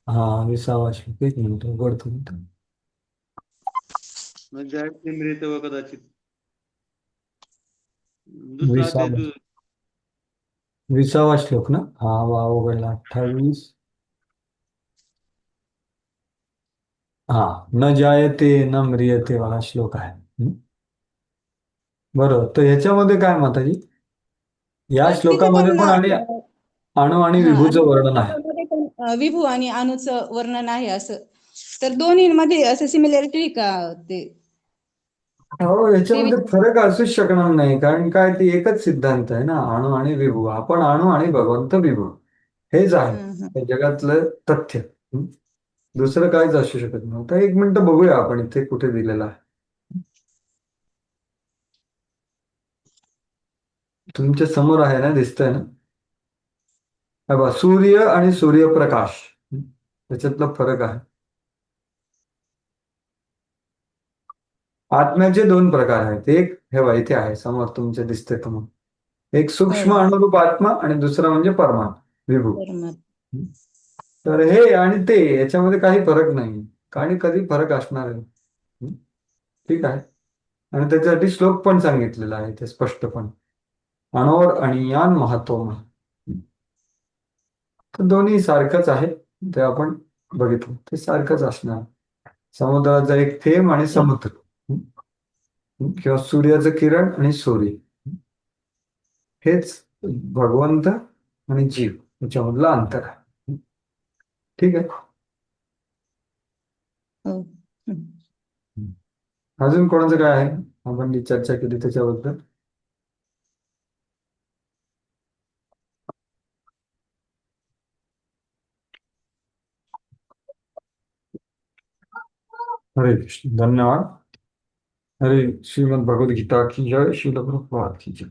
हा, 20वा श्लोक. एक मिनिट उघडतो. कदाचित 20वा श्लोक ना. हा, वा उघडला. 28. हा, न जायते न म्रियते वाला श्लोक आहे. बरोबर. तर ह्याच्यामध्ये काय माताजी, या श्लोकामध्ये पण आणि अणु आणि विभूचं वर्णन आहे. विभू आणि अणुचं वर्णन आहे असं. तर दोन्हीमध्ये असं सिमिलॅरिटी का ते? हो, याच्यामध्ये फरक असूच शकणार नाही, कारण काय ती एकच सिद्धांत आहे ना, अणु आणि विभू. आपण अणु आणि भगवंत विभू, हेच आहे जगातलं तथ्य. दुसरं काहीच असू शकत नाही. तर एक मिनिट बघूया आपण इथे कुठे दिलेला आहे. तुमच्या समोर आहे ना, दिसतंय ना. सूर्य आणि सूर्यप्रकाश त्याच्यातला फरक आहे. आत्म्याचे 2 प्रकार आहेत. एक हे इथे आहे समोर तुमच्या दिसतंय तुम्हाला. एक सूक्ष्म अनुरूप आत्मा आणि दुसरा म्हणजे परमात्मा विभू. तर हे आणि ते याच्यामध्ये काही फरक नाही, आणि कधी फरक असणार आहे. ठीक आहे. आणि त्याच्यासाठी श्लोक पण सांगितलेला आहे ते स्पष्टपणे. अणोर अणियान महत्व. तर दोन्ही सारखंच आहे, ते आपण बघितलं ते सारखंच असणार. समुद्राचा एक थेंब आणि समुद्र, किंवा सूर्याचं किरण आणि सूर्य, हेच भगवंत आणि जीव याच्यामधलं अंतर आहे. ठीक आहे. अजून कोणाचं काय आहे आपण जी चर्चा केली त्याच्याबद्दल? हरे कृष्ण. धन्यवाद. हरे श्रीमद भगवद गीता की जय. श्रील प्रभुपाद की जय.